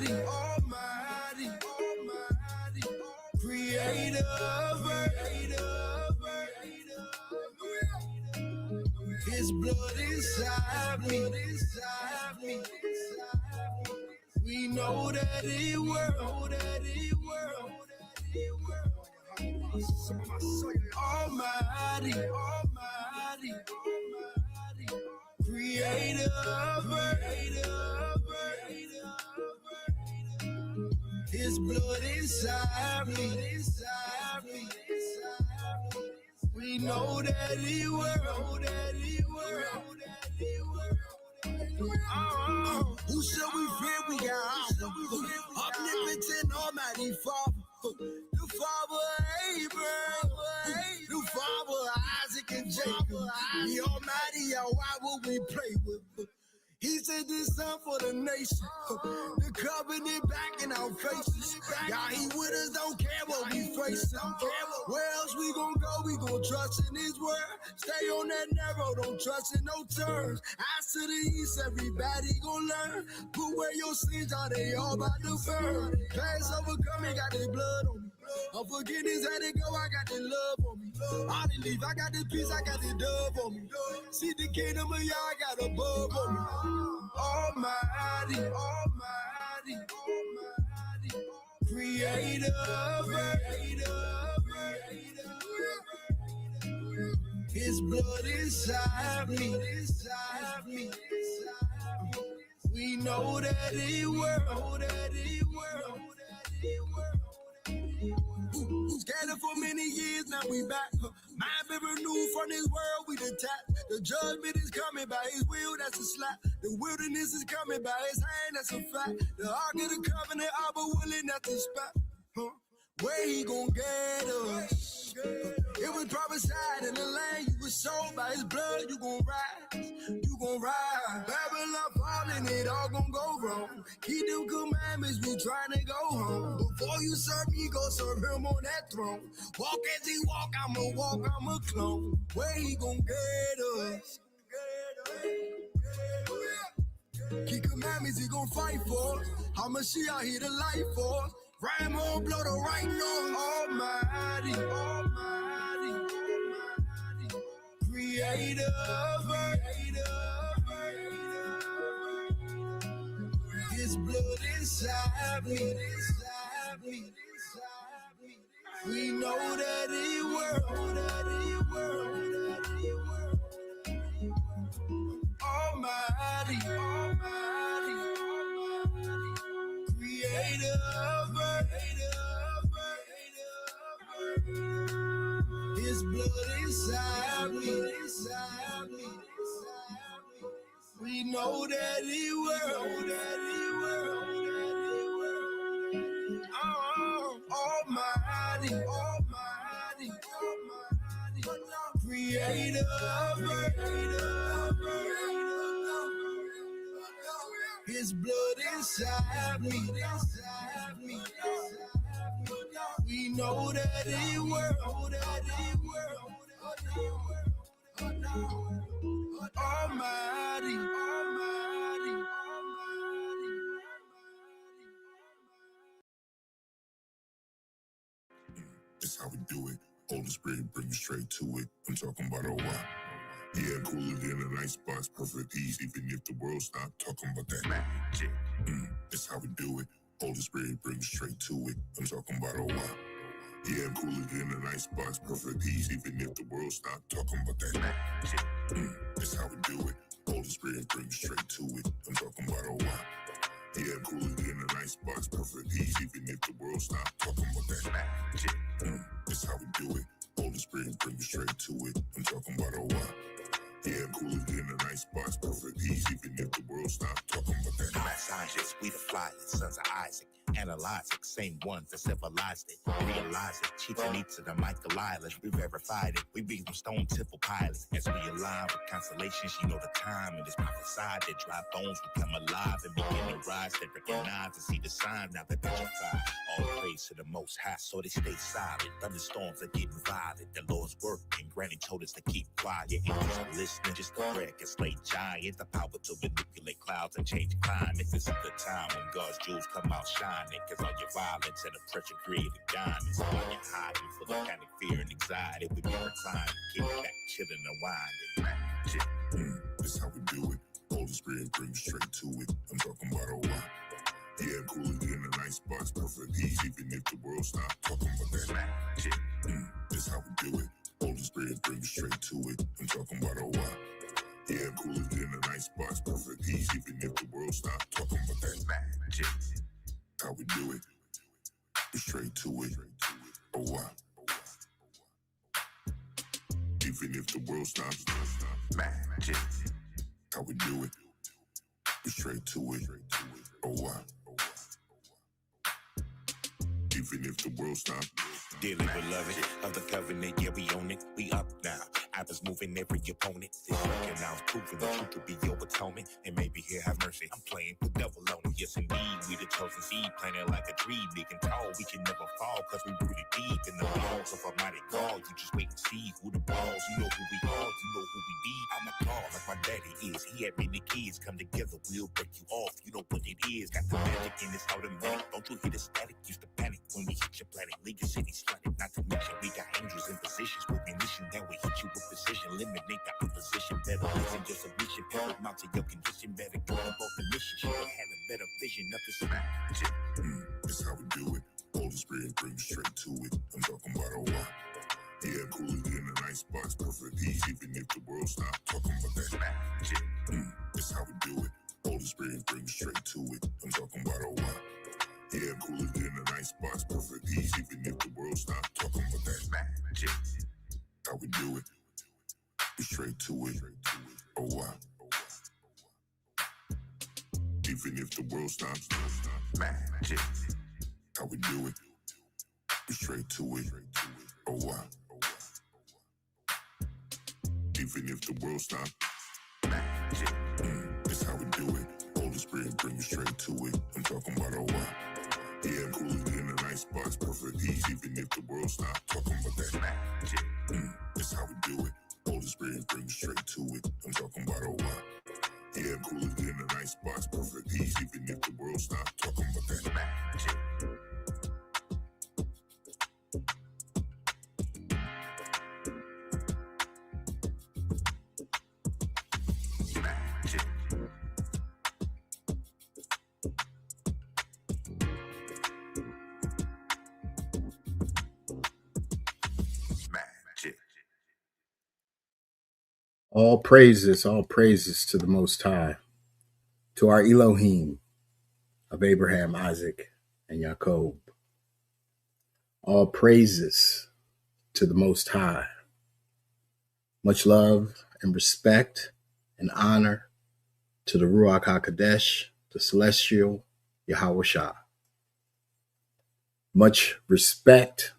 Almighty, Creator of His blood inside me. We know that He works. Almighty, Creator of His blood inside me. We know that He works. Who shall we fear? We got omnipotent, Almighty Father, the Father of Abraham, the Father of Isaac and Jacob, the Almighty. Why would we play with? He sent His Son for the nation, the covenant back in our faces. God, He with us, don't care what we face. Where else we gon' go? We gon' trust in His word. Stay on that narrow, don't trust in no turns. Eyes to the east, everybody gon' learn. Put where your sins are, they all about to burn. Past overcoming, got their blood on me. Unforgiveness had to go, I got the love on me. I didn't leave, I got the peace, I got the dove on me. See the kingdom of Yah, I got above on me. Almighty, Creator of His blood inside me. We know that He works. Scattered for many years, now we back. Mind been renewed from this world, we detached. The judgment is coming by His will, that's a slap. The wilderness is coming by His hand, that's a fact. The ark of the covenant, I be willing, that's a spot. Where He gon' get us? It was prophesied in the land you was sold by His blood. You gon' rise, Babylon falling, it all gon' go wrong. Keep them commandments, we tryna go home. Before you serve me, go serve Him on that throne. Walk as He walk, I'ma walk, I'm a clone. Where He gon' get us? Keep commandments, He gon' fight for us. I'ma see out here the light for us. Rhyme on, blow the right note. Almighty, Creator of His blood inside me. We know that He works. Almighty, Creator of His blood inside me. We know that He works. Almighty, Creator of His blood inside me. We know that He works. Almighty. That's how we do it. Holy Spirit bring you straight to it. I'm talking about all why. Yeah, cooler than a nice box, perfect ease, even if the world stopped talking about that magic. That's how we do it. Holy Spirit bring you straight to it. I'm talking about all why. Yeah, cooler than a nice box, perfect ease, even if the world stopped talking about that magic. That's how we do it. Holy Spirit bring you straight to it. I'm talking about all why. Yeah, cooler than a nice box, perfect ease, even if the world stopped talking about that magic. That's how we do it. Holy Spirit bring you straight to it. I'm talking about all why. Yeah, cooler than a nice box, perfect ease, even if the world stopped talking about that. Mad scientists, we the flyest sons of Isaac. Analyze it, same ones that civilized it. Realize it, Chichen Itza to Michael Island. We verified it, we beat them stone temple pilots. As we align with constellations, you know the time. And it's prophesied that dry bones will come alive and begin to rise. They recognize and see the signs, now they're petrified. All praise to the Most High, so they stay silent. Thunderstorms are getting violent. The Lord's work, and Granny told us to keep quiet. Angels are listening, just a prayer can slay giant. The power to manipulate clouds and change climate. This is the time when God's jewels come out shining. Cause all your violence and oppression created diamonds. While you're hiding full of panic, fear, and anxiety, we be reclining, kick back, chilling, and winding. This how we do it. Holy Spirit brings straight to it. I'm talking about a what? Yeah, cooler than a nice box, perfect ease, even if the world stop talking about that magic. This how we do it. Holy Spirit brings straight to it. I'm talking about a what? Yeah, cooler than a nice box, perfect ease, even if the world stop talking about that magic. How we do it. Straight to it. A what? Even if the world stops, magic. How we do it. Straight to it. A what? Even if the world stops. Dearly beloved of the covenant, yeah, we own it. We up now. I was moving every opponent. This working now, proving the truth to be your atonement. And maybe here have mercy. I'm playing the devil on it. Yes, indeed. We the chosen seed, planted like a tree, big and tall. We can never fall, cause we rooted deep in the walls of a mighty God. You just wait and see who the balls. You know who we are, you know who we be. I'm a God like my daddy is. He had many kids come together. We'll break you off. You know what it is. Got the magic in this automatic. Don't you hear the static? Used to panic when we hit your planet. Leave your city flooded. Not to mention we got angels in positions with munition. Then we hit you with precision. Eliminate the opposition. Better listen, just a mission. Paramount to your condition. Better go above the mission. Should have had a better vision of this magic. This how we do it. Holy Spirit brings straight to it. I'm talking about a what? Yeah, cooler than a nice box, perfect ease, even if the world stop talking about that magic. This how we do it. Holy Spirit brings straight to it. I'm talking about a what? Yeah, cooler than a nice box, perfect ease, even if the world stop talking about that magic. How we do it. Straight to it. A what? Even if the world stops, magic. How we do it. Straight to it. A what? Even if the world stops, magic. This how we do it. Holy Spirit bring you straight to it. I'm talking about a what? Yeah, cooler than a nice box, perfect ease, even if the world stop talking about that magic. This how we do it. Holy Spirit bring you straight to it. I'm talking about a what? Yeah, cooler than a nice box, perfect ease, even if the world stop talking about that magic. All praises to the Most High, to our Elohim of Abraham, Isaac, and Jacob. All praises to the Most High. Much love and respect and honor to the Ruach HaKodesh, the celestial Yahweh Shah. Much respect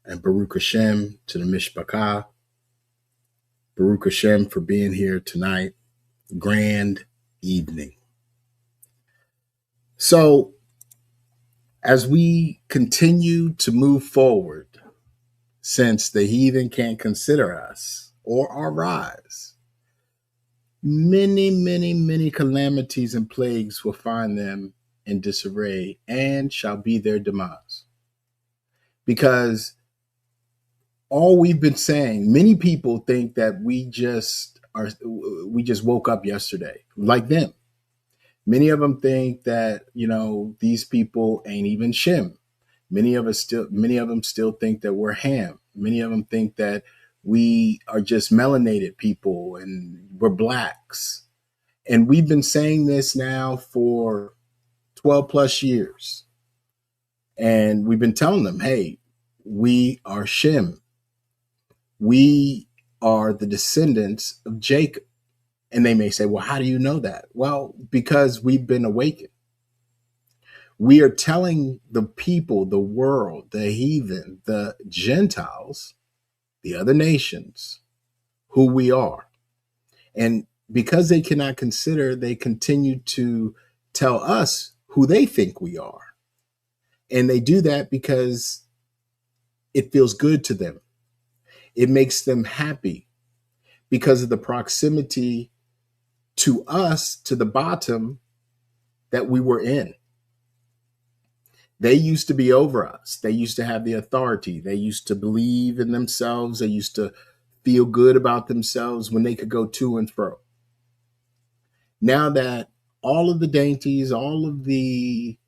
and Baruch Hashem to the Mishpachah. Baruch Hashem for being here tonight. Grand evening. So, as we continue to move forward, since the heathen can't consider us or our rise, many calamities and plagues will find them in disarray and shall be their demise. Because all we've been saying, many people think that we just woke up yesterday, like them. Many of them think that, these people ain't even Shem. Many of them still think that we're Ham. Many of them think that we are just melanated people and we're blacks. And we've been saying this now for 12 plus years. And we've been telling them, hey, we are Shem. We are the descendants of Jacob. And they may say, well, how do you know that? Well, because we've been awakened. We are telling the people, the world, the heathen, the Gentiles, the other nations, who we are. And because they cannot consider, they continue to tell us who they think we are. And they do that because it feels good to them. It makes them happy because of the proximity to us, to the bottom that we were in. They used to be over us. They used to have the authority. They used to believe in themselves. They used to feel good about themselves when they could go to and fro. Now that all of the dainties, all of the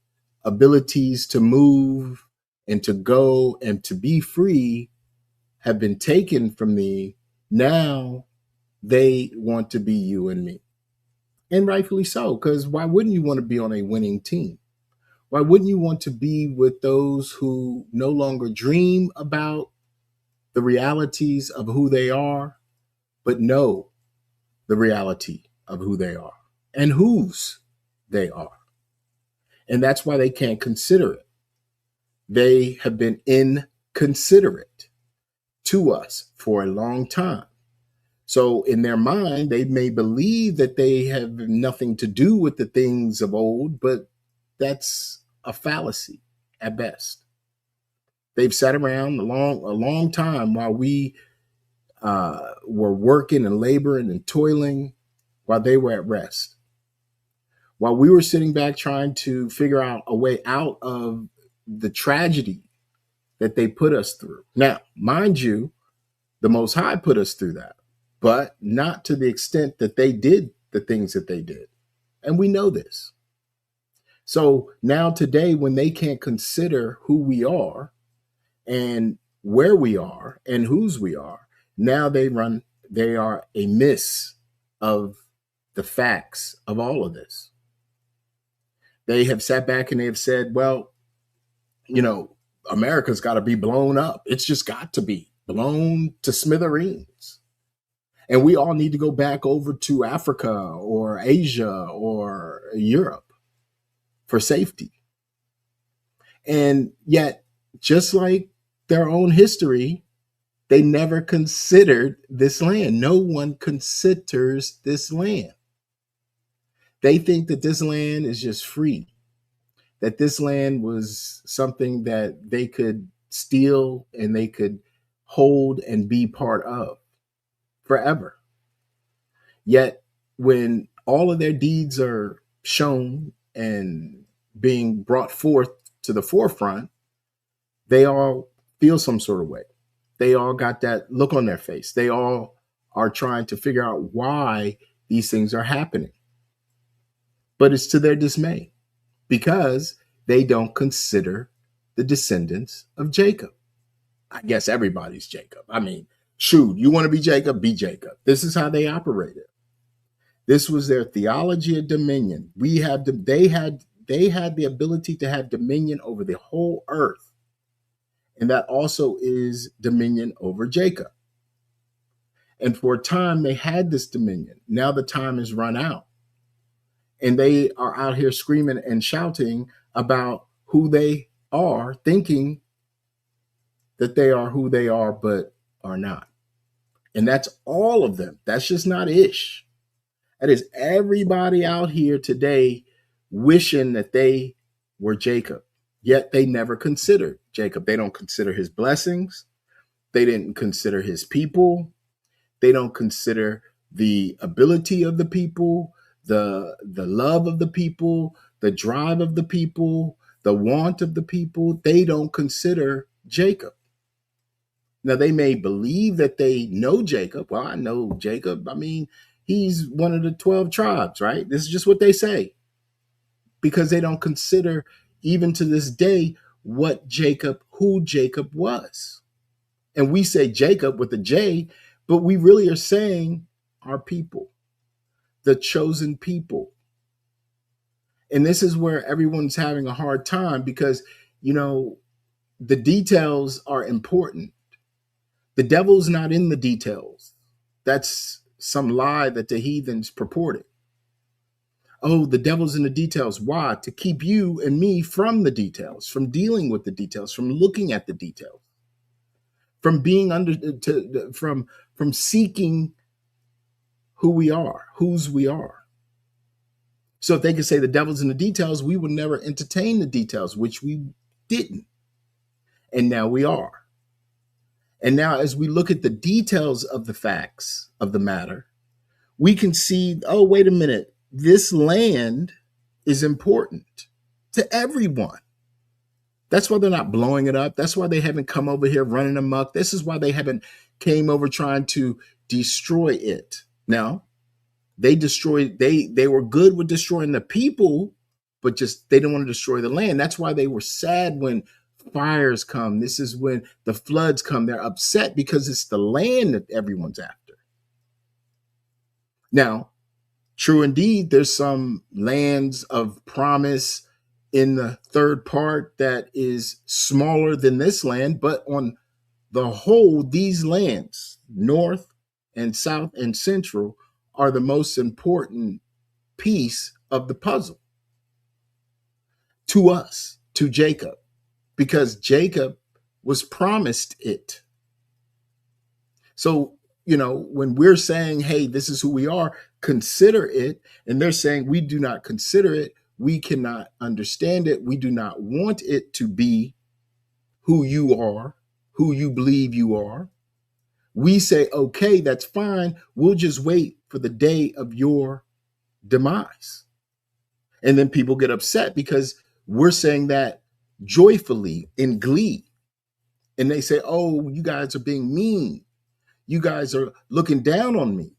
abilities to move and to go and to be free have been taken from me, now they want to be you and me. And rightfully so, because why wouldn't you want to be on a winning team? Why wouldn't you want to be with those who no longer dream about the realities of who they are, but know the reality of who they are and whose they are? And that's why they can't consider it. They have been inconsiderate to us for a long time. So in their mind, they may believe that they have nothing to do with the things of old, but that's a fallacy at best. They've sat around a long time while we were working and laboring and toiling, while they were at rest. While we were sitting back trying to figure out a way out of the tragedy that they put us through. Now, mind you, the Most High put us through that, but not to the extent that they did the things that they did. And we know this. So now today, when they can't consider who we are and where we are and whose we are, now they are a miss of the facts of all of this. They have sat back and they have said, well, America's got to be blown up. It's just got to be blown to smithereens. And we all need to go back over to Africa or Asia or Europe for safety. And yet, just like their own history, they never considered this land. No one considers this land. They think that this land is just free, that this land was something that they could steal and they could hold and be part of forever. Yet when all of their deeds are shown and being brought forth to the forefront, they all feel some sort of way. They all got that look on their face. They all are trying to figure out why these things are happening. But it's to their dismay because they don't consider the descendants of Jacob. I guess everybody's Jacob. I mean, shoot, you want to be Jacob? Be Jacob. This is how they operated. This was their theology of dominion. They had the ability to have dominion over the whole earth. And that also is dominion over Jacob. And for a time, they had this dominion. Now the time has run out. And they are out here screaming and shouting about who they are, thinking that they are who they are, but are not. And that's all of them. That's just not Ish. That is everybody out here today wishing that they were Jacob. Yet they never considered Jacob. They don't consider his blessings. They didn't consider his people. They don't consider the ability of the people, the love of the people, the drive of the people, the want of the people. They don't consider Jacob. Now, they may believe that they know Jacob. Well, I know Jacob. I mean, he's one of the 12 tribes, right? This is just what they say. Because they don't consider, even to this day, who Jacob was. And we say Jacob with a J, but we really are saying our people, the chosen people. And this is where everyone's having a hard time because, the details are important. The devil's not in the details. That's some lie that the heathens purported. Oh, the devil's in the details. Why? To keep you and me from the details, from dealing with the details, from looking at the details, from being from seeking who we are, whose we are. So if they could say the devil's in the details, we would never entertain the details, which we didn't. And now we are. And now, as we look at the details of the facts of the matter, we can see, oh, wait a minute, this land is important to everyone. That's why they're not blowing it up. That's why they haven't come over here running amok. This is why they haven't came over trying to destroy it. Now, they were good with destroying the people, but just they didn't want to destroy the land. That's why they were sad when fires come. This is when the floods come. They're upset because it's the land that everyone's after. Now, true indeed, there's some lands of promise in the third part that is smaller than this land, but on the whole, these lands, north and south and central, are the most important piece of the puzzle to us, to Jacob, because Jacob was promised it. So, when we're saying, hey, this is who we are, consider it, and they're saying we do not consider it, we cannot understand it, we do not want it to be who you are, who you believe you are. We say, okay, that's fine. We'll just wait for the day of your demise. And then people get upset because we're saying that joyfully in glee. And they say, oh, you guys are being mean. You guys are looking down on me.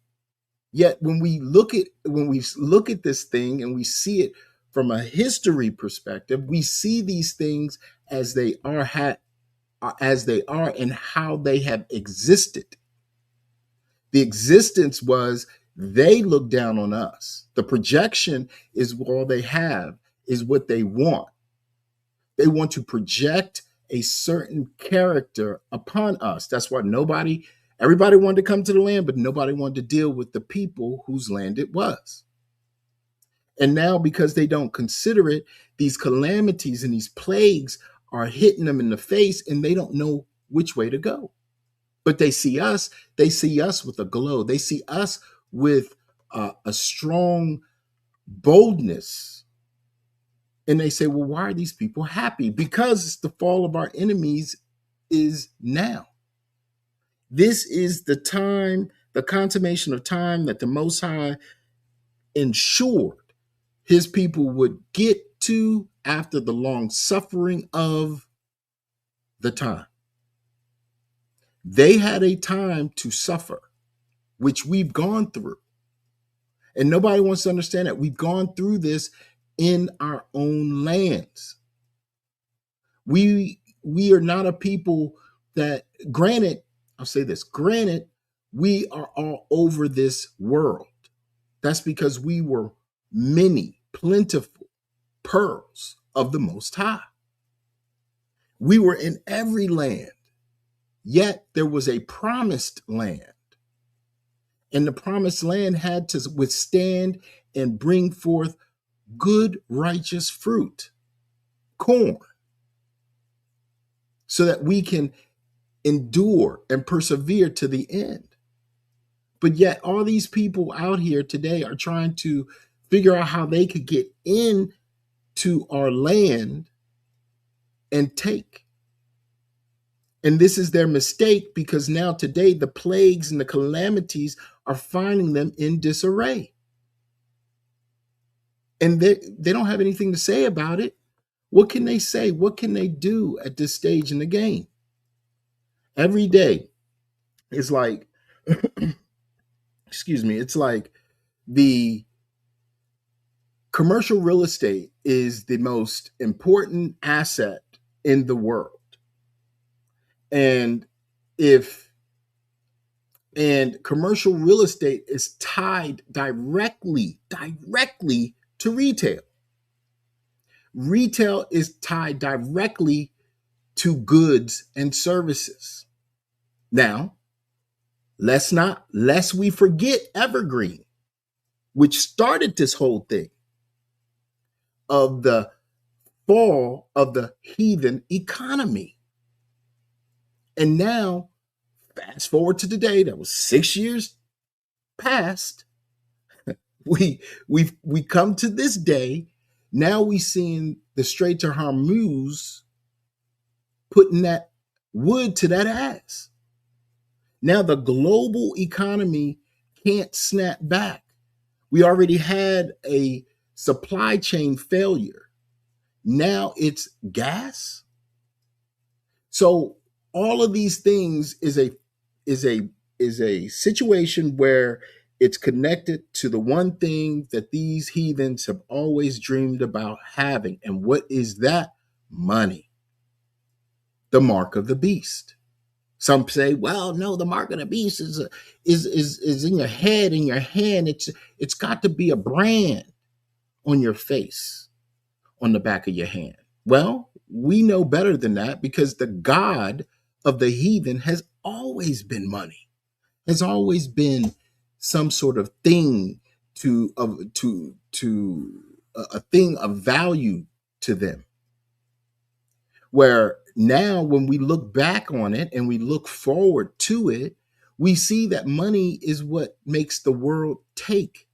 Yet when we look at this thing and we see it from a history perspective, we see these things as they are and how they have existed. The existence was they look down on us. The projection is all they have, is what they want. They want to project a certain character upon us. That's why everybody wanted to come to the land, but nobody wanted to deal with the people whose land it was. And now, because they don't consider it, these calamities and these plagues are hitting them in the face, and they don't know which way to go. But they see us with a glow. They see us with a strong boldness. And they say, well, why are these people happy? Because it's the fall of our enemies is now. This is the time, the consummation of time that the Most High ensured his people would get to after the long suffering of the time. They had a time to suffer, which we've gone through. And nobody wants to understand that we've gone through this in our own lands. We are not a people that, granted, I'll say this, granted, we are all over this world. That's because we were many, plentiful pearls of the Most High. We were in every land, yet there was a promised land. And the promised land had to withstand and bring forth good, righteous fruit, corn, so that we can endure and persevere to the end. But yet all these people out here today are trying to figure out how they could get into our land and take. And this is their mistake, because now today the plagues and the calamities are finding them in disarray. And they don't have anything to say about it. What can they say? What can they do at this stage in the game? Every day is like, it's like the commercial real estate is the most important asset in the world. And commercial real estate is tied directly to retail. Retail is tied directly to goods and services. Now, lest we forget Evergreen, which started this whole thing of the fall of the heathen economy. And now, fast forward to today, that was 6 years past. We come to this day. Now we seeing the Strait to Hormuz putting that wood to that ass. Now the global economy can't snap back. We already had a supply chain failure. Now it's gas. So all of these things is a situation where it's connected to the one thing that these heathens have always dreamed about having. And what is that? Money. The mark of the beast. Some say, well, no, the mark of the beast is in your head, in your hand. It's got to be a brand on your face, on the back of your hand. Well, we know better than that, because the God of the heathen has always been money, has always been some sort of thing a thing of value to them. Where now when we look back on it and we look forward to it, we see that money is what makes the world take.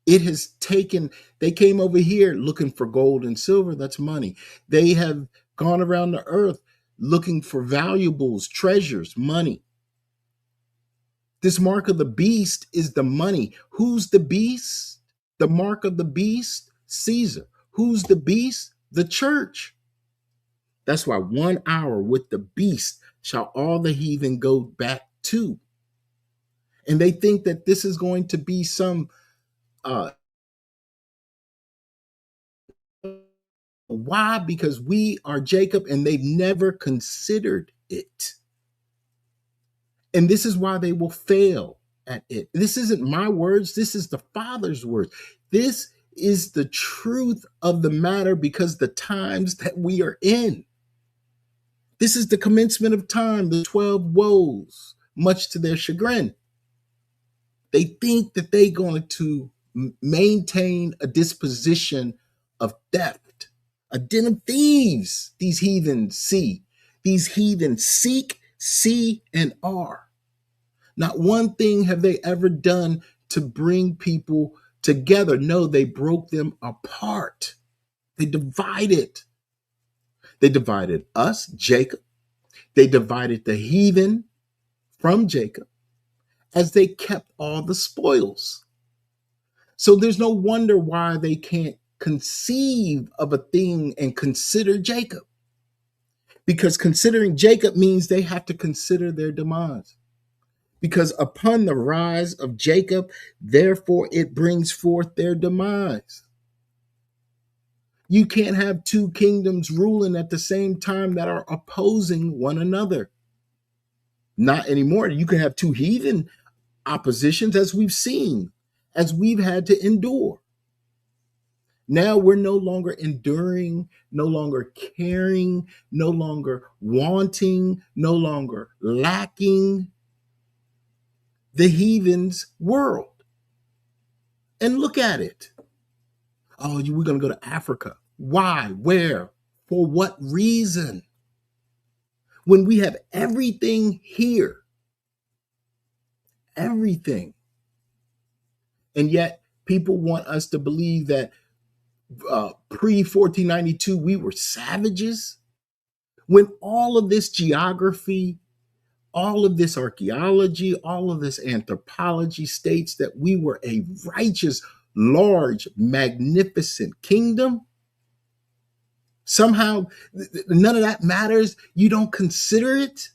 It has taken, they came over here looking for gold and silver, that's money. They have gone around the earth looking for valuables, treasures, money. This mark of the beast is the money. Who's the beast? The mark of the beast? Caesar. Who's the beast? The church. That's why 1 hour with the beast shall all the heathen go back to. And they think that this is going to be some why? Because we are Jacob and they've never considered it. And this is why they will fail at it. This isn't my words. This is the Father's words. This is the truth of the matter, because the times that we are in. This is the commencement of time, the 12 woes, much to their chagrin. They think that they're going to maintain a disposition of theft, a den of thieves. These heathens see. These heathens seek, see, and are. Not one thing have they ever done to bring people together. No, they broke them apart. They divided. They divided us, Jacob. They divided the heathen from Jacob as they kept all the spoils. So there's no wonder why they can't conceive of a thing and consider Jacob. Because considering Jacob means they have to consider their demise. Because upon the rise of Jacob, therefore it brings forth their demise. You can't have two kingdoms ruling at the same time that are opposing one another. Not anymore. You can have two heathen oppositions, as we've seen, as we've had to endure. Now we're no longer enduring, no longer caring, no longer wanting, no longer lacking the heathen's world. And look at it. Oh, we're going to go to Africa. Why? Where? For what reason? When we have everything here. Everything. And yet people want us to believe that pre-1492 we were savages. When all of this geography, all of this archaeology, all of this anthropology states that we were a righteous, large, magnificent kingdom, somehow none of that matters. You don't consider it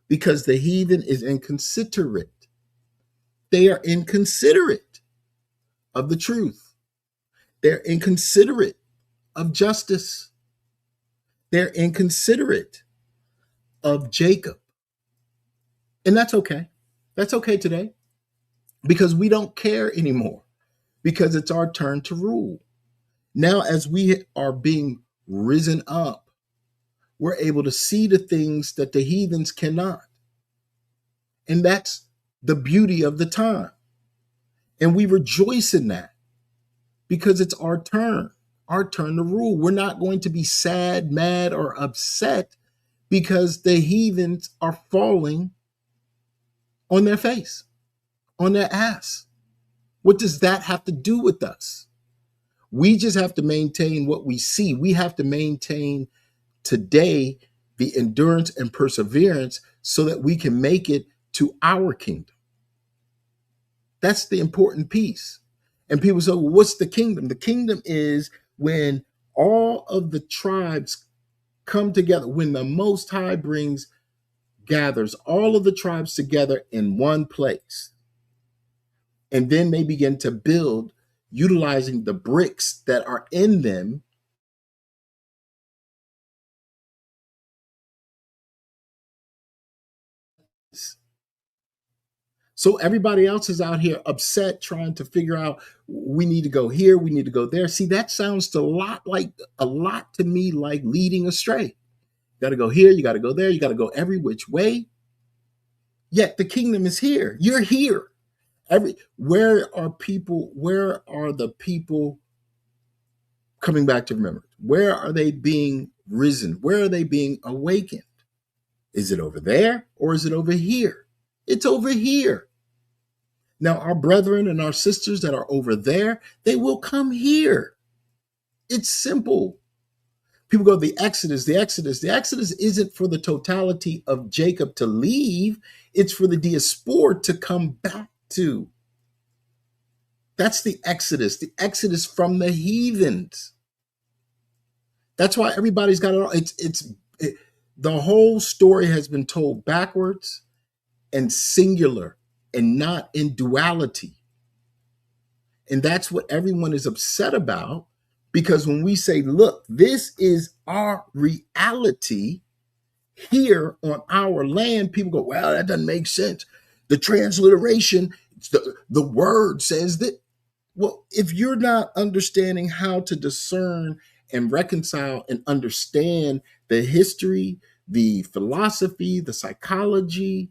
because the heathen is inconsiderate. They are inconsiderate of the truth. They're inconsiderate of justice. They're inconsiderate of Jacob. And that's okay. That's okay today, because we don't care anymore, because it's our turn to rule. Now, as we are being risen up, we're able to see the things that the heathens cannot. And that's the beauty of the time. And we rejoice in that because it's our turn to rule. We're not going to be sad, mad, or upset because the heathens are falling on their face, on their ass. What does that have to do with us? We just have to maintain what we see. We have to maintain today the endurance and perseverance so that we can make it to our kingdom. That's the important piece. And people say, well, what's the kingdom? The kingdom is when all of the tribes come together, when the Most High gathers all of the tribes together in one place. And then they begin to build, utilizing the bricks that are in them. So everybody else is out here upset, trying to figure out, we need to go here, we need to go there. See, that sounds a lot to me like leading astray. You got to go here, you got to go there, you got to go every which way. Yet the kingdom is here. You're here. Where are the people coming back to remembrance? Where are they being risen? Where are they being awakened? Is it over there or is it over here? It's over here. Now, our brethren and our sisters that are over there, they will come here. It's simple. People go, the Exodus. The Exodus isn't for the totality of Jacob to leave. It's for the diaspora to come back to. That's the Exodus from the heathens. That's why everybody's got it all. The whole story has been told backwards and singular and not in duality. And that's what everyone is upset about, because when we say, look, this is our reality here on our land, people go, well, that doesn't make sense. The transliteration, the word says that. Well, if you're not understanding how to discern and reconcile and understand the history, the philosophy, the psychology,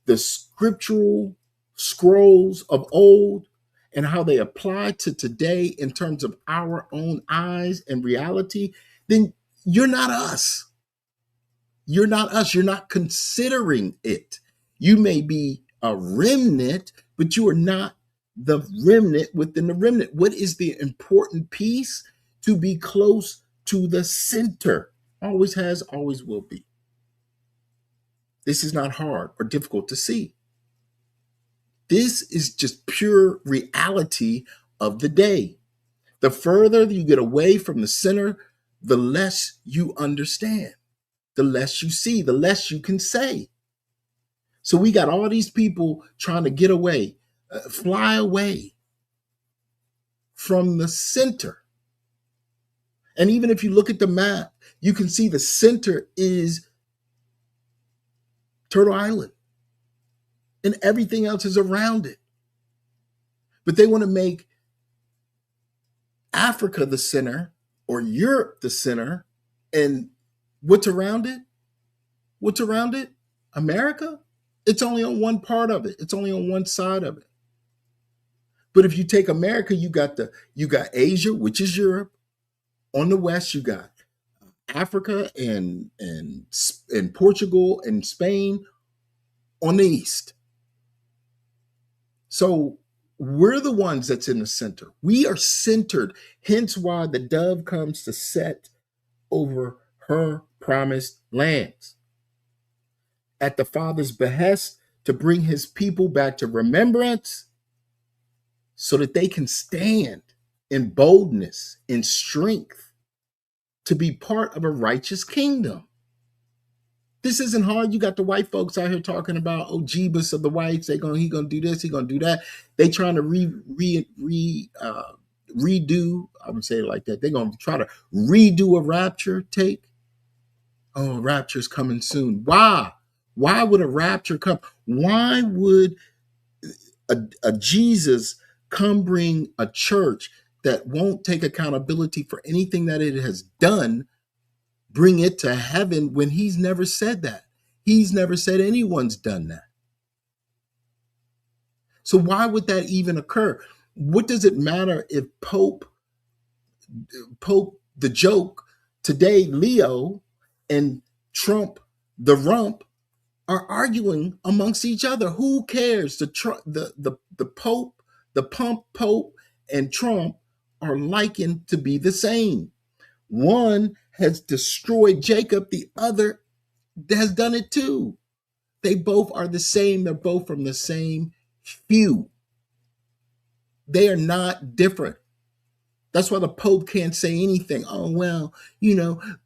the scriptural scrolls of old, and how they apply to today in terms of our own eyes and reality, then you're not us. You're not us. You're not considering it. You may be a remnant, but you are not the remnant within the remnant. What is the important piece? To be close to the center. Always has, always will be. This is not hard or difficult to see. This is just pure reality of the day. The further you get away from the center, the less you understand, the less you see, the less you can say. So we got all these people trying to get away, fly away from the center. And even if you look at the map, you can see the center is Turtle Island, and everything else is around it. But they want to make Africa the center or Europe the center. And what's around it? What's around it? America? It's only on one part of it. It's only on one side of it. But if you take America, you got Asia, which is Europe. On the west, you got Africa and Portugal and Spain on the east. So we're the ones that's in the center. We are centered, hence why the dove comes to set over her promised lands. At the Father's behest, to bring his people back to remembrance so that they can stand in boldness, in strength, to be part of a righteous kingdom. This isn't hard. You got the white folks out here talking about, oh, Jeebus of the whites. He gonna do this. He gonna do that. They trying to redo. I would say it like that. They're gonna try to redo a rapture take. Oh, rapture's coming soon. Why? Why would a rapture come? Why would a Jesus come bring a church that won't take accountability for anything that it has done, bring it to heaven when he's never said that? He's never said anyone's done that. So why would that even occur? What does it matter if Pope the joke today, Leo, and Trump the rump are arguing amongst each other? Who cares? The Pope, the pump Pope, and Trump are likened to be the same. One has destroyed Jacob, the other has done it too. They both are the same. They're both from the same few. They are not different. That's why the Pope can't say anything. Oh, well,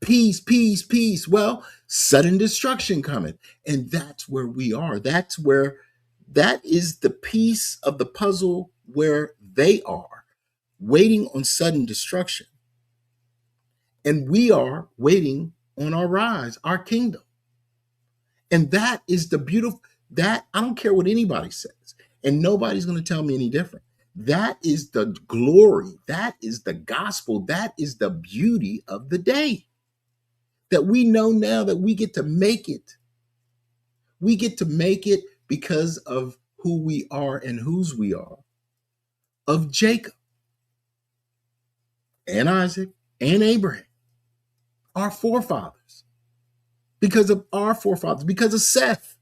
peace, peace, peace. Well, sudden destruction coming. And that's where we are. That is the piece of the puzzle where they are, waiting on sudden destruction. And we are waiting on our rise, our kingdom. And that is the beautiful, that I don't care what anybody says. And nobody's going to tell me any different. That is the glory. That is the gospel. That is the beauty of the day. That we know now that we get to make it. We get to make it because of who we are and whose we are. Of Jacob and Isaac and Abraham, our forefathers. Because of our forefathers, because of Seth.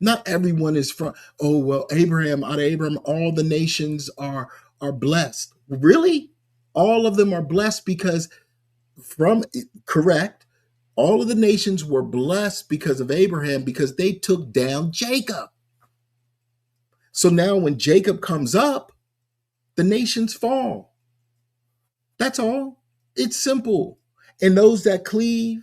Not everyone is from, oh, well, Abraham, out of Abraham, all the nations are blessed. Really? All of them are blessed because correct, all of the nations were blessed because of Abraham, because they took down Jacob. So now when Jacob comes up, the nations fall. That's all. It's simple. And those that cleave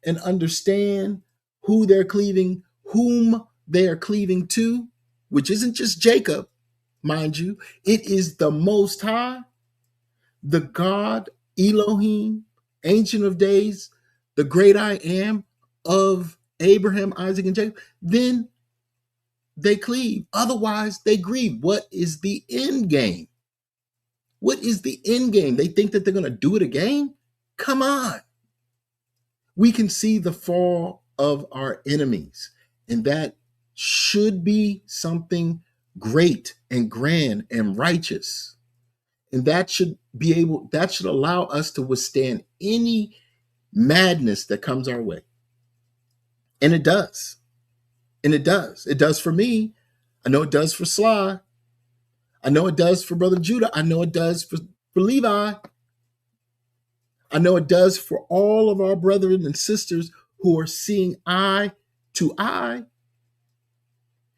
and understand who they're cleaving, whom they are cleaving to, which isn't just Jacob, mind you, it is the Most High, the God, Elohim, Ancient of Days, the great I am of Abraham, Isaac, and Jacob, then they cleave. Otherwise, they grieve. What is the end game? What is the end game? They think that they're going to do it again? Come on. We can see the fall of our enemies, and that should be something great and grand and righteous. And that should allow us to withstand any madness that comes our way. And it does. And it does. It does for me. I know it does for Sly. I know it does for Brother Judah. I know it does for Levi. I know it does for all of our brethren and sisters who are seeing eye to eye.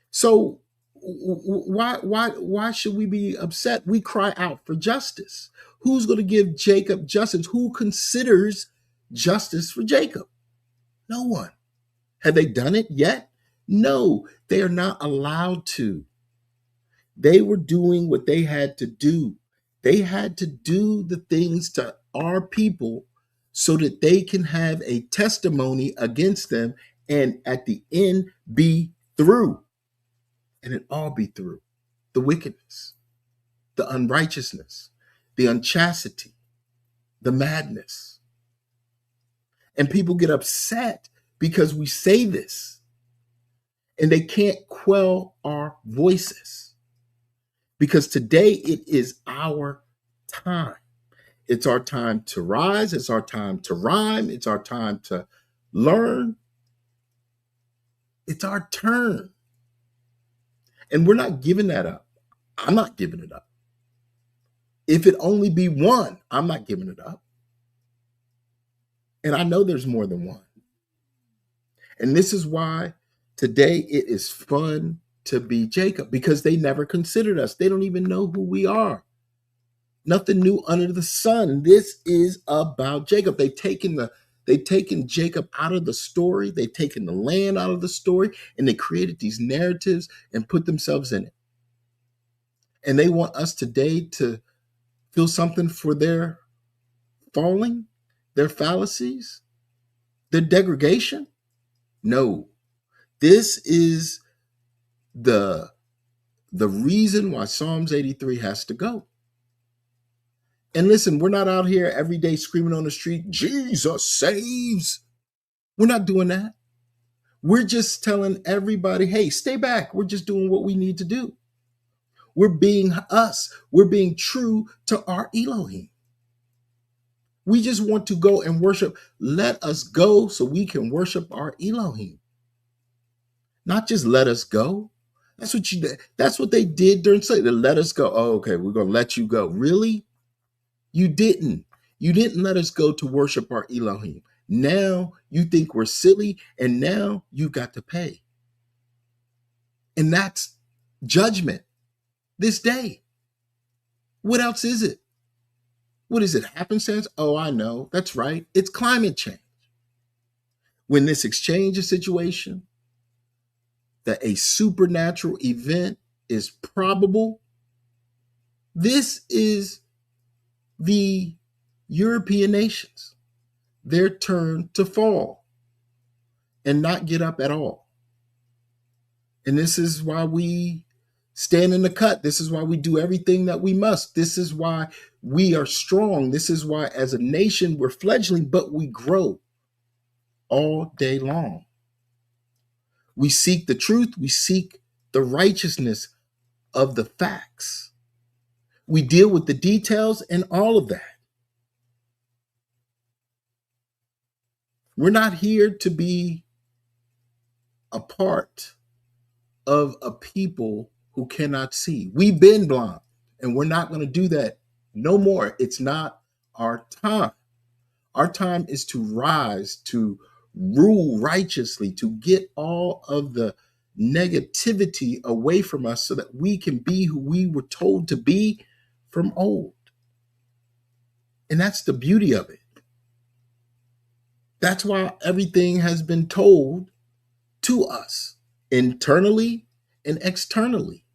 So why should we be upset? We cry out for justice. Who's going to give Jacob justice? Who considers justice for Jacob? No one. Have they done it yet? No, they are not allowed to. They were doing what they had to do. They had to do the things to our people so that they can have a testimony against them and at the end be through. And it all be through the wickedness, the unrighteousness, the unchastity, the madness. And people get upset because we say this and they can't quell our voices, because today it is our time. It's our time to rise. It's our time to rhyme. It's our time to learn. It's our turn. And we're not giving that up. I'm not giving it up. If it only be one, I'm not giving it up. And I know there's more than one. And this is why today it is fun to be Jacob, because they never considered us. They don't even know who we are. Nothing new under the sun. This is about Jacob. They've taken Jacob out of the story. They've taken the land out of the story, and they created these narratives and put themselves in it. And they want us today to feel something for their falling, their fallacies, their degradation. No, this is the reason why Psalms 83 has to go. And listen, we're not out here every day screaming on the street, Jesus saves. We're not doing that. We're just telling everybody, hey, stay back. We're just doing what we need to do. We're being us. We're being true to our Elohim. We just want to go and worship. Let us go so we can worship our Elohim. Not just let us go. That's what you did. That's what they did during slavery. They let us go. Oh, okay, we're going to let you go. Really? You didn't. You didn't let us go to worship our Elohim. Now you think we're silly, and now you got to pay. And that's judgment this day. What else is it? What is it? Happenstance? Oh, I know. That's right. It's climate change. When this exchange is situation, that a supernatural event is probable, this is the European nations, their turn to fall and not get up at all. And this is why we stand in the cut. This is why we do everything that we must. This is why we are strong. This is why as a nation we're fledgling, but we grow all day long. We seek the truth. We seek the righteousness of the facts. We deal with the details and all of that. We're not here to be a part of a people who cannot see. We've been blind, and we're not going to do that no more. It's not our time. Our time is to rise, to rule righteously, to get all of the negativity away from us so that we can be who we were told to be from old. And that's the beauty of it. That's why everything has been told to us internally and externally.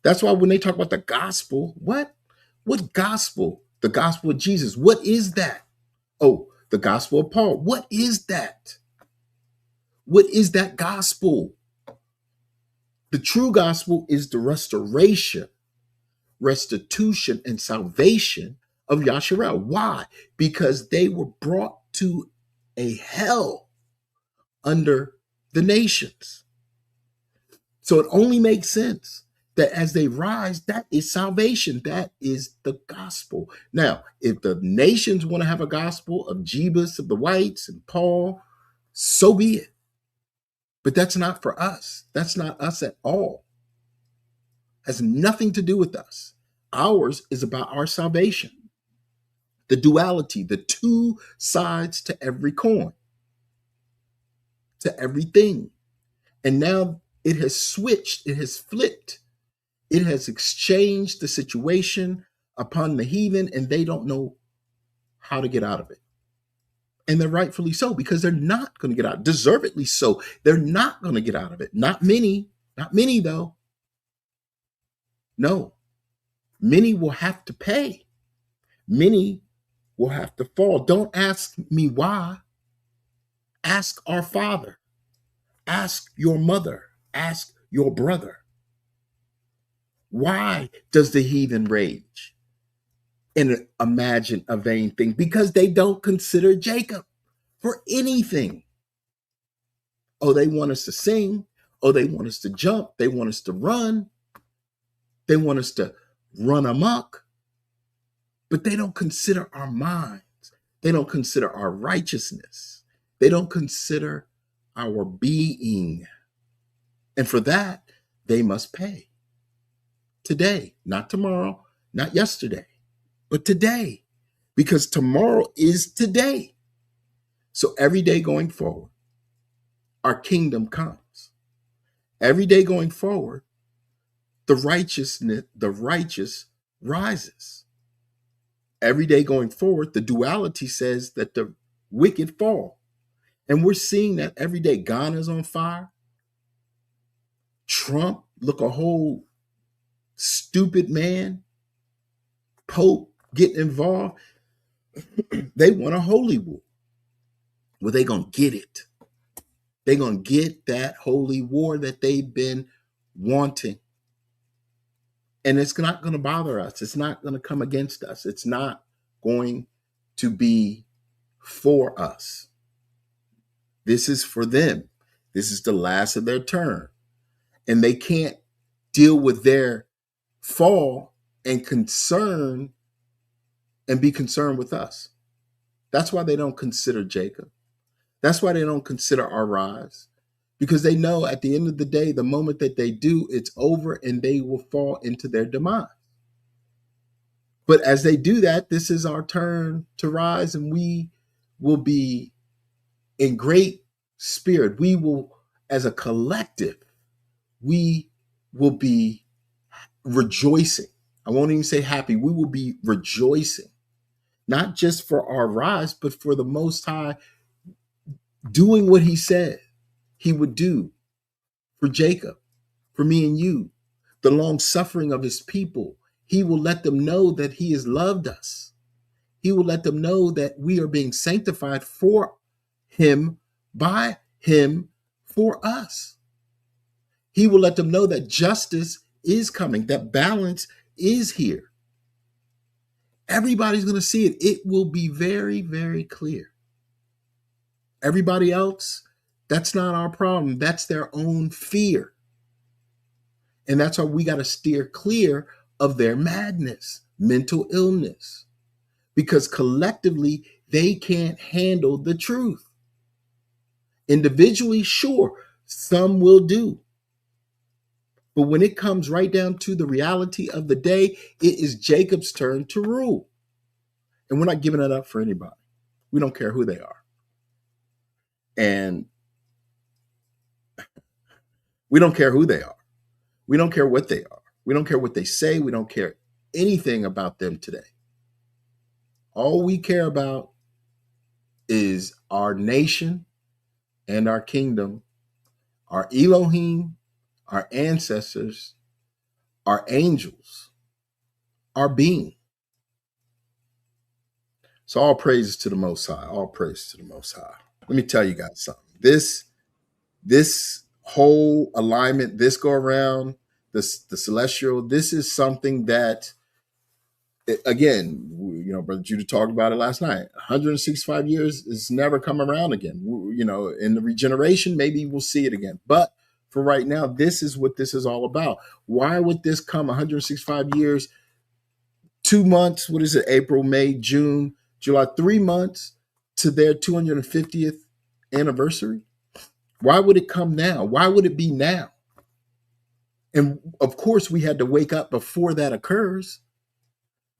That's why when they talk about the gospel, what gospel? The gospel of Jesus. What is that? Oh, the gospel of Paul. What is that? What is that gospel? The true gospel is the restoration, and salvation of Yasharel. Why? Because they were brought to a hell under the nations. So it only makes sense that as they rise, that is salvation. That is the gospel. Now, if the nations want to have a gospel of Jebus, of the whites, and Paul, so be it. But that's not for us. That's not us at all. Has nothing to do with us. Ours is about our salvation. The duality, the two sides to every coin, to everything. And now it has switched, it has flipped. It has exchanged the situation upon the heathen, and they don't know how to get out of it. And they're rightfully so, because they're not going to get out. Deservedly so. They're not going to get out of it. Not many though. No. Many will have to pay. Many will have to fall. Don't ask me why. Ask our Father. Ask your mother. Ask your brother. Why does the heathen rage and imagine a vain thing? Because they don't consider Jacob for anything. Oh, they want us to sing. Oh, they want us to jump. They want us to run. They want us to run amok. But they don't consider our minds. They don't consider our righteousness. They don't consider our being. And for that, they must pay. Today, not tomorrow, not yesterday, but today, because tomorrow is today. So every day going forward, our kingdom comes. Every day going forward, the righteous rises. Every day going forward, the duality says that the wicked fall. And we're seeing that every day. Ghana's on fire. Trump, look a whole stupid man. Pope getting involved. They want a holy war. Well, they're going to get it. They're going to get that holy war that they've been wanting. And it's not going to bother us. It's not going to come against us. It's not going to be for us. This is for them. This is the last of their turn. And they can't deal with their fall and be concerned with us. That's why they don't consider Jacob. That's why they don't consider our rise. Because they know at the end of the day, the moment that they do, it's over and they will fall into their demise. But as they do that, this is our turn to rise, and we will be in great spirit. We will, as a collective, we will be rejoicing. I won't even say happy. We will be rejoicing, not just for our rise, but for the Most High doing what he said he would do for Jacob, for me and you, the long suffering of his people. He will let them know that he has loved us. He will let them know that we are being sanctified for him, by him, for us. He will let them know that justice is coming, that balance is here. Everybody's going to see it. It will be very, very clear. Everybody else, that's not our problem. That's their own fear. And that's why we got to steer clear of their madness, mental illness, because collectively they can't handle the truth. Individually, sure, some will do. But when it comes right down to the reality of the day, it is Jacob's turn to rule. And we're not giving it up for anybody. We don't care who they are. And we don't care who they are. We don't care what they are. We don't care what they say. We don't care anything about them today. All we care about is our nation and our kingdom, our Elohim, our ancestors, our angels, our being. So all praises to the Most High. All praises to the Most High. Let me tell you guys something. This whole alignment, this go around, the celestial, this is something that, again, Brother Judah talked about it last night. 165 years is never come around again. In the regeneration, maybe we'll see it again. But for right now, this is what this is all about. Why would this come 165 years, 2 months, what is it, April, May, June, July, 3 months to their 250th anniversary? Why would it come now? Why would it be now? And of course, we had to wake up before that occurs,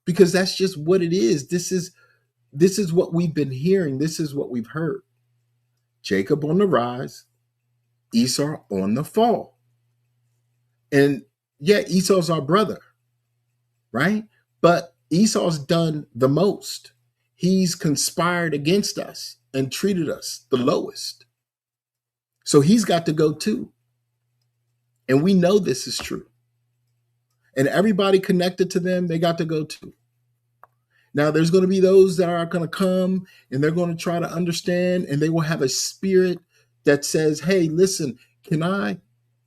because that's just what it is. This is what we've been hearing. This is what we've heard. Jacob on the rise, Esau on the fall. And yeah, Esau's our brother, right? But Esau's done the most. He's conspired against us and treated us the lowest. So he's got to go too. And we know this is true. And everybody connected to them, they got to go too. Now, there's going to be those that are going to come and they're going to try to understand, and they will have a spirit that says, hey, listen, can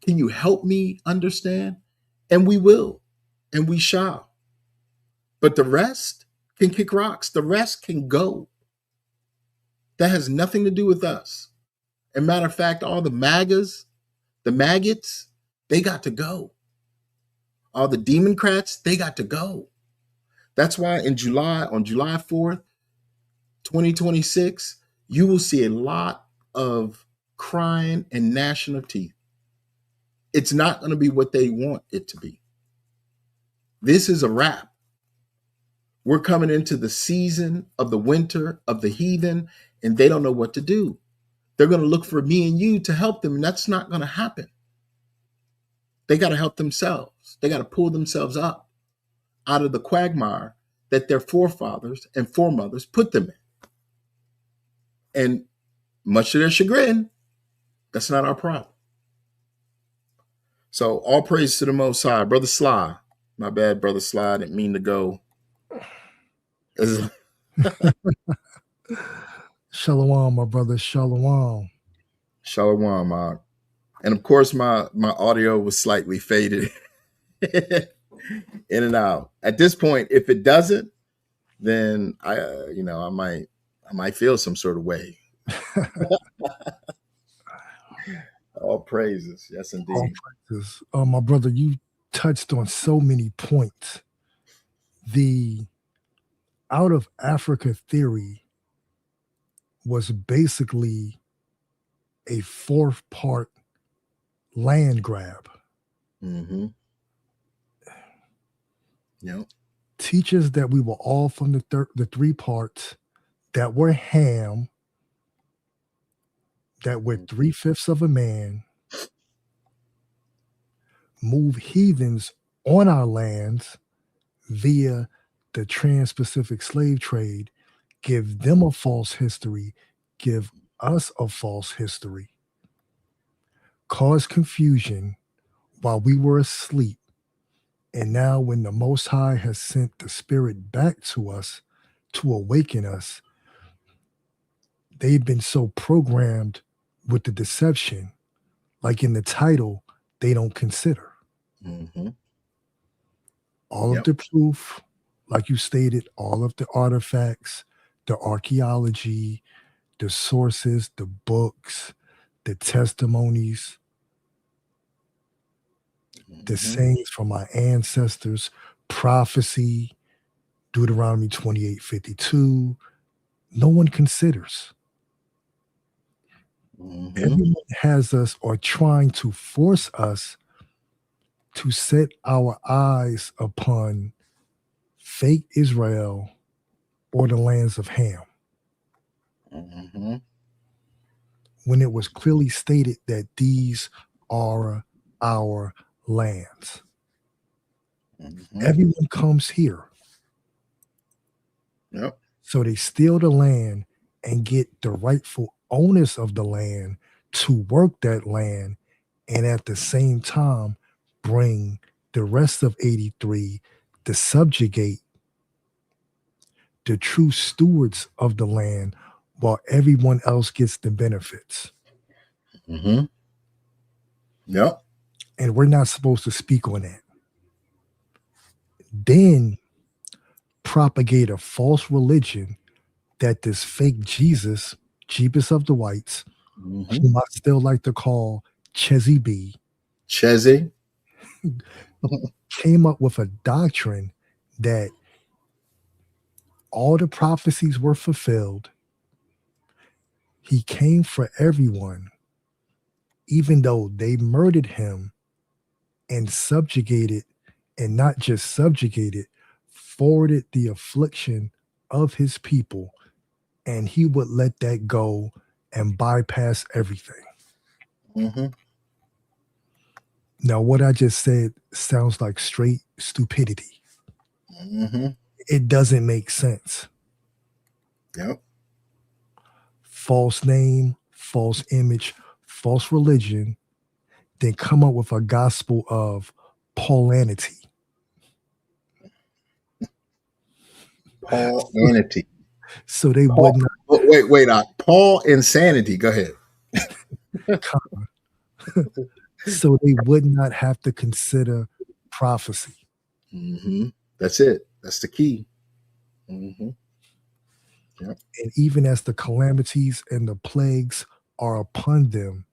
you help me understand? And we will, and we shall. But the rest can kick rocks. The rest can go. That has nothing to do with us. As a matter of fact, all the MAGAs, the maggots, they got to go. All the Democrats, they got to go. That's why on July 4th, 2026, you will see a lot of crying and gnashing of teeth. It's not going to be what they want it to be. This is a wrap. We're coming into the season of the winter of the heathen, and they don't know what to do. They're going to look for me and you to help them, and that's not going to happen. They got to help themselves. They got to pull themselves up out of the quagmire that their forefathers and foremothers put them in. And much to their chagrin, that's not our problem. So all praise to the Most High. Brother Sly, my bad, Brother Sly, I didn't mean to go. Shalom, my brother. Shalom. Shalom, Mark. And of course, my audio was slightly faded in and out. At this point, if it doesn't, then I might feel some sort of way. All praises, yes, indeed. All praises. My brother, you touched on so many points. The out of Africa theory was basically a 4-part land grab. Mm-hmm. Yep. teaches that we were all from the three parts, that we're Ham, that we're 3/5 of a man, move heathens on our lands via the Trans-Pacific slave trade, give them a false history, give us a false history, cause confusion while we were asleep. And now, when the Most High has sent the Spirit back to us to awaken us, they've been so programmed with the deception, like in the title, they don't consider. Mm-hmm. All of the proof, like you stated, all of the artifacts, the archaeology, the sources, the books, the testimonies, the sayings from our ancestors, prophecy, Deuteronomy 28:52. No one considers. Everyone has us or trying to force us to set our eyes upon fake Israel or the lands of Ham. When it was clearly stated that these are our lands. Everyone comes here. Yep. So they steal the land and get the rightful owners of the land to work that land, and at the same time bring the rest of 83 to subjugate the true stewards of the land while everyone else gets the benefits. Yep. And we're not supposed to speak on that. Then propagate a false religion that this fake Jesus, Jeebus of the whites, whom I still like to call Chezzy B, Chezzy, came up with a doctrine that all the prophecies were fulfilled. He came for everyone, even though they murdered him and subjugated, and not just subjugated, forwarded the affliction of his people, and he would let that go and bypass everything. Now, what I just said sounds like straight stupidity. It doesn't make sense. Yep. False name, false image, false religion, then come up with a gospel of Paulanity. Paulanity. So they would not. Wait. Paul Insanity. Go ahead. So they would not have to consider prophecy. That's it. That's the key. Yep. And even as the calamities and the plagues are upon them,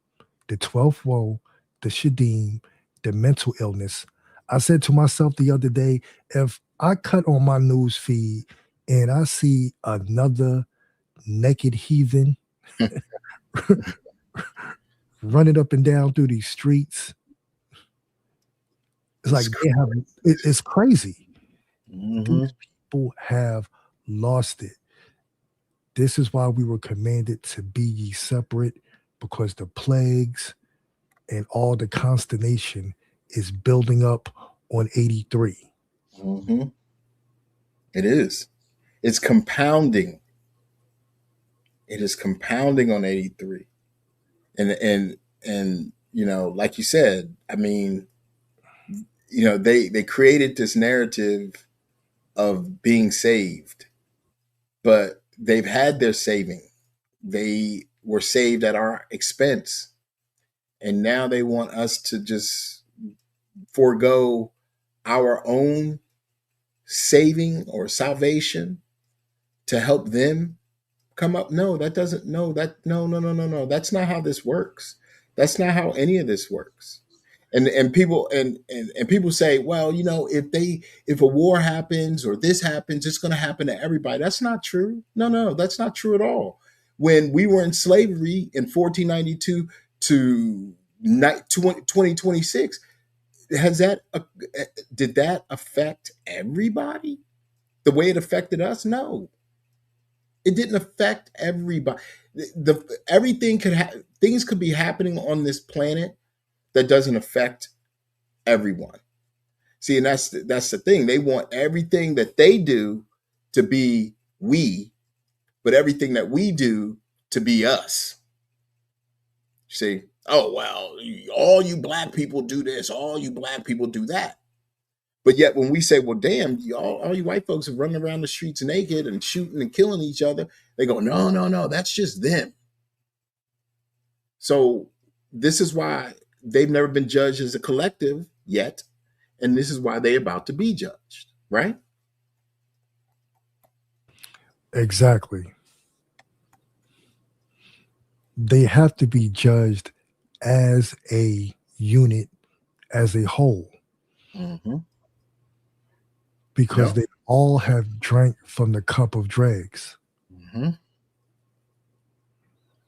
the 12th woe, the shadim, the mental illness. I said to myself the other day, if I cut on my news feed and I see another naked heathen running up and down through these streets, it's like it's crazy. These people have lost it. This is why we were commanded to be ye separate, because the plagues and all the consternation is building up on 83. It is. It's compounding. It is compounding on 83. And you know, like you said, I mean, you know, they created this narrative of being saved, but they've had their saving. They were saved at our expense. And now they want us to just forego our own saving or salvation to help them come up. No, that doesn't. No. That's not how this works. That's not how any of this works. And people people say, well, you know, if a war happens or this happens, it's going to happen to everybody. That's not true. No, that's not true at all. When we were in slavery in 1492 to 2026, did that affect everybody? the way it affected us? No, it didn't affect everybody. Everything things could be happening on this planet that doesn't affect everyone. See, and that's the thing. They want everything that they do to be we, but everything that we do to be us. See, oh well, all you black people do this, all you black people do that. But yet, when we say, "Well, damn, all you white folks are running around the streets naked and shooting and killing each other," they go, "No, no, no, that's just them." So this is why they've never been judged as a collective yet, and this is why they're about to be judged, right? Exactly. They have to be judged as a unit, as a whole, Mm-hmm. because Yep. they all have drank from the cup of dregs. Mm-hmm.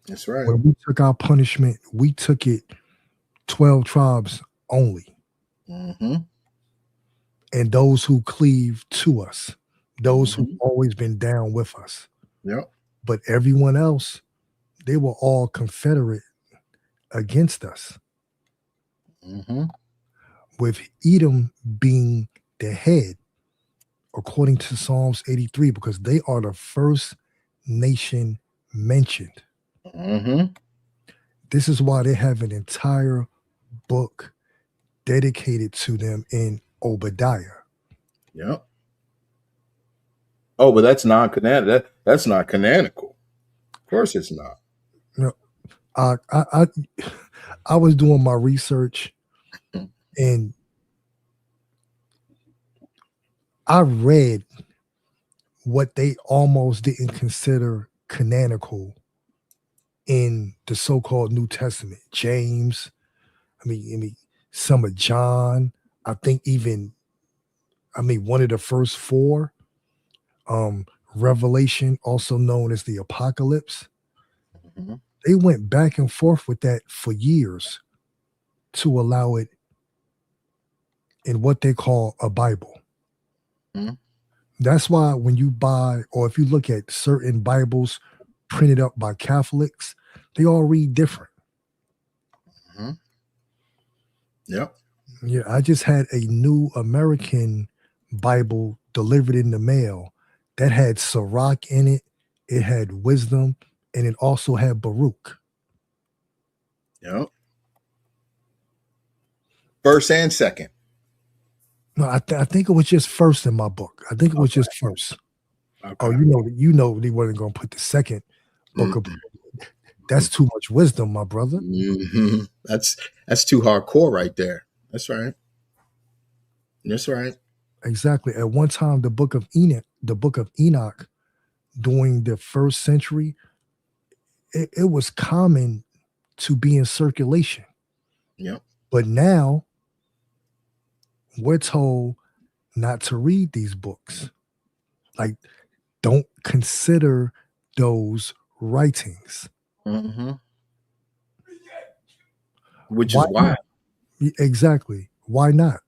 That's right. When we took our punishment, we took it 12 tribes only. Mm-hmm. And those who cleave to us, those Mm-hmm. who've always been down with us. Yep. But everyone else, they were all Confederate against us, Mm-hmm. with Edom being the head, according to Psalms 83, because they are the first nation mentioned. Mm-hmm. This is why they have an entire book dedicated to them in Obadiah. Yep. Oh, but that's non-canonical. That's not canonical. Of course, it's not. You know, I was doing my research, and I read what they almost didn't consider canonical in the so-called New Testament. James, I mean, some of John. I think even, one of the first four. Revelation, also known as the Apocalypse. Mm-hmm. They went back and forth with that for years to allow it in what they call a Bible. Mm-hmm. That's why when you buy, or if you look at certain Bibles printed up by Catholics, they all read different. Mm-hmm. Yep. Yeah, I just had a New American Bible delivered in the mail that had Sirach in it, it had wisdom, and it also had Baruch. Yep. First and second. No, I think it was just first in my book. I think it was just first. Okay. Oh, you know they wasn't going to put the second book of. That's too much wisdom, my brother. Mm-hmm. That's too hardcore right there. That's right. That's right. Exactly. At one time, the book of Enoch, during the first century, it was common to be in circulation. Yep. But now we're told not to read these books. Like, don't consider those writings. Mm-hmm. Which is why. Exactly. Why not?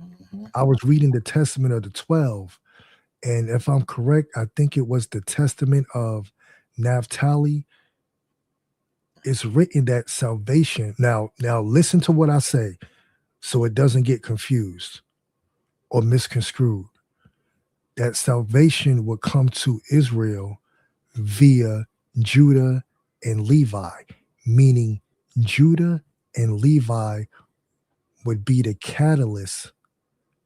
Mm-hmm. I was reading the Testament of the 12, and if I'm correct, I think it was the Testament of Naphtali. It's written that salvation. Now listen to what I say so it doesn't get confused or misconstrued. That salvation would come to Israel via Judah and Levi, meaning Judah and Levi would be the catalyst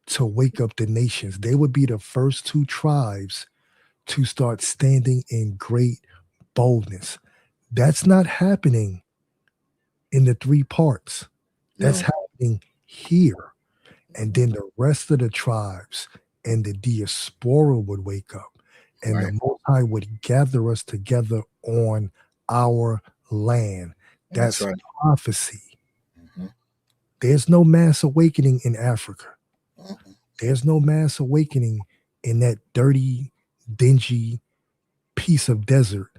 to wake up the nations. They would be the first two tribes to start standing in great boldness. That's not happening in the three parts. That's happening here. And then the rest of the tribes and the diaspora would wake up. And Right. the Most High would gather us together on our land. That's right. prophecy. Mm-hmm. There's no mass awakening in Africa. Mm-hmm. There's no mass awakening in that dirty, dingy piece of desert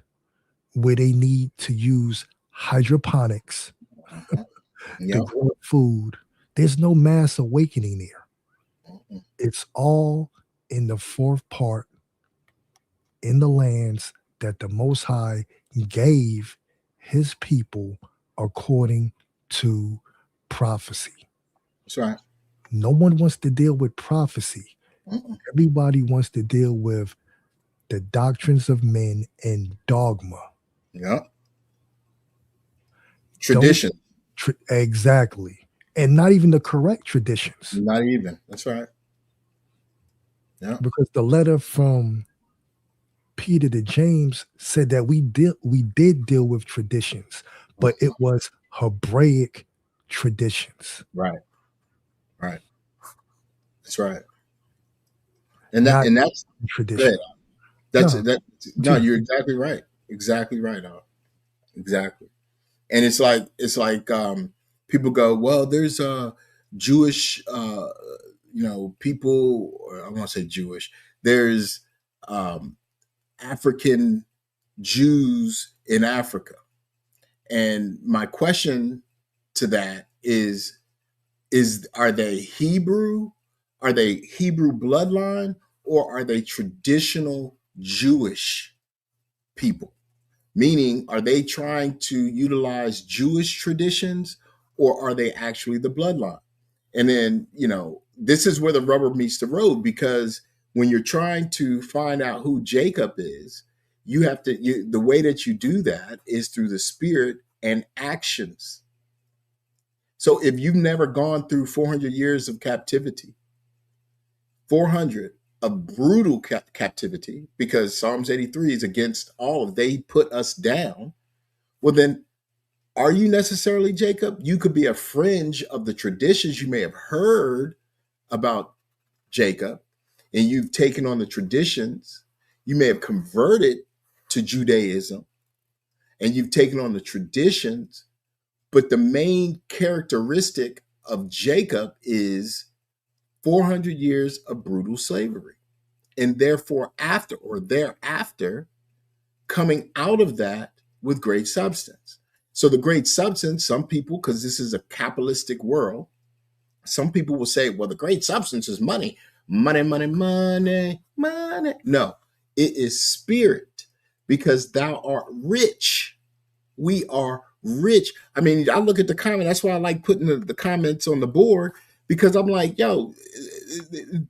where they need to use hydroponics Yep. to grow food. There's no mass awakening there. Mm-hmm. It's all in the fourth part in the lands that the Most High gave his people according to prophecy. That's right. No one wants to deal with prophecy. Mm-mm. Everybody wants to deal with the doctrines of men and dogma. Yeah. Tradition. Exactly. And not even the correct traditions. Not even. That's right. Yeah. Because the letter from Peter to James said that we did deal with traditions, but it was Hebraic traditions. Right. Right. That's right. And not that's tradition. good. No, you're exactly right. Exactly right. Exactly. And it's like people go, well, there's Jewish people, or I won't say Jewish, there's African Jews in Africa. And my question to that is are they Hebrew? Are they Hebrew bloodline, or are they traditional Jewish people? Meaning, are they trying to utilize Jewish traditions, or are they actually the bloodline? And then, this is where the rubber meets the road, because when you're trying to find out who Jacob is, you have to, the way that you do that is through the spirit and actions. So if you've never gone through 400 years of captivity, 400 of brutal captivity, because Psalms 83 is against all of, they put us down. Well, then, are you necessarily Jacob? You could be a fringe of the traditions you may have heard about Jacob, and you've taken on the traditions. You may have converted to Judaism, and you've taken on the traditions. But the main characteristic of Jacob is 400 years of brutal slavery. And therefore, thereafter, coming out of that with great substance. So the great substance, some people, because this is a capitalistic world, some people will say, well, the great substance is money. Money, money, money, money. No, it is spirit, because thou art rich. We are rich. I mean, I look at the comment. That's why I like putting the comments on the board, because I'm like, yo,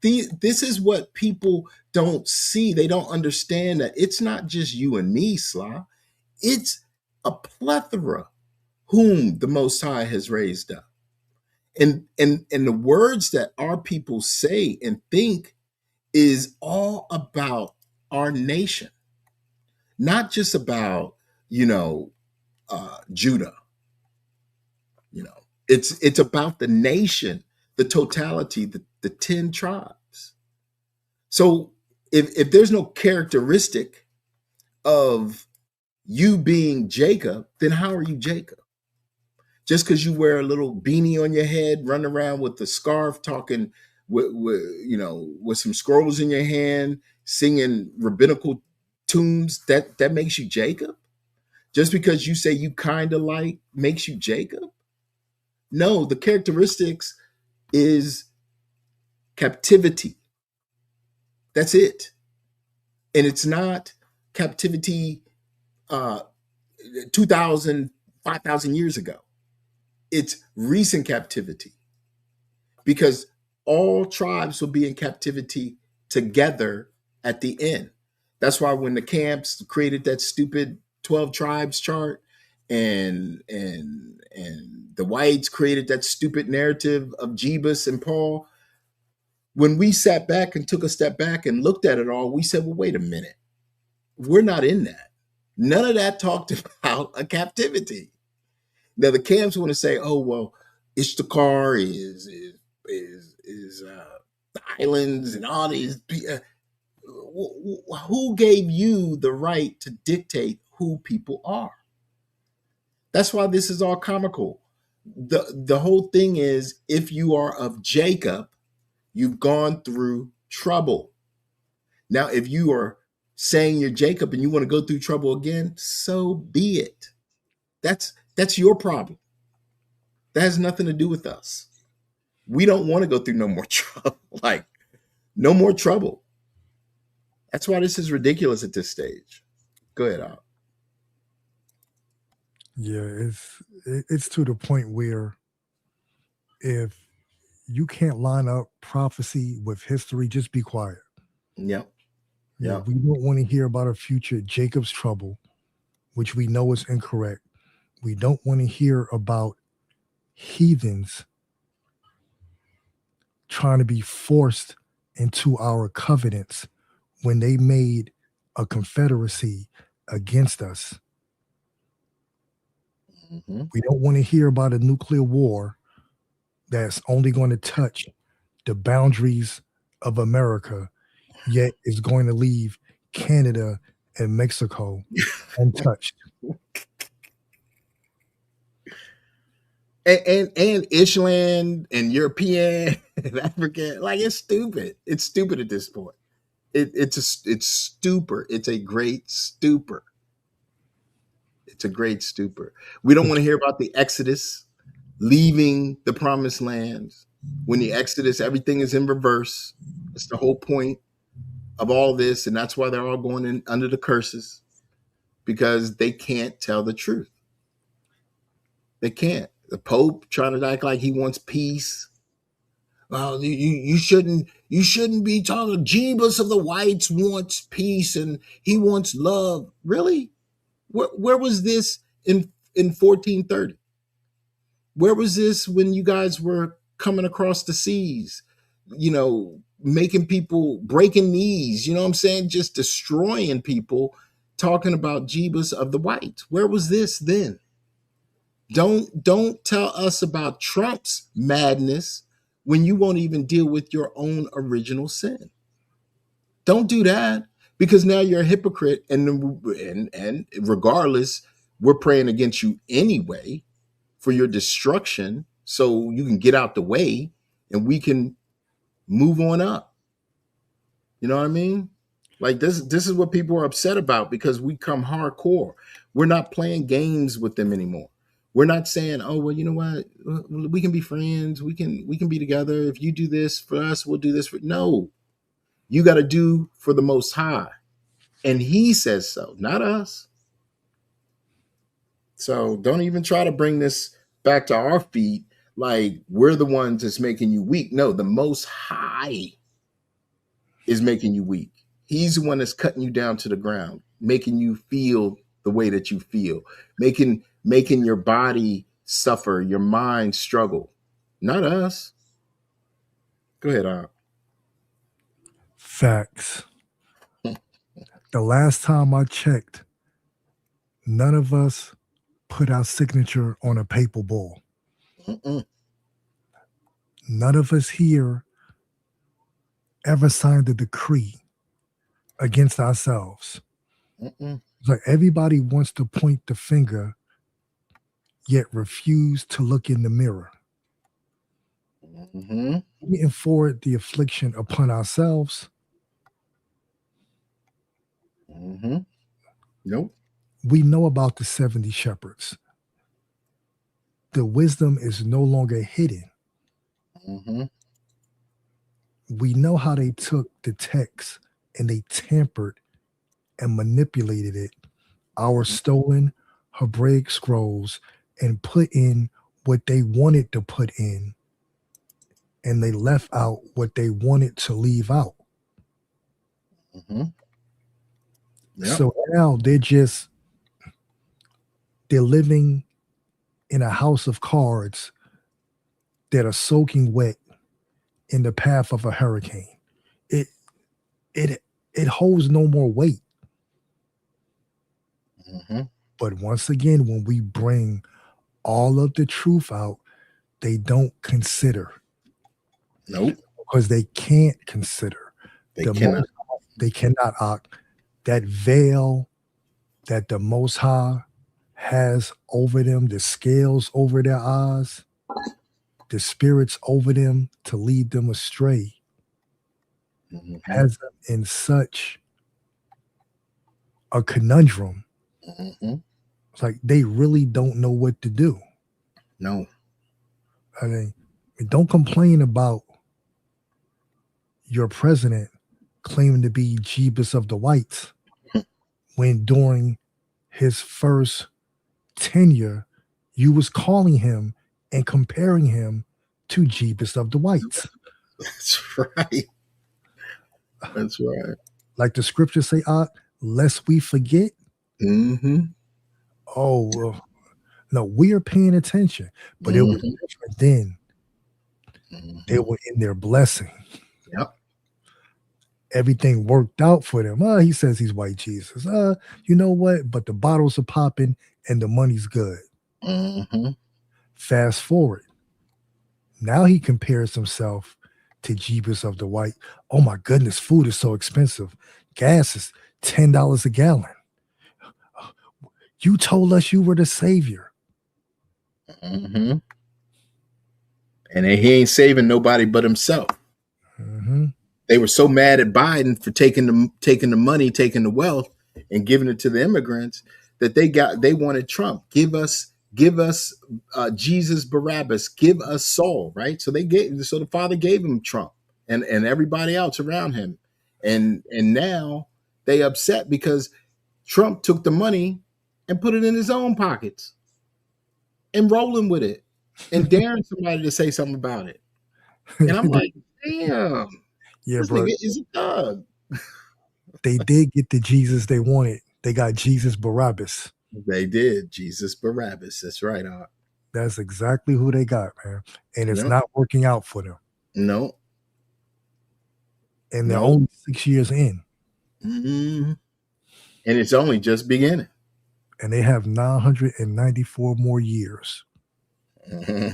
this is what people don't see. They don't understand that it's not just you and me, Sla. It's a plethora whom the Most High has raised up. And the words that our people say and think is all about our nation, not just about, Judah. It's about the nation, the totality, the 10 tribes. So if there's no characteristic of you being Jacob, then how are you Jacob? Just because you wear a little beanie on your head, run around with the scarf, talking with some scrolls in your hand, singing rabbinical tunes, that makes you Jacob? Just because you say you kind of like makes you Jacob? No, the characteristics is captivity. That's it. And it's not captivity 2,000, 5,000 years ago. It's recent captivity, because all tribes will be in captivity together at the end. That's why when the camps created that stupid 12 tribes chart, and the whites created that stupid narrative of Jebus and Paul, when we sat back and took a step back and looked at it all, we said, well, wait a minute. We're not in that. None of that talked about a captivity. Now the camps want to say, oh, well, Ishtakar is the islands and all these. Who gave you the right to dictate who people are? That's why this is all comical. The whole thing is, if you are of Jacob, you've gone through trouble. Now, if you are saying you're Jacob and you want to go through trouble again, so be it. That's your problem. That has nothing to do with us. We don't want to go through no more trouble. Like, no more trouble. That's why this is ridiculous at this stage. Go ahead, Al. Yeah, it's to the point where if you can't line up prophecy with history, just be quiet. Yep. Yeah, Yep. we don't want to hear about a future Jacob's trouble, which we know is incorrect. We don't want to hear about heathens trying to be forced into our covenants when they made a confederacy against us. Mm-hmm. We don't want to hear about a nuclear war that's only going to touch the boundaries of America, yet is going to leave Canada and Mexico untouched. And Ishland and European and African, like it's stupid. It's stupid at this point. It's stupor. It's a great stupor. It's a great stupor. We don't want to hear about the Exodus, leaving the promised lands. When the Exodus, everything is in reverse. It's the whole point of all this, and that's why they're all going in under the curses, because they can't tell the truth. They can't. The Pope trying to act like he wants peace. Well, you shouldn't be talking. Jeebus of the whites wants peace and he wants love. Really? Where was this in 1430? Where was this when you guys were coming across the seas? Making people breaking knees. You know what I'm saying? Just destroying people. Talking about Jeebus of the whites. Where was this then? Don't tell us about Trump's madness when you won't even deal with your own original sin. Don't do that, because now you're a hypocrite, and regardless, we're praying against you anyway for your destruction, so you can get out the way and we can move on up. You know what I mean? Like this is what people are upset about, because we come hardcore. We're not playing games with them anymore. We're not saying, "Oh, well, you know what? We can be friends. We can be together. If you do this for us, we'll do this for." No. You got to do for the Most High. And he says so, not us. So don't even try to bring this back to our feet like we're the ones that's making you weak. No, the Most High is making you weak. He's the one that's cutting you down to the ground, making you feel the way that you feel, making your body suffer, your mind struggle. Not us. Go ahead, Al. Facts. The last time I checked, none of us put our signature on a papal bull. Mm-mm. None of us here ever signed a decree against ourselves. Mm-mm. It's like everybody wants to point the finger, yet refuse to look in the mirror. Mm-hmm. We inflict the affliction upon ourselves. Mm-hmm. Nope. We know about the 70 shepherds. The wisdom is no longer hidden. Mm-hmm. We know how they took the text and they tampered and manipulated it, our stolen Hebraic scrolls, and put in what they wanted to put in, and they left out what they wanted to leave out. Mm-hmm. Yep. So now they're living in a house of cards that are soaking wet in the path of a hurricane. It holds no more weight. Mm-hmm. But once again, when we bring all of the truth out, they don't consider. Nope. Because they can't consider. They cannot. They cannot. That veil that the Most High has over them, the scales over their eyes, the spirits over them to lead them astray, Mm-hmm. has them in such a conundrum. Mm-hmm. It's like they really don't know what to do. No. I mean, don't complain about your president claiming to be Jeebus of the Whites, when during his first tenure, you was calling him and comparing him to Jeebus of the Whites. That's right. That's right. Like the scriptures say, lest we forget. Mm-hmm. Oh, well, no, we are paying attention, but it was different then. They were in their blessing. Yep. Everything worked out for them. He says he's white Jesus. You know what? But the bottles are popping and the money's good. Mm-hmm. Fast forward. Now he compares himself to Jeebus of the White. Oh my goodness, food is so expensive. Gas is $10 a gallon. You told us you were the savior. Mm-hmm. And he ain't saving nobody but himself. Mm-hmm. They were so mad at Biden for taking the money, taking the wealth, and giving it to the immigrants that they wanted Trump. Give us Jesus Barabbas. Give us Saul. Right. So the Father gave him Trump and everybody else around him, and now they upset because Trump took the money and put it in his own pockets and rolling with it and daring somebody to say something about it. And I'm like, damn. Yeah, This bro. nigga is a thug. They did get the Jesus they wanted. They got Jesus Barabbas. They did. Jesus Barabbas. That's right. That's exactly who they got, man. And it's Yep. not working out for them. No. And they're only 6 years in. Mm-hmm. And it's only just beginning. And they have 994 more years. Mm-hmm.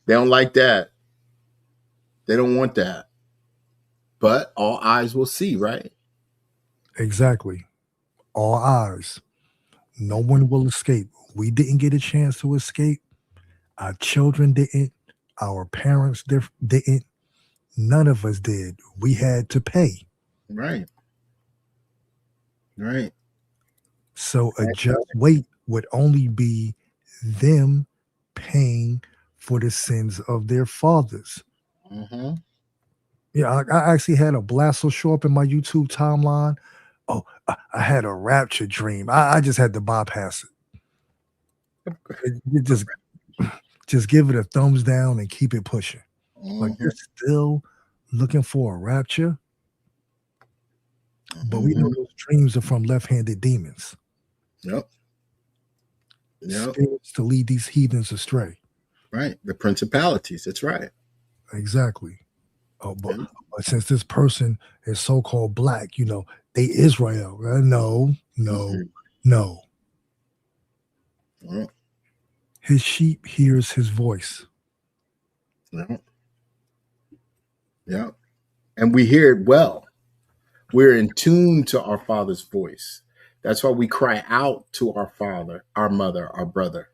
They don't like that. They don't want that. But all eyes will see, right? Exactly. All eyes. No one will escape. We didn't get a chance to escape. Our children didn't. Our parents didn't. None of us did. We had to pay. Right. Right. So a just wait would only be them paying for the sins of their fathers. Mm-hmm. Yeah, I actually had a blaster show up in my YouTube timeline. Oh, I had a rapture dream. I just had to bypass it. You just give it a thumbs down and keep it pushing. Mm-hmm. Like you're still looking for a rapture, but we know those dreams are from left-handed demons. Yep. Spirits to lead these heathens astray. Right. The principalities. That's right. Exactly. Oh, but since this person is so-called black, they Israel. No. Yep. His sheep hears his voice. Yeah. And we hear it well. We're in tune to our Father's voice. That's why we cry out to our Father, our mother, our brother,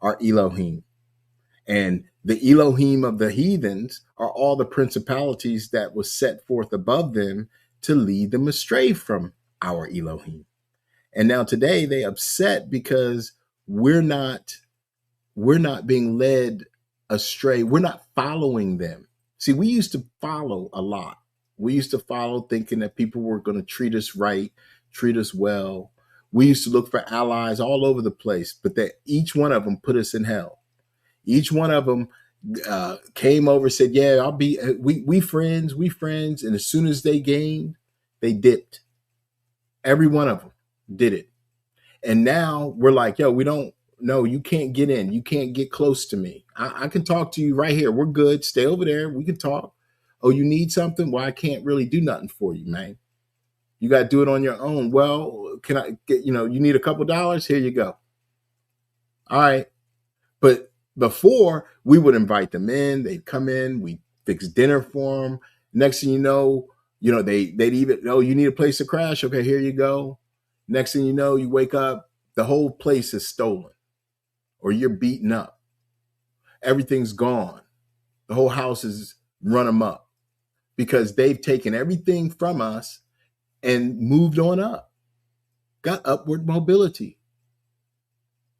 our Elohim. And the Elohim of the heathens are all the principalities that was set forth above them to lead them astray from our Elohim. And now today they upset because we're not being led astray. We're not following them. See, we used to follow a lot. We used to follow thinking that people were going to treat us right, treat us well. We used to look for allies all over the place, but that each one of them put us in hell. Each one of them came over, said, yeah, we friends. And as soon as they gained, they dipped. Every one of them did it. And now we're like, yo, you can't get in. You can't get close to me. I can talk to you right here. We're good. Stay over there. We can talk. Oh, you need something? Well, I can't really do nothing for you, man. You got to do it on your own. Well, can I get, you need a couple dollars? Here you go. All right. But before, we would invite them in. They'd come in. We'd fix dinner for them. Next thing you know, they'd even, you need a place to crash. Okay, here you go. Next thing you know, you wake up, the whole place is stolen or you're beaten up. Everything's gone. The whole house is run amok because they've taken everything from us and moved on up, got upward mobility.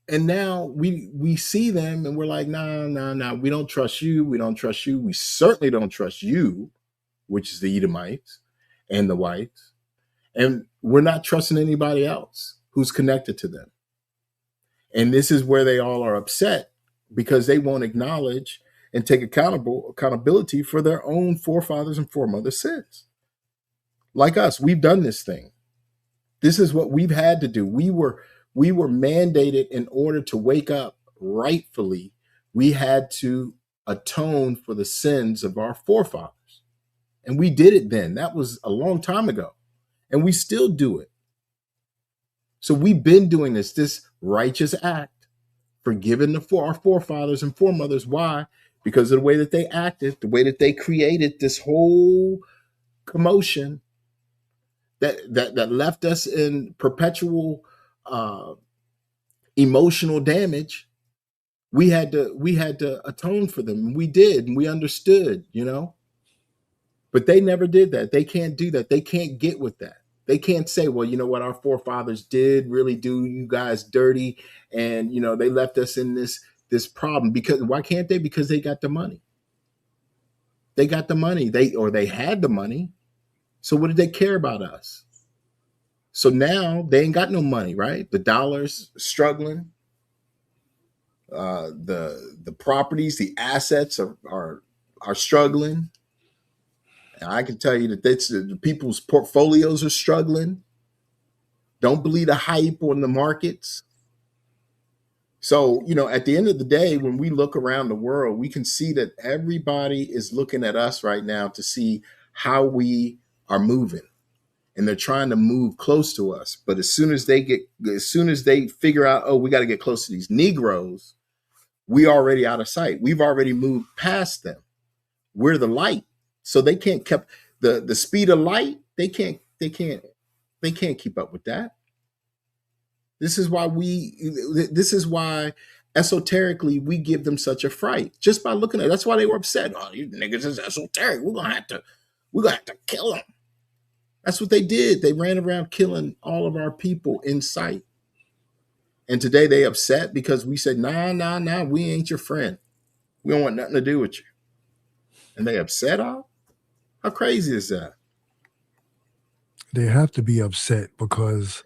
And now we see them and we're like, nah, we don't trust you. We don't trust you. We certainly don't trust you. which is the Edomites and the whites. And we're not trusting anybody else who's connected to them. And this is where they all are upset because they won't acknowledge and take accountability for their own forefathers and foremothers' sins. Like us, we've done this thing. This is what we've had to do. We were mandated in order to wake up rightfully. We had to atone for the sins of our forefathers. And we did it then. That was a long time ago. And we still do it. So we've been doing this righteous act, forgiving our forefathers and foremothers. Why? Because of the way that they acted, the way that they created this whole commotion that left us in perpetual emotional damage. We had to atone for them. And we did, and we understood, But they never did that. They can't do that. They can't get with that. They can't say, well, you know what, our forefathers did really do you guys dirty, and they left us in this problem. Because why can't they? Because they got the money. They got the money. They had the money. So what did they care about us? So now they ain't got no money, right? The dollar's struggling. The properties, the assets are struggling. And I can tell you that the people's portfolios are struggling. Don't believe the hype on the markets. So, at the end of the day, when we look around the world, we can see that everybody is looking at us right now to see how we are moving. And they're trying to move close to us. But as soon as they figure out, oh, we got to get close to these Negroes, we already out of sight. We've already moved past them. We're the light. So they can't keep the speed of light. They can't keep up with that. This is why esoterically we give them such a fright just by looking at it. That's why they were upset. Oh, you niggas is esoteric. We're gonna have to kill them. That's what they did. They ran around killing all of our people in sight. And today they upset because we said, nah, we ain't your friend. We don't want nothing to do with you. And they upset all? How crazy is that? They have to be upset because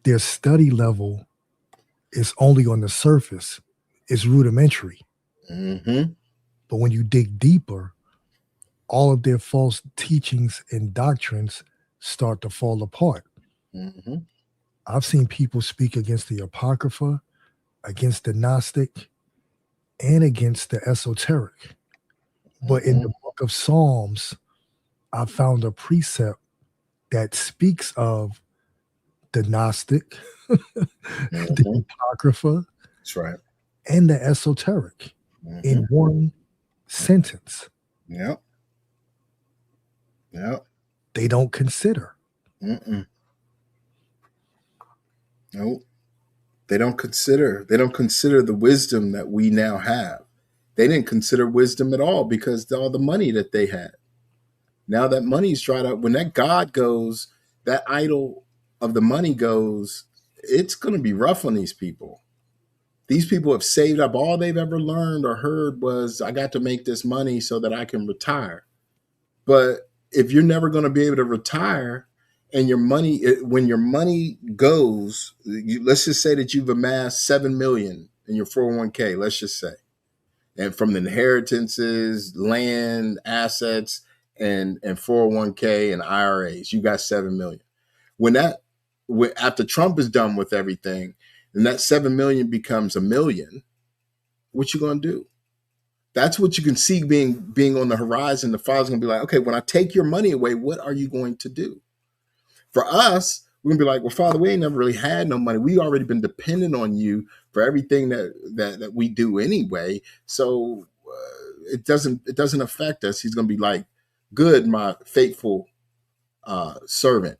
their study level is only on the surface. It's rudimentary. Mm-hmm. But when you dig deeper, all of their false teachings and doctrines start to fall apart. Mm-hmm. I've seen people speak against the Apocrypha, against the Gnostic, and against the esoteric. But in the book of Psalms, I found a precept that speaks of the Gnostic, the Apocrypha, that's right, and the esoteric in one sentence. Yep. They don't consider. Nope. They don't consider the wisdom that we now have. They didn't consider wisdom at all because of all the money that they had. Now that money's dried up, when that God goes, that idol of the money goes, it's going to be rough on these people. These people have saved up. All they've ever learned or heard was, I got to make this money so that I can retire. But if you're never going to be able to retire, and when your money goes, let's just say that you've amassed $7 million in your 401k, let's just say, and from the inheritances, land, assets, and 401k and IRAs, you got $7 million. After Trump is done with everything, and that $7 million becomes $1 million, what you gonna do? That's what you can see being on the horizon. The Father's gonna be like, okay, when I take your money away, what are you going to do? For us, we're gonna be like, well, Father, we ain't never really had no money. We already been dependent on you for everything that we do anyway. So it doesn't affect us. He's gonna be like, good, my faithful servant.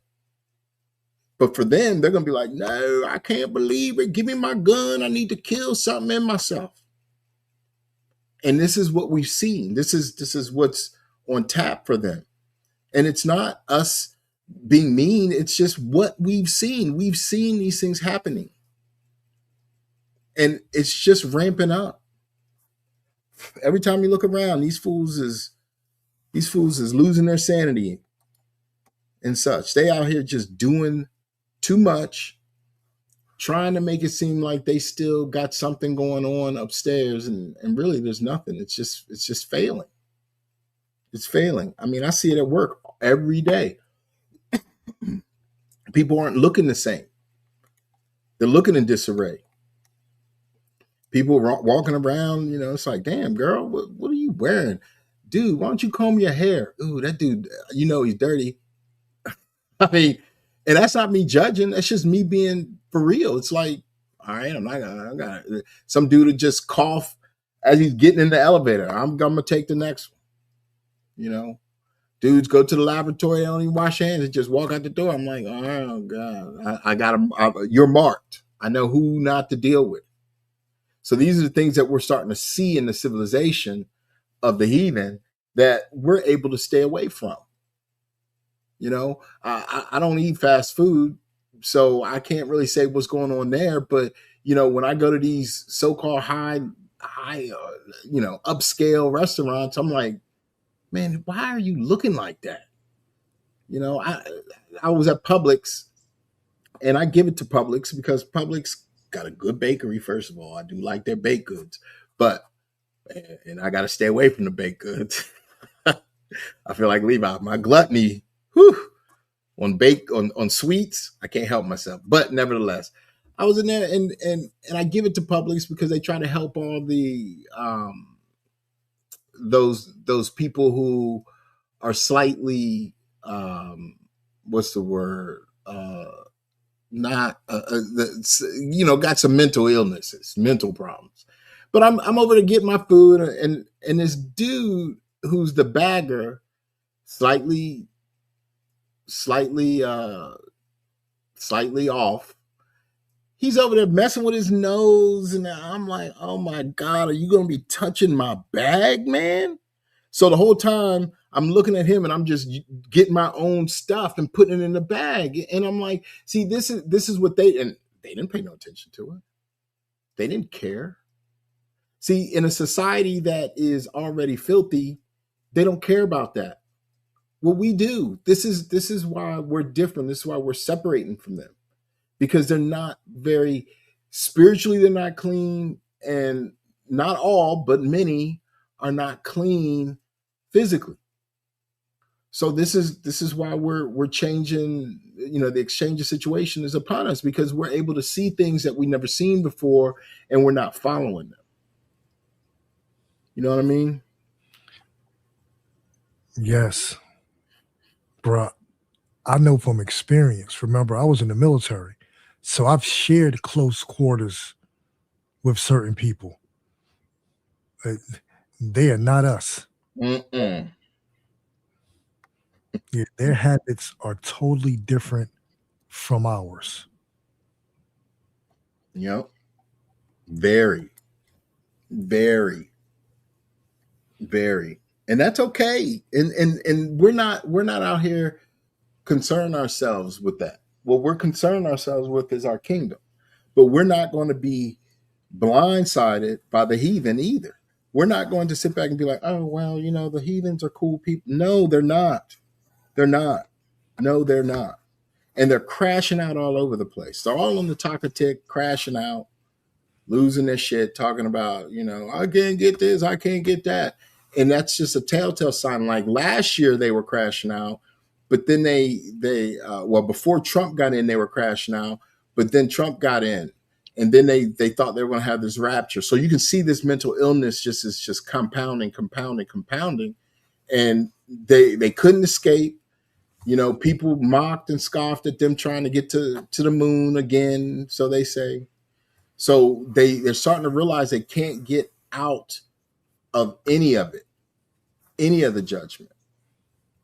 But for them, they're gonna be like, no, I can't believe it. Give me my gun. I need to kill something in myself. And this is what we've seen. This is what's on tap for them. And it's not us being mean, it's just what we've seen. We've seen these things happening. And it's just ramping up. Every time you look around, these fools is losing their sanity and such. They out here just doing too much, trying to make it seem like they still got something going on upstairs, and really there's nothing. It's just failing. It's failing. I mean, I see it at work every day. People aren't looking the same. They're looking in disarray. People walking around, it's like, damn, girl, what are you wearing? Dude, why don't you comb your hair? Ooh, that dude, he's dirty. I mean, and that's not me judging. That's just me being for real. It's like, all right, I got some dude to just cough as he's getting in the elevator. I'm going to take the next one. Dudes go to the laboratory, they don't even wash hands, and just walk out the door. I'm like, oh God, I got him. You're marked. I know who not to deal with. So these are the things that we're starting to see in the civilization of the heathen that we're able to stay away from. I don't eat fast food, so I can't really say what's going on there. But, when I go to these so-called high, upscale restaurants, I'm like, man, why are you looking like that? I was at Publix, and I give it to Publix because Publix got a good bakery. First of all, I do like their baked goods, and I got to stay away from the baked goods. I feel like Levi, my gluttony, on sweets, I can't help myself. But nevertheless, I was in there, and I give it to Publix because they try to help all the those people who are slightly what's the word? Not got some mental illnesses, mental problems. But I'm over to get my food, and this dude who's the bagger, slightly off. He's over there messing with his nose, and I'm like, oh my God, are you gonna be touching my bag, man? So the whole time I'm looking at him, and I'm just getting my own stuff and putting it in the bag. And I'm like, see, this is what they didn't pay no attention to it. They didn't care. See, in a society that is already filthy, they don't care about that. What we do, this is why we're different. This is why we're separating from them, because they're not very spiritually, they're not clean, and not all, but many are not clean physically. So this is why we're changing. The exchange of situation is upon us, because we're able to see things that we never seen before, and we're not following them. You know what I mean? Yes, bruh. I know from experience. Remember, I was in the military, so I've shared close quarters with certain people. They are not us. Mm-mm. Yeah, their habits are totally different from ours. Yep. Very, very, very. And that's okay. And we're not out here concern ourselves with that. What we're concerned ourselves with is our kingdom. But we're not going to be blindsided by the heathen either. We're not going to sit back and be like, oh, well, the heathens are cool people. No, they're not. They're not. No, they're not. And they're crashing out all over the place. They're all on the Talkatic, crashing out, losing their shit, talking about, I can't get this, I can't get that. And that's just a telltale sign. Like last year they were crashing out, but then they before Trump got in, they were crashing out, but then Trump got in, and then they thought they were going to have this rapture. So you can see this mental illness is just compounding, and they couldn't escape. People mocked and scoffed at them trying to get to the moon again, so they say. So they're starting to realize they can't get out of any of it, any of the judgment.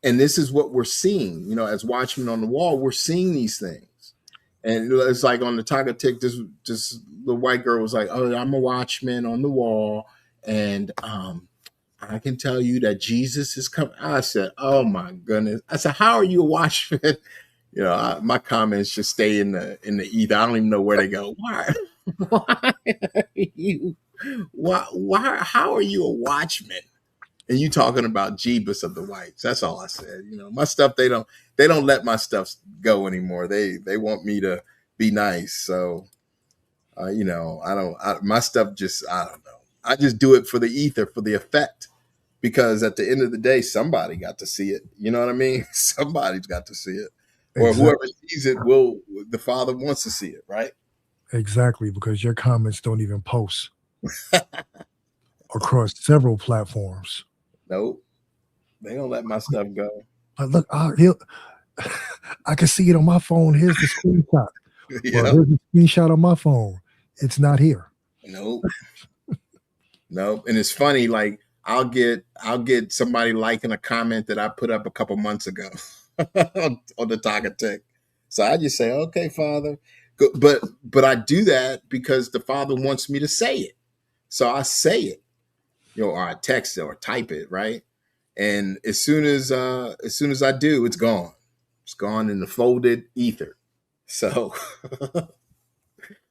And this is what we're seeing, as watchmen on the wall, we're seeing these things. And it's like on the Talkatic, this the white girl was like, oh, I'm a watchman on the wall. And I can tell you that Jesus is coming. I said, oh my goodness. I said, how are you a watchman? My comments just stay in the ether. I don't even know where they go. Why are you how are you a watchman? And you talking about Jeebus of the whites. That's all I said. My stuff, they don't let my stuff go anymore. They want me to be nice. So my stuff just, I don't know. I just do it for the ether, for the effect, because at the end of the day, somebody got to see it. You know what I mean? Somebody's got to see it, or Exactly. whoever sees it the Father wants to see it, right? Exactly, because your comments don't even post across several platforms. Nope, they don't let my stuff go. But look, I can see it on my phone. Here's the screenshot. Well, Yeah, here's the screenshot on my phone. It's not here. nope, nope. And it's funny, like I'll get somebody liking a comment that I put up a couple months ago on the Talk Tech. So I just say, okay, Father. But I do that because the Father wants me to say it. So I say it, or I text it or type it, right? And as soon as I do, it's gone. It's gone in the folded ether. So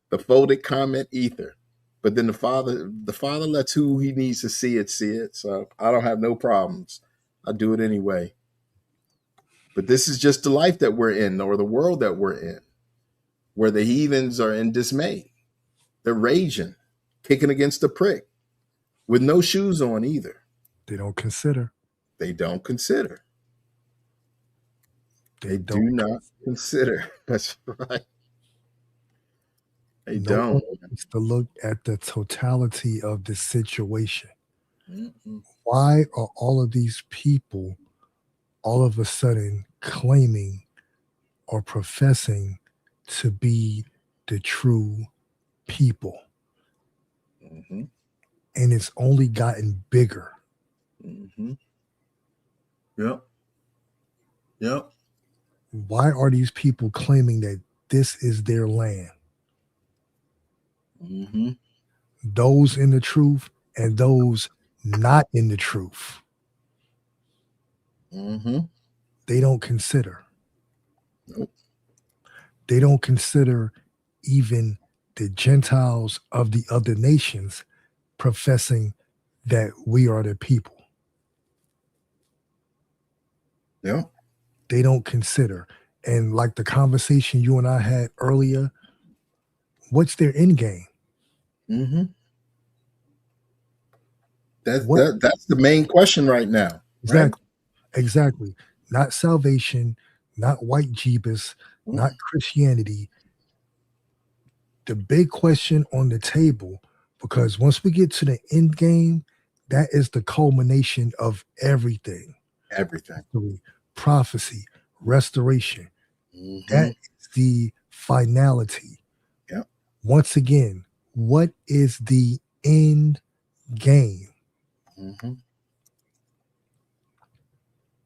the folded comment ether. But then the Father lets who he needs to see it see it. So I don't have no problems. I do it anyway. But this is just the life that we're in, or the world that we're in, where the heathens are in dismay. They're raging, kicking against the prick, with no shoes on either. They don't consider. They don't consider. They do don't. not consider. That's right. They No one don't. wants to look at the totality of the situation. Mm-mm. Why are all of these people all of a sudden claiming or professing to be the true people? Mm-hmm. And it's only gotten bigger. Mm-hmm. Yep. Yep. Why are these people claiming that this is their land? Mm-hmm. Those in the truth and those not in the truth. Mm-hmm. They don't consider. Nope. They don't consider even the Gentiles of the other nations professing that we are the people. Yep. They don't consider. And like the conversation you and I had earlier, what's their end game? Mm-hmm. What That's the main question right now, right? exactly? Exactly. Not salvation, not white Jeebus, not Christianity. The big question on the table, because once we get to the end game, that is the culmination of everything. Everything. History, prophecy, restoration. Mm-hmm. That is the finality. Yep. Once again, what is the end game? Mm-hmm.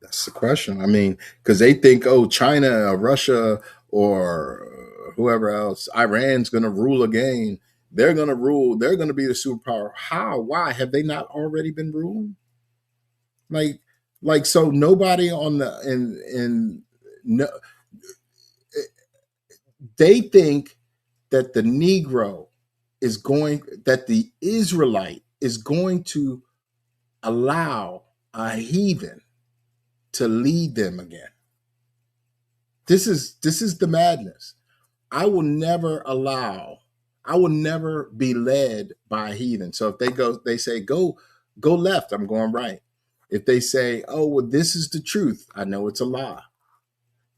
That's the question. I mean, because they think, oh, China, or Russia, or whoever else, Iran's going to rule again. They're going to rule. They're going to be the superpower. How? Why have they not already been ruling? Like, so nobody on the in no, they think that the Negro is going, that the Israelite is going to allow a heathen to lead them again. This is the madness. I will never allow. I will never be led by a heathen. So if they say go left, I'm going right. If they say, oh well, this is the truth, I know it's a lie.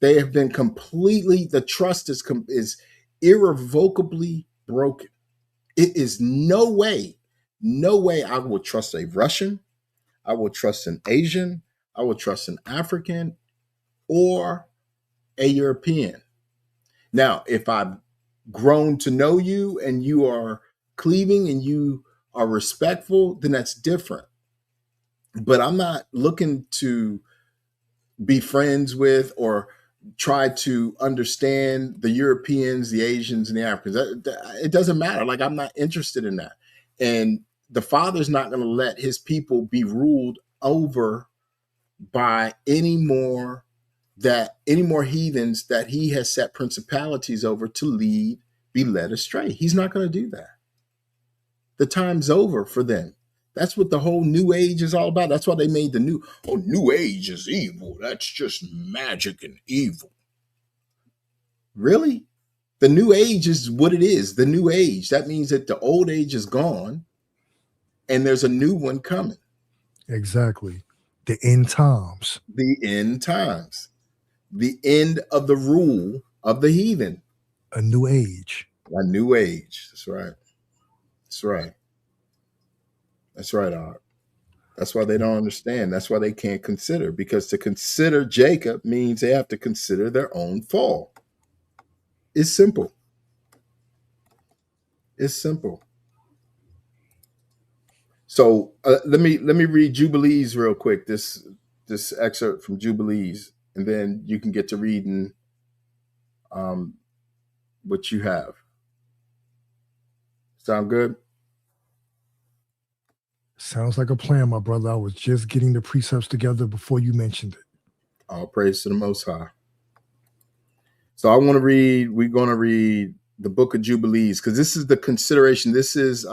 They have been completely. The trust is irrevocably broken. It is no way I will trust a Russian. I will trust an Asian. I will trust an African or a European. Now, if I've grown to know you and you are cleaving and you are respectful, then that's different. But I'm not looking to be friends with or try to understand the Europeans, the Asians, and the Africans. It doesn't matter. Like, I'm not interested in that. And the Father's not going to let his people be ruled over by any more heathens that he has set principalities over to be led astray. He's not going to do that. The time's over for them. That's what the whole new age is all about. That's why they made the new age is evil. That's just magic and evil. Really? The new age is what it is. The new age. That means that the old age is gone and there's a new one coming. Exactly. The end times. The end times. The end of the rule of the heathen. A new age. A new age. That's right. That's right. That's right, Art. That's why they don't understand. That's why they can't consider. Because to consider Jacob means they have to consider their own fall. It's simple. It's simple. So let me read Jubilees real quick. This excerpt from Jubilees, and then you can get to reading what you have. Sound good? Sounds like a plan, my brother. I was just getting the precepts together before you mentioned it. All praise to the Most High. So we're going to read the book of Jubilees, because this is the consideration. This is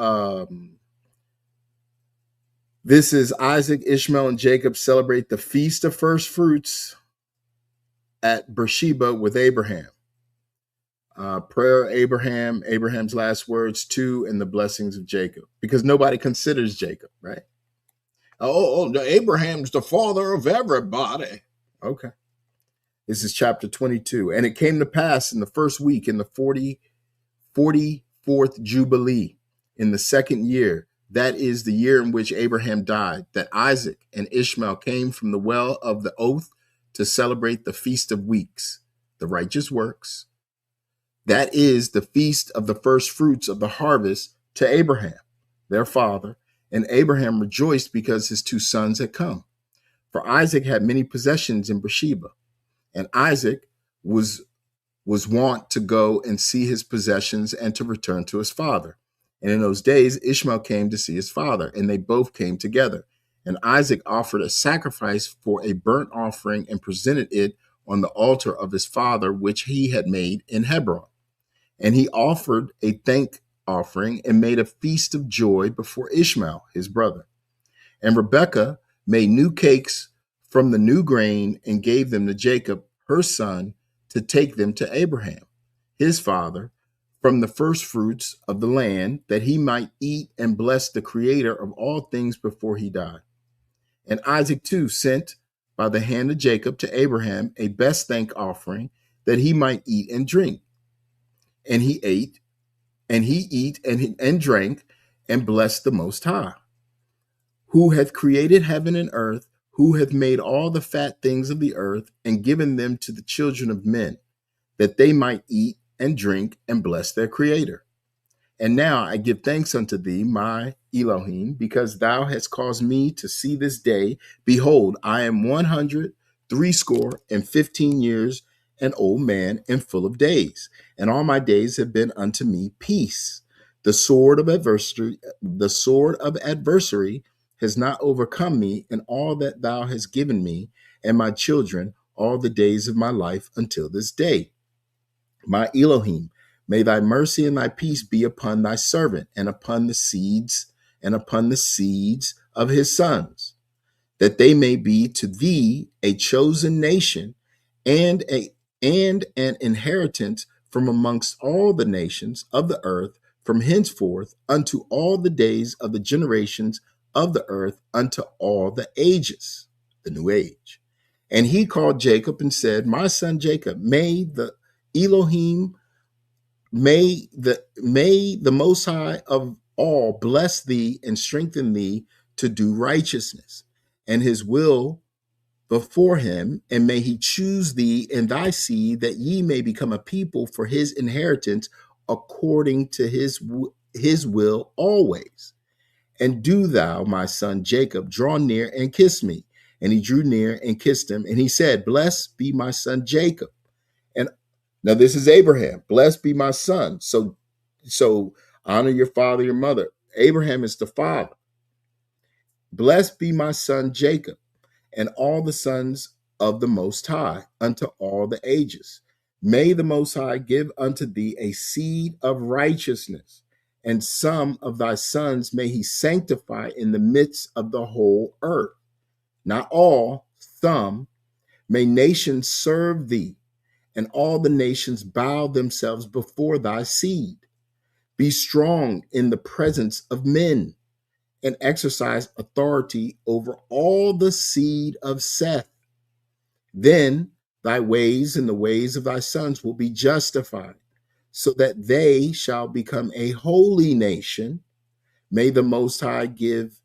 Isaac, Ishmael, and Jacob celebrate the feast of first fruits at Beersheba with Abraham. Prayer of Abraham, Abraham's last words too, and the blessings of Jacob, because nobody considers Jacob, right? Abraham's the father of everybody. Okay. This is chapter 22. And it came to pass in the first week in the 44th Jubilee in the second year, that is the year in which Abraham died, that Isaac and Ishmael came from the well of the oath to celebrate the feast of weeks, the righteous works. That is the feast of the first fruits of the harvest to Abraham, their father. And Abraham rejoiced because his two sons had come. For Isaac had many possessions in Beersheba, and Isaac was wont to go and see his possessions and to return to his father. And in those days, Ishmael came to see his father, and they both came together. And Isaac offered a sacrifice for a burnt offering and presented it on the altar of his father, which he had made in Hebron. And he offered a thank offering and made a feast of joy before Ishmael, his brother. And Rebekah made new cakes from the new grain and gave them to Jacob, her son, to take them to Abraham, his father, from the first fruits of the land, that he might eat and bless the creator of all things before he died. And Isaac too sent by the hand of Jacob to Abraham a best thank offering, that he might eat and drink. And he ate, and drank, and blessed the Most High, who hath created heaven and earth, who hath made all the fat things of the earth, and given them to the children of men, that they might eat and drink and bless their Creator. And now I give thanks unto thee, my Elohim, because thou hast caused me to see this day. Behold, I am 180 years an old man and full of days, and all my days have been unto me peace. The sword of adversary has not overcome me in all that thou hast given me and my children all the days of my life until this day. My Elohim, may thy mercy and thy peace be upon thy servant and upon the seeds of his sons, that they may be to thee a chosen nation and an inheritance from amongst all the nations of the earth, from henceforth unto all the days of the generations of the earth, unto all the ages, the new age. And he called Jacob and said, my son Jacob, may the Elohim, may the Most High of all bless thee and strengthen thee to do righteousness, and his will before him, and may he choose thee and thy seed, that ye may become a people for his inheritance, according to his will always. And do thou, my son Jacob, draw near and kiss me. And he drew near and kissed him, and he said, blessed be my son Jacob. And now this is Abraham. Blessed be my son. So honor your father, your mother. Abraham is the father. Blessed be my son Jacob, and all the sons of the Most High unto all the ages. May the Most High give unto thee a seed of righteousness, and some of thy sons may he sanctify in the midst of the whole earth. Not all, some. May nations serve thee, and all the nations bow themselves before thy seed. Be strong in the presence of men, and exercise authority over all the seed of Seth. Then thy ways and the ways of thy sons will be justified, so that they shall become a holy nation. May the Most High give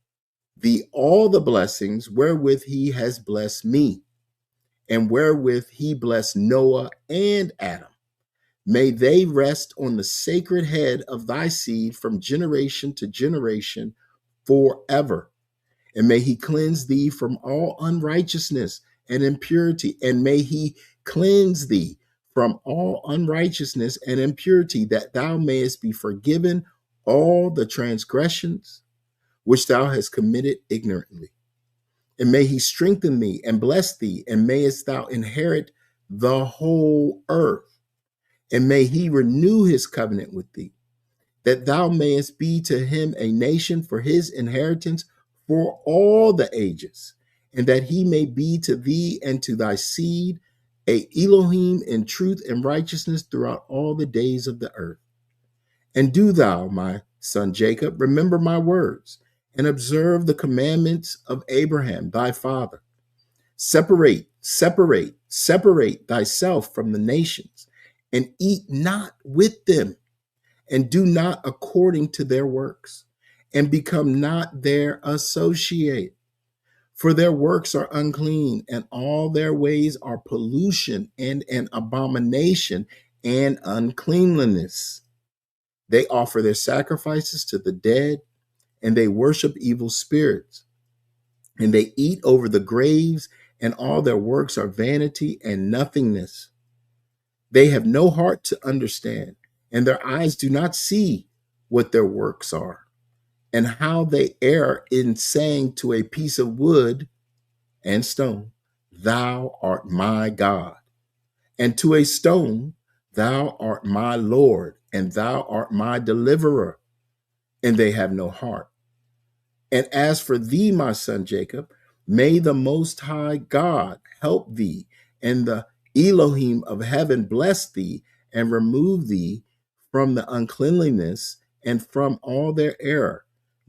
thee all the blessings wherewith he has blessed me, and wherewith he blessed Noah and Adam. May they rest on the sacred head of thy seed from generation to generation forever. And may he cleanse thee from all unrighteousness and impurity. And may he cleanse thee from all unrighteousness and impurity, that thou mayest be forgiven all the transgressions which thou hast committed ignorantly. And may he strengthen thee and bless thee, and mayest thou inherit the whole earth. And may he renew his covenant with thee, that thou mayest be to him a nation for his inheritance for all the ages, and that he may be to thee and to thy seed a Elohim in truth and righteousness throughout all the days of the earth. And do thou, my son Jacob, remember my words, and observe the commandments of Abraham thy father. Separate thyself from the nations, and eat not with them, and do not according to their works, and become not their associate. For their works are unclean, and all their ways are pollution and an abomination and uncleanliness. They offer their sacrifices to the dead, and they worship evil spirits, and they eat over the graves, and all their works are vanity and nothingness. They have no heart to understand, and their eyes do not see what their works are, and how they err in saying to a piece of wood and stone, thou art my God, and to a stone, thou art my Lord, and thou art my deliverer, and they have no heart. And as for thee, my son Jacob, may the Most High God help thee, and the Elohim of heaven bless thee, and remove thee from the uncleanliness and from all their error.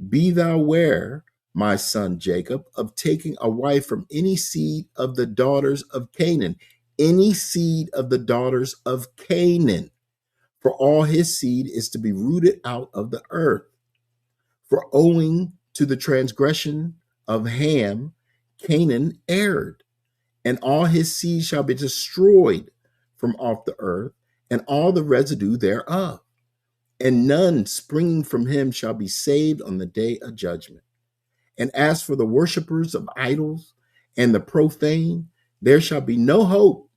Be thou ware, my son Jacob, of taking a wife from any seed of the daughters of Canaan, any seed of the daughters of Canaan, for all his seed is to be rooted out of the earth. For owing to the transgression of Ham, Canaan erred, and all his seed shall be destroyed from off the earth, and all the residue thereof. And none springing from him shall be saved on the day of judgment. And as for the worshipers of idols and the profane, there shall be no hope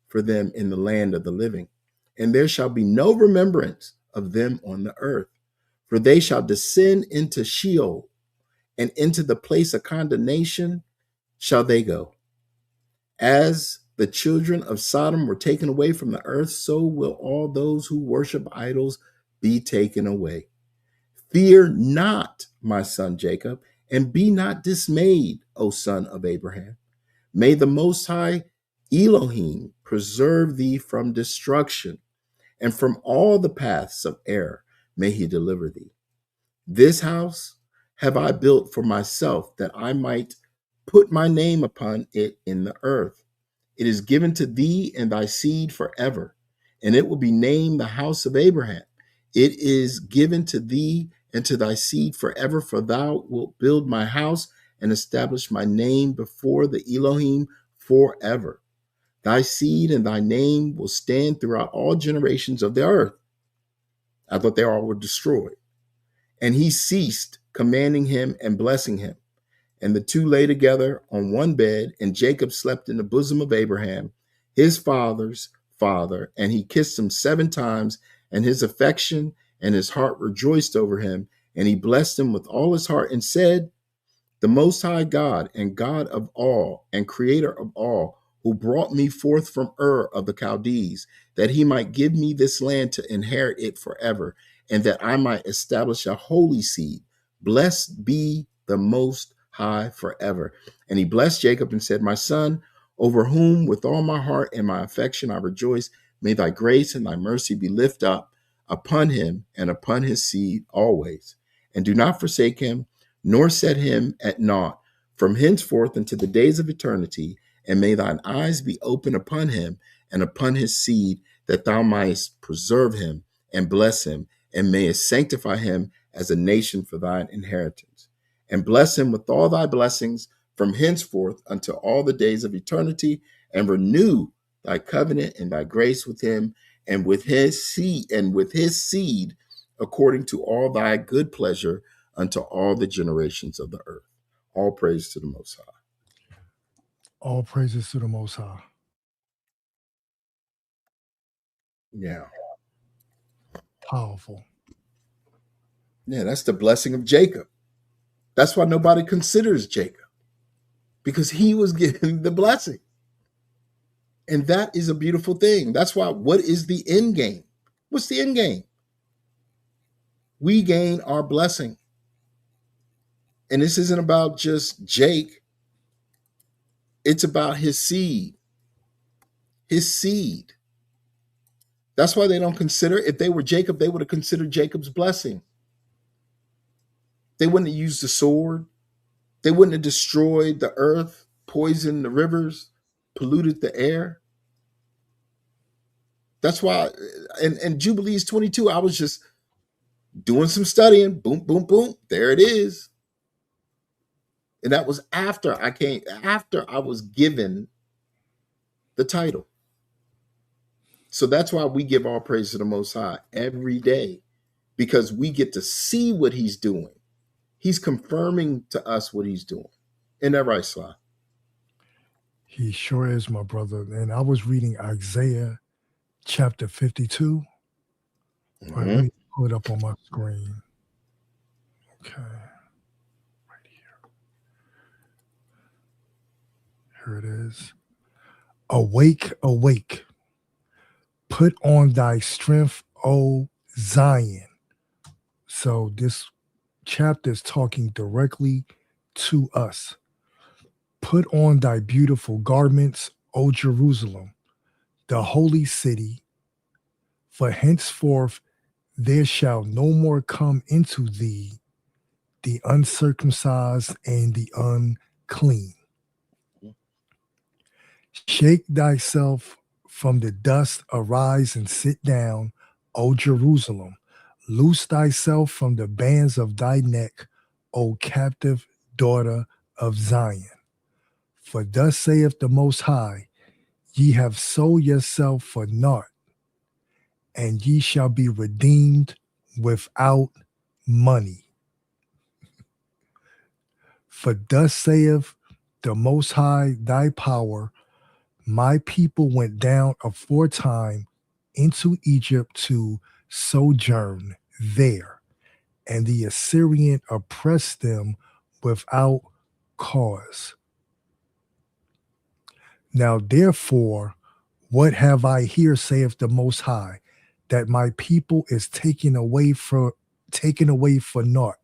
for them in the land of the living, and there shall be no remembrance of them on the earth. For they shall descend into Sheol, and into the place of condemnation shall they go. As the children of Sodom were taken away from the earth, so will all those who worship idols be taken away. Fear not, my son Jacob, and be not dismayed, O son of Abraham. May the Most High Elohim preserve thee from destruction, and from all the paths of error may he deliver thee. This house have I built for myself, that I might put my name upon it in the earth. It is given to thee and thy seed forever, and it will be named the house of Abraham. It is given to thee and to thy seed forever, for thou wilt build my house and establish my name before the Elohim forever. Thy seed and thy name will stand throughout all generations of the earth. I thought they all were destroyed. And he ceased commanding him and blessing him. And the two lay together on one bed, and Jacob slept in the bosom of Abraham, his father's father, and he kissed him 7 times, and his affection and his heart rejoiced over him. And he blessed him with all his heart and said, the Most High God and God of all and creator of all, who brought me forth from Ur of the Chaldees, that he might give me this land to inherit it forever, and that I might establish a holy seed. Blessed be the Most High forever. And he blessed Jacob and said, My son, over whom with all my heart and my affection I rejoice, may thy grace and thy mercy be lifted up upon him and upon his seed always. And do not forsake him, nor set him at naught from henceforth unto the days of eternity. And may thine eyes be open upon him and upon his seed, that thou mightest preserve him and bless him, and mayest sanctify him as a nation for thine inheritance. And bless him with all thy blessings from henceforth unto all the days of eternity, and renew thy covenant and thy grace with him and with his seed, according to all thy good pleasure unto all the generations of the earth. All praise to the Most High. All praises to the Most High. Yeah. Powerful. Yeah, that's the blessing of Jacob. That's why nobody considers Jacob, because he was given the blessing. And that is a beautiful thing. That's why, what is the end game? What's the end game? We gain our blessing. And this isn't about just Jake. It's about his seed. His seed. That's why they don't consider, if they were Jacob, they would have considered Jacob's blessing. They wouldn't have used the sword. They wouldn't have destroyed the earth, poisoned the rivers, polluted the air. That's why, and Jubilees 22, I was just doing some studying. Boom, boom, boom. There it is. And that was after I was given the title. So that's why we give all praise to the Most High every day, because we get to see what he's doing. He's confirming to us what he's doing. Isn't that right, Sly? He sure is, my brother. And I was reading Isaiah chapter 52. All right, let me pull it up on my screen. Okay. Right here. Here it is. Awake, awake. Put on thy strength, O Zion. So this chapter is talking directly to us. Put on thy beautiful garments, O Jerusalem, the holy city, for henceforth there shall no more come into thee the uncircumcised and the unclean. Shake thyself from the dust, arise and sit down, O Jerusalem. Loose thyself from the bands of thy neck, O captive daughter of Zion. For thus saith the Most High, ye have sold yourself for naught, and ye shall be redeemed without money. For thus saith the Most High, thy power, my people went down aforetime into Egypt to sojourn there, and the Assyrian oppressed them without cause. Now therefore, what have I here, saith the Most High, that my people is taken away for naught?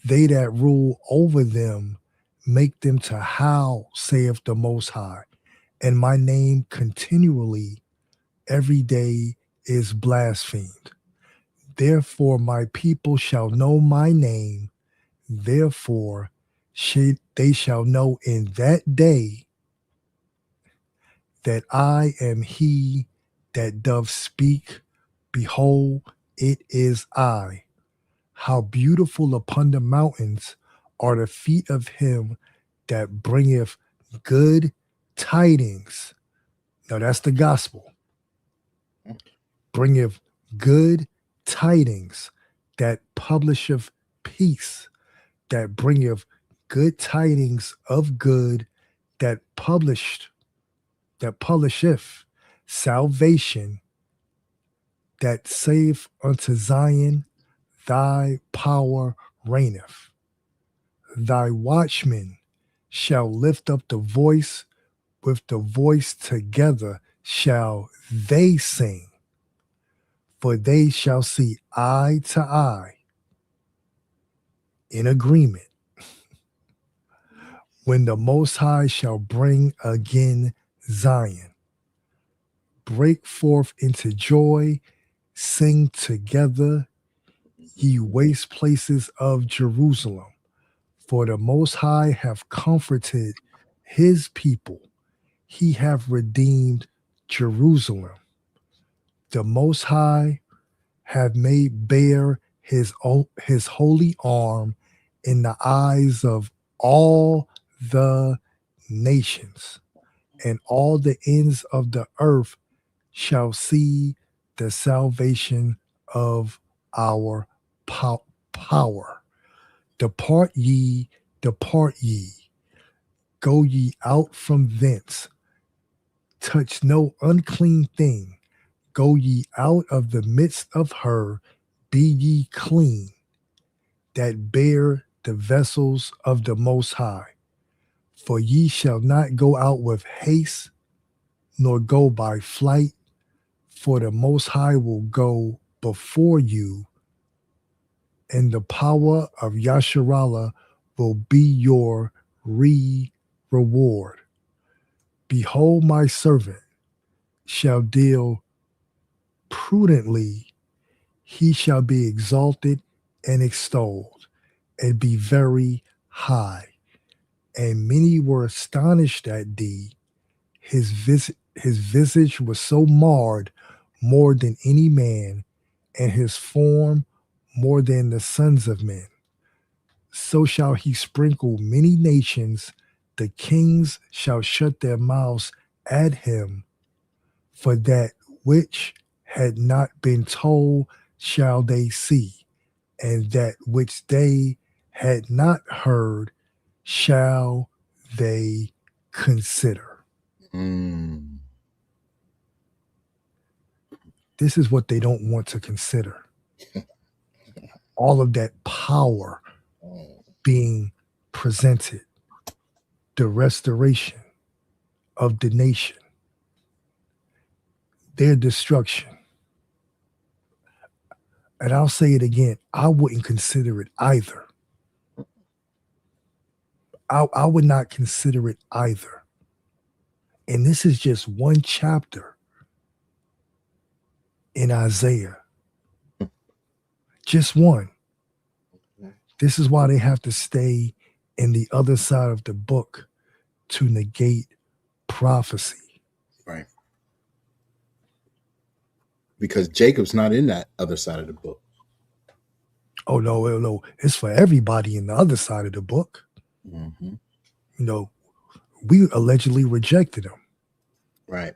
They that rule over them make them to howl, saith the Most High, and my name continually every day is blasphemed. Therefore my people shall know my name, therefore they shall know in that day that I am he that doth speak. Behold, it is I. How beautiful upon the mountains are the feet of him that bringeth good tidings. Now that's the gospel. Bringeth good tidings, that publisheth peace, that bringeth good tidings of good, that publisheth salvation, that saith unto Zion, thy power reigneth. Thy watchmen shall lift up the voice, with the voice together shall they sing. For they shall see eye to eye in agreement when the Most High shall bring again Zion. Break forth into joy, sing together, ye waste places of Jerusalem. For the Most High have comforted his people. He hath redeemed Jerusalem. The Most High have made bare his holy arm in the eyes of all the nations, and all the ends of the earth shall see the salvation of our power. Depart ye, go ye out from thence, touch no unclean thing, go ye out of the midst of her, be ye clean, that bear the vessels of the Most High. For ye shall not go out with haste, nor go by flight, for the Most High will go before you, and the power of Yasharallah will be your reward. Behold, my servant shall deal prudently, he shall be exalted and extolled, and be very high. And many were astonished at thee. His visage was so marred more than any man, and his form more than the sons of men. So shall he sprinkle many nations, the kings shall shut their mouths at him, for that which had not been told shall they see, and that which they had not heard shall they consider. Mm. This is what they don't want to consider. All of that power being presented, the restoration of the nation, their destruction. And I'll say it again, I wouldn't consider it either. I would not consider it either. And this is just one chapter in Isaiah. Just one. This is why they have to stay in the other side of the book to negate prophecy. Right. Because Jacob's not in that other side of the book. Oh, no. It's for everybody in the other side of the book. Mm-hmm. You know, we allegedly rejected him. Right.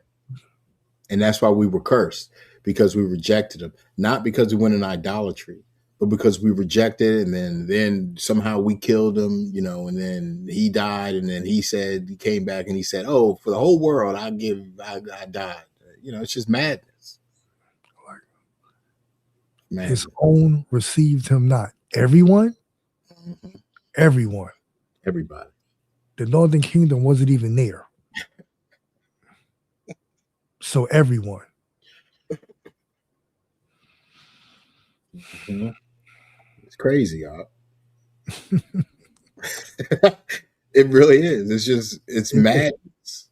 And that's why we were cursed, because we rejected him. Not because we went in idolatry, but because we rejected, and then somehow we killed him, you know, and then he died, and then he came back and he said, oh, for the whole world, I died. You know, it's just madness. His own received him not. Everyone? Mm-hmm. Everyone. Everybody. The Northern Kingdom wasn't even there. So everyone. Mm-hmm. It's crazy, y'all. It really is. It's madness.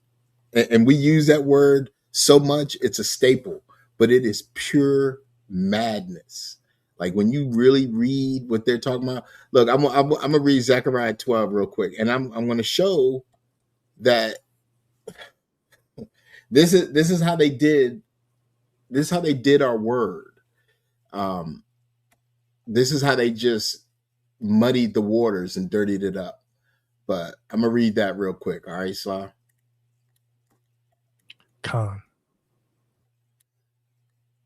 And we use that word so much, it's a staple, but it is pure madness. Like when you really read what they're talking about. Look, I'm gonna read Zechariah 12 real quick, and I'm going to show that this is how they did. This is how they did our word. This is how they just muddied the waters and dirtied it up. But I'm gonna read that real quick. All right, Slav. Khan.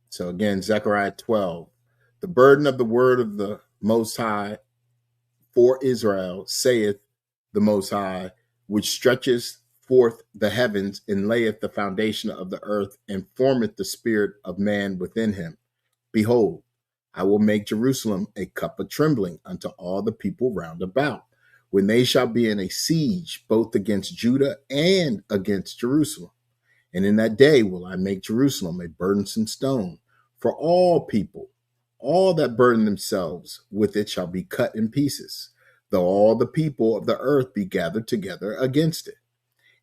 So again, Zechariah 12. The burden of the word of the Most High for Israel, saith the Most High, which stretches forth the heavens and layeth the foundation of the earth and formeth the spirit of man within him. Behold, I will make Jerusalem a cup of trembling unto all the people round about, when they shall be in a siege both against Judah and against Jerusalem. And in that day will I make Jerusalem a burdensome stone For all people, all that burden themselves with it shall be cut in pieces, though all the people of the earth be gathered together against it.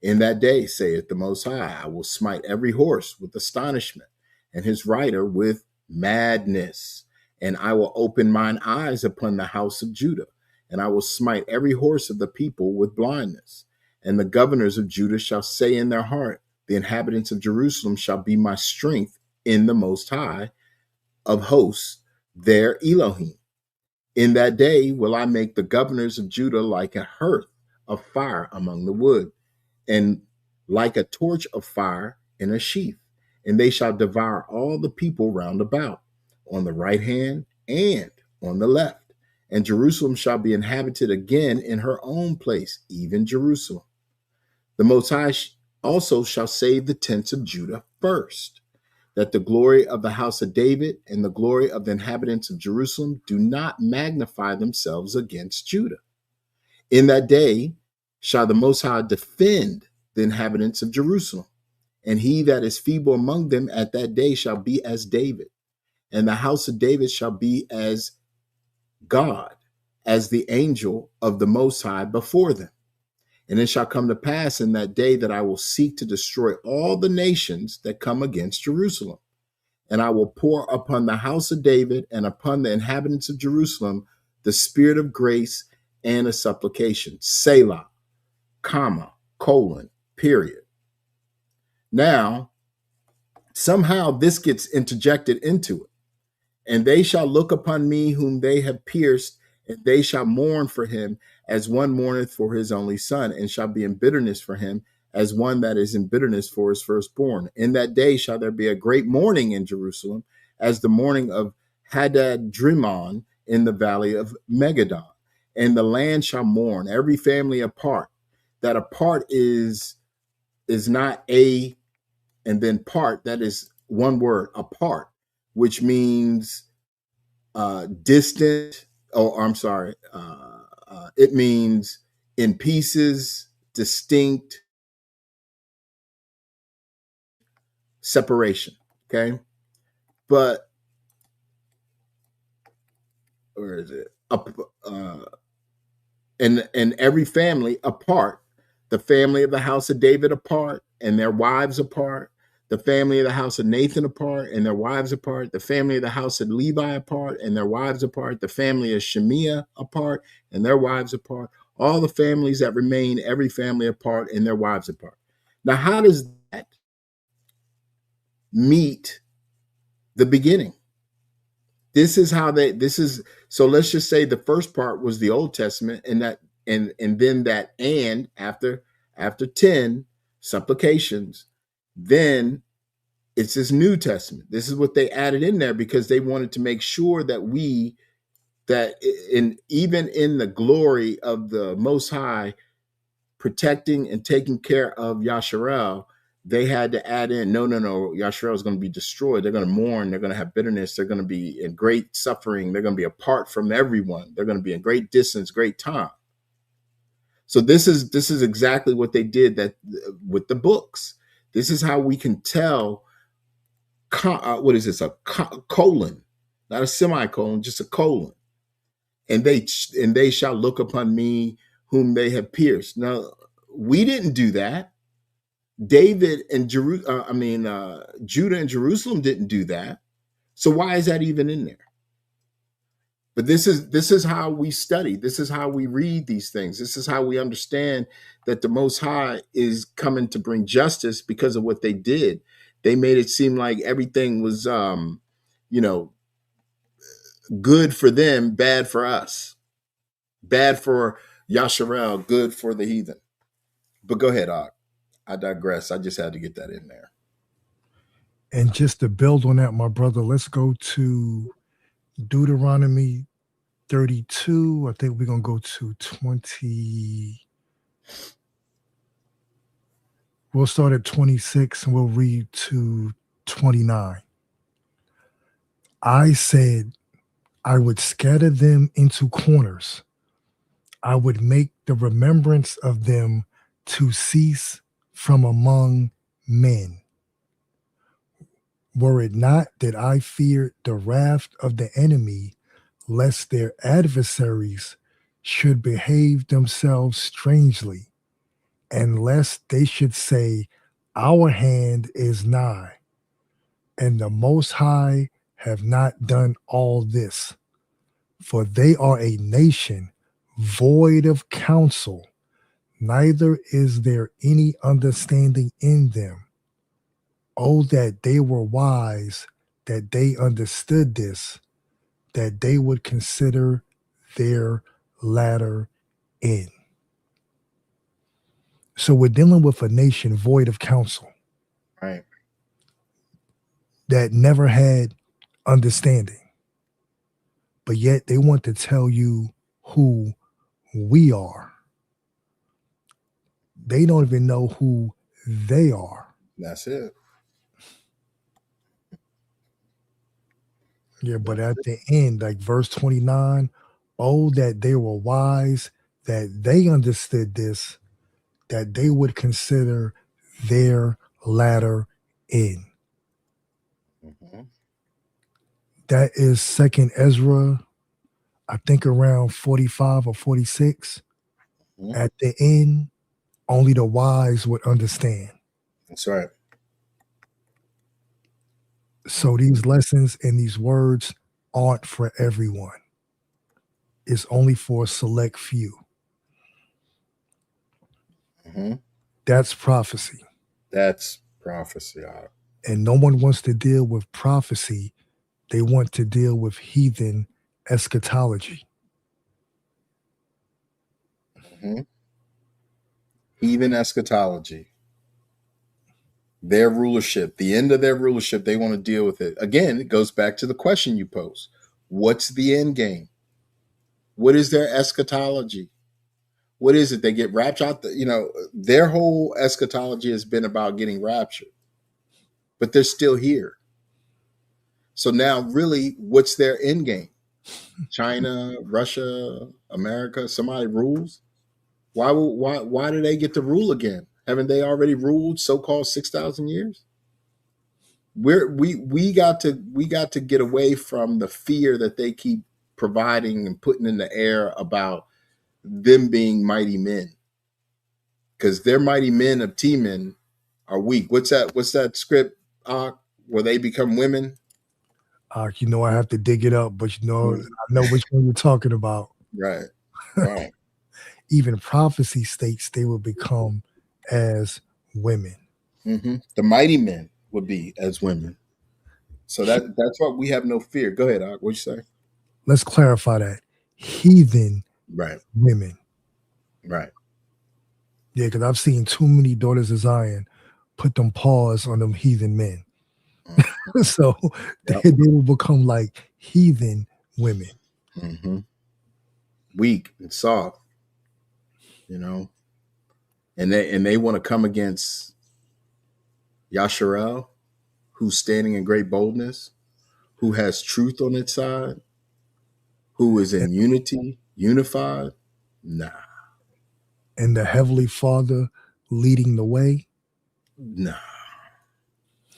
In that day, saith the Most High, I will smite every horse with astonishment, and his rider with madness. And I will open mine eyes upon the house of Judah, and I will smite every horse of the people with blindness. And the governors of Judah shall say in their heart, the inhabitants of Jerusalem shall be my strength in the Most High of hosts, their Elohim. In that day will I make the governors of Judah like a hearth of fire among the wood, and like a torch of fire in a sheath. And they shall devour all the people round about, on the right hand and on the left. And Jerusalem shall be inhabited again in her own place, even Jerusalem. The Most High also shall save the tents of Judah first, that the glory of the house of David and the glory of the inhabitants of Jerusalem do not magnify themselves against Judah. In that day shall the Most High defend the inhabitants of Jerusalem, and he that is feeble among them at that day shall be as David, and the house of David shall be as God, as the angel of the Most High before them. And it shall come to pass in that day that I will seek to destroy all the nations that come against Jerusalem. And I will pour upon the house of David and upon the inhabitants of Jerusalem the spirit of grace and of supplication. Selah, comma, colon, period. Now, somehow this gets interjected into it. And they shall look upon me whom they have pierced, and they shall mourn for him as one mourneth for his only son, and shall be in bitterness for him as one that is in bitterness for his firstborn. In that day shall there be a great mourning in Jerusalem, as the mourning of Hadad-Drimon in the valley of Megadon. And the land shall mourn, every family apart. That apart is not a, and then part, that is one word, apart, which means distant, it means in pieces, distinct, separation, okay? But, where is it? And every family apart, the family of the house of David apart, and their wives apart, the family of the house of Nathan apart, and their wives apart, the family of the house of Levi apart, and their wives apart, the family of Shemiah apart, and their wives apart, all the families that remain, every family apart, and their wives apart. Now, how does that meet the beginning? So let's just say the first part was the Old Testament, and then that and after 10 supplications, then it's this New Testament. This is what they added in there because they wanted to make sure that even in the glory of the Most High protecting and taking care of Yasharel, they had to add in, no, Yasharel is going to be destroyed. They're going to mourn. They're going to have bitterness. They're going to be in great suffering. They're going to be apart from everyone. They're going to be in great distance, great time. So this is exactly what they did that with the books. This is how we can tell. What is this? A colon, not a semicolon, just a colon. And they shall look upon me whom they have pierced. Now, we didn't do that. David and Judah and Jerusalem didn't do that. So why is that even in there? But this is how we study. This is how we read these things. This is how we understand that the Most High is coming to bring justice because of what they did. They made it seem like everything was, good for them, bad for us, bad for Yasharel, good for the heathen. But go ahead, Og. I digress. I just had to get that in there. And just to build on that, my brother, let's go to Deuteronomy 32. I think we're going to go to 20. We'll start at 26 and we'll read to 29. I said, I would scatter them into corners. I would make the remembrance of them to cease from among men. Were it not that I feared the wrath of the enemy, lest their adversaries should behave themselves strangely, and lest they should say, our hand is nigh, and the Most High have not done all this. For they are a nation void of counsel, neither is there any understanding in them. Oh, that they were wise, that they understood this, that they would consider their latter end. So we're dealing with a nation void of counsel Right. that never had understanding, but yet they want to tell you who we are. They don't even know who they are. That's it. Yeah, but at the end, like verse 29, oh, that they were wise, that they understood this, that they would consider their latter end. Mm-hmm. That is Second Ezra, I think around 45 or 46. Mm-hmm. At the end, only the wise would understand. That's right. So these lessons and these words aren't for everyone. It's only for a select few. Mm-hmm. That's prophecy. That's prophecy. And no one wants to deal with prophecy. They want to deal with heathen eschatology. Mm-hmm. Heathen eschatology. Their rulership, the end of their rulership, they want to deal with it. Again, it goes back to the question you pose. What's the end game? What is their eschatology? What is it? They get raptured out. Their whole eschatology has been about getting raptured, but they're still here. So now, really, what's their end game? China, Russia, America, somebody rules. Why do they get to rule again? Haven't they already ruled so-called 6,000 years? We got to get away from the fear that they keep providing and putting in the air about them being mighty men, because their mighty men of T-men are weak. What's that script where they become women? I have to dig it up, but I know which one you're talking about. Right. Even prophecy states they will become as women. Mm-hmm. The mighty men would be as women. So that's why we have no fear. Go ahead, What'd you say? Let's clarify that. Heathen women. Right. Yeah, because I've seen too many daughters of Zion put them paws on them heathen men. Mm-hmm. So they will become like heathen women. Mm-hmm. Weak and soft, and they want to come against Yasharel, who's standing in great boldness, who has truth on its side, who is in unity, unified. Nah. And the Heavenly Father leading the way. Nah.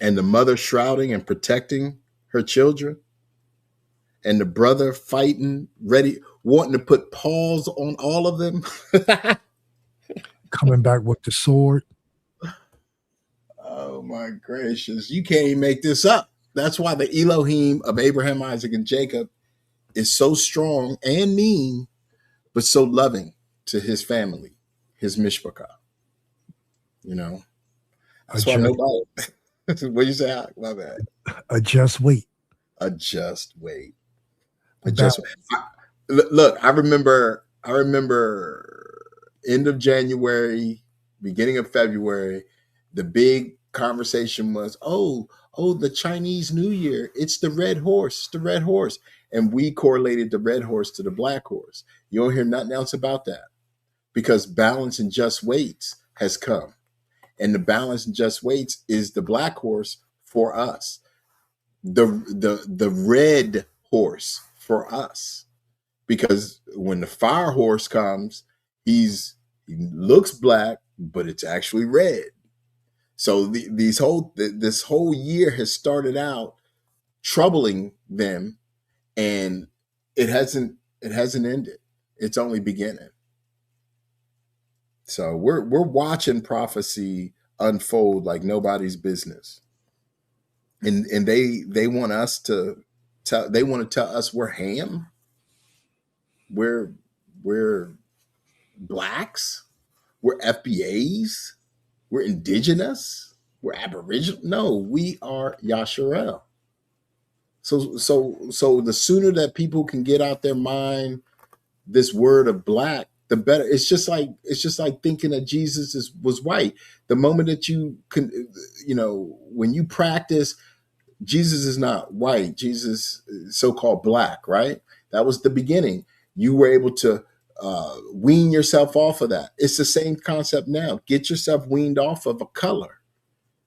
And the mother shrouding and protecting her children. And the brother fighting, ready, wanting to put paws on all of them. Coming back with the sword. Oh my gracious. You can't even make this up. That's why the Elohim of Abraham, Isaac, and Jacob is so strong and mean, but so loving to his family, his mishpachah. That's why nobody. What you say? My bad. A just wait. A just wait. Look, I remember end of January, beginning of February, the big conversation was, oh, the Chinese New Year. It's the red horse, And we correlated the red horse to the black horse. You don't hear nothing else about that, because balance and just weights has come. And the balance and just weights is the black horse for us. The red horse for us. Because when the fire horse comes, he looks black, but it's actually red. So this whole year has started out troubling them, and it hasn't ended. It's only beginning. So we're watching prophecy unfold like nobody's business, and they want us to they want to tell us we're ham, we're we're blacks, we're FBAs, we're indigenous, we're aboriginal. No, we are Yasharel. So the sooner that people can get out their mind this word of black, the better. It's just like thinking that was white. The moment that you can, when you practice, Jesus is not white. Jesus is so-called black, right? That was the beginning. You were able to wean yourself off of that. It's the same concept now. Get yourself weaned off of a color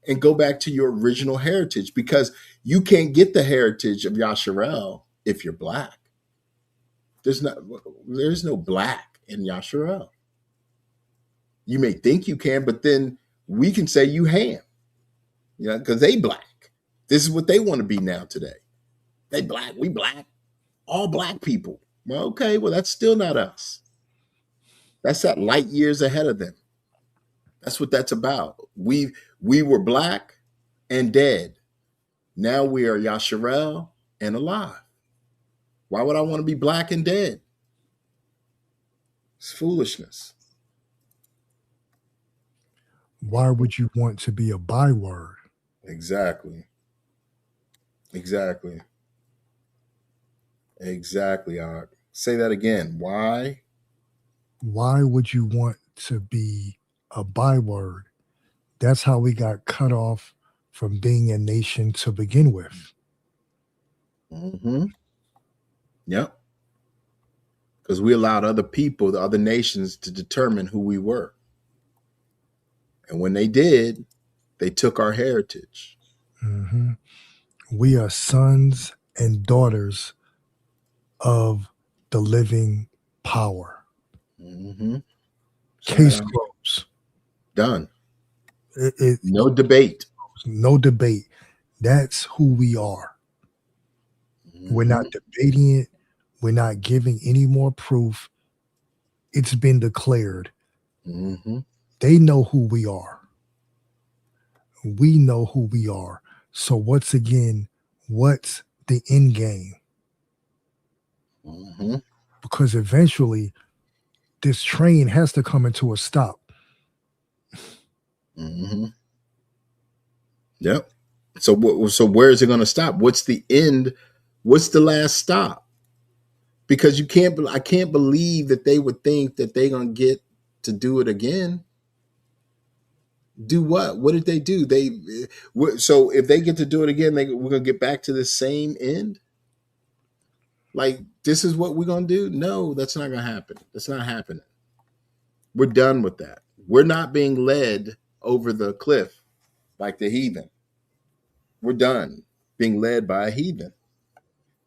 and go back to your original heritage, because you can't get the heritage of Yasharel if you're black. There's no black in Yasharel. You may think you can, but then we can say you ham, because they black. This is what they want to be now today. They black, we black, all black people. Well, okay, well, that's still not us. That's that light years ahead of them. That's what that's about. We were black and dead. Now we are Yasharel and alive. Why would I want to be black and dead? It's foolishness. Why would you want to be a byword? Exactly. Exactly. Say that again. Why? Why would you want to be a byword? That's how we got cut off from being a nation to begin with. Mm-hmm. Yep. Because we allowed other people, the other nations, to determine who we were. And when they did, they took our heritage. Mm-hmm. We are sons and daughters of the living power. Mm-hmm. Case closed. Done. No debate. No debate. That's who we are. Mm-hmm. We're not debating it. We're not giving any more proof. It's been declared. Mm-hmm. They know who we are. We know who we are. So what's the end game? Mm-hmm. Because eventually this train has to come into a stop. Mm-hmm. Yep. So where is it going to stop? What's the end? What's the last stop? Because I can't believe that they would think that they're going to get to do it again. Do what? What did they do? So if they get to do it again, we're going to get back to the same end. Like, this is what we're going to do? No, that's not going to happen. That's not happening. We're done with that. We're not being led over the cliff like the heathen. We're done being led by a heathen.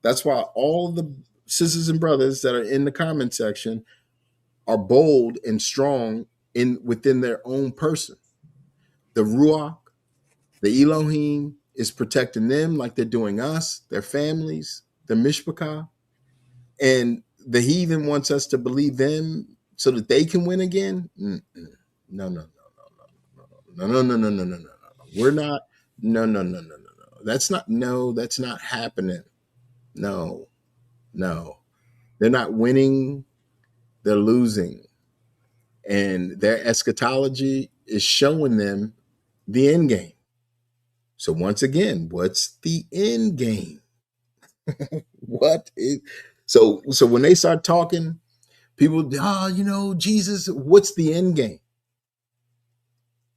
That's why all the sisters and brothers that are in the comment section are bold and strong within their own person. The Ruach, the Elohim is protecting them like they're doing us, their families, their Mishpachah. And the heathen wants us to believe them so that they can win again. No. We're not. No. That's not happening. No. They're not winning. They're losing. And their eschatology is showing them the end game. So once again, what's the end game? So when they start talking, people, Jesus, what's the end game?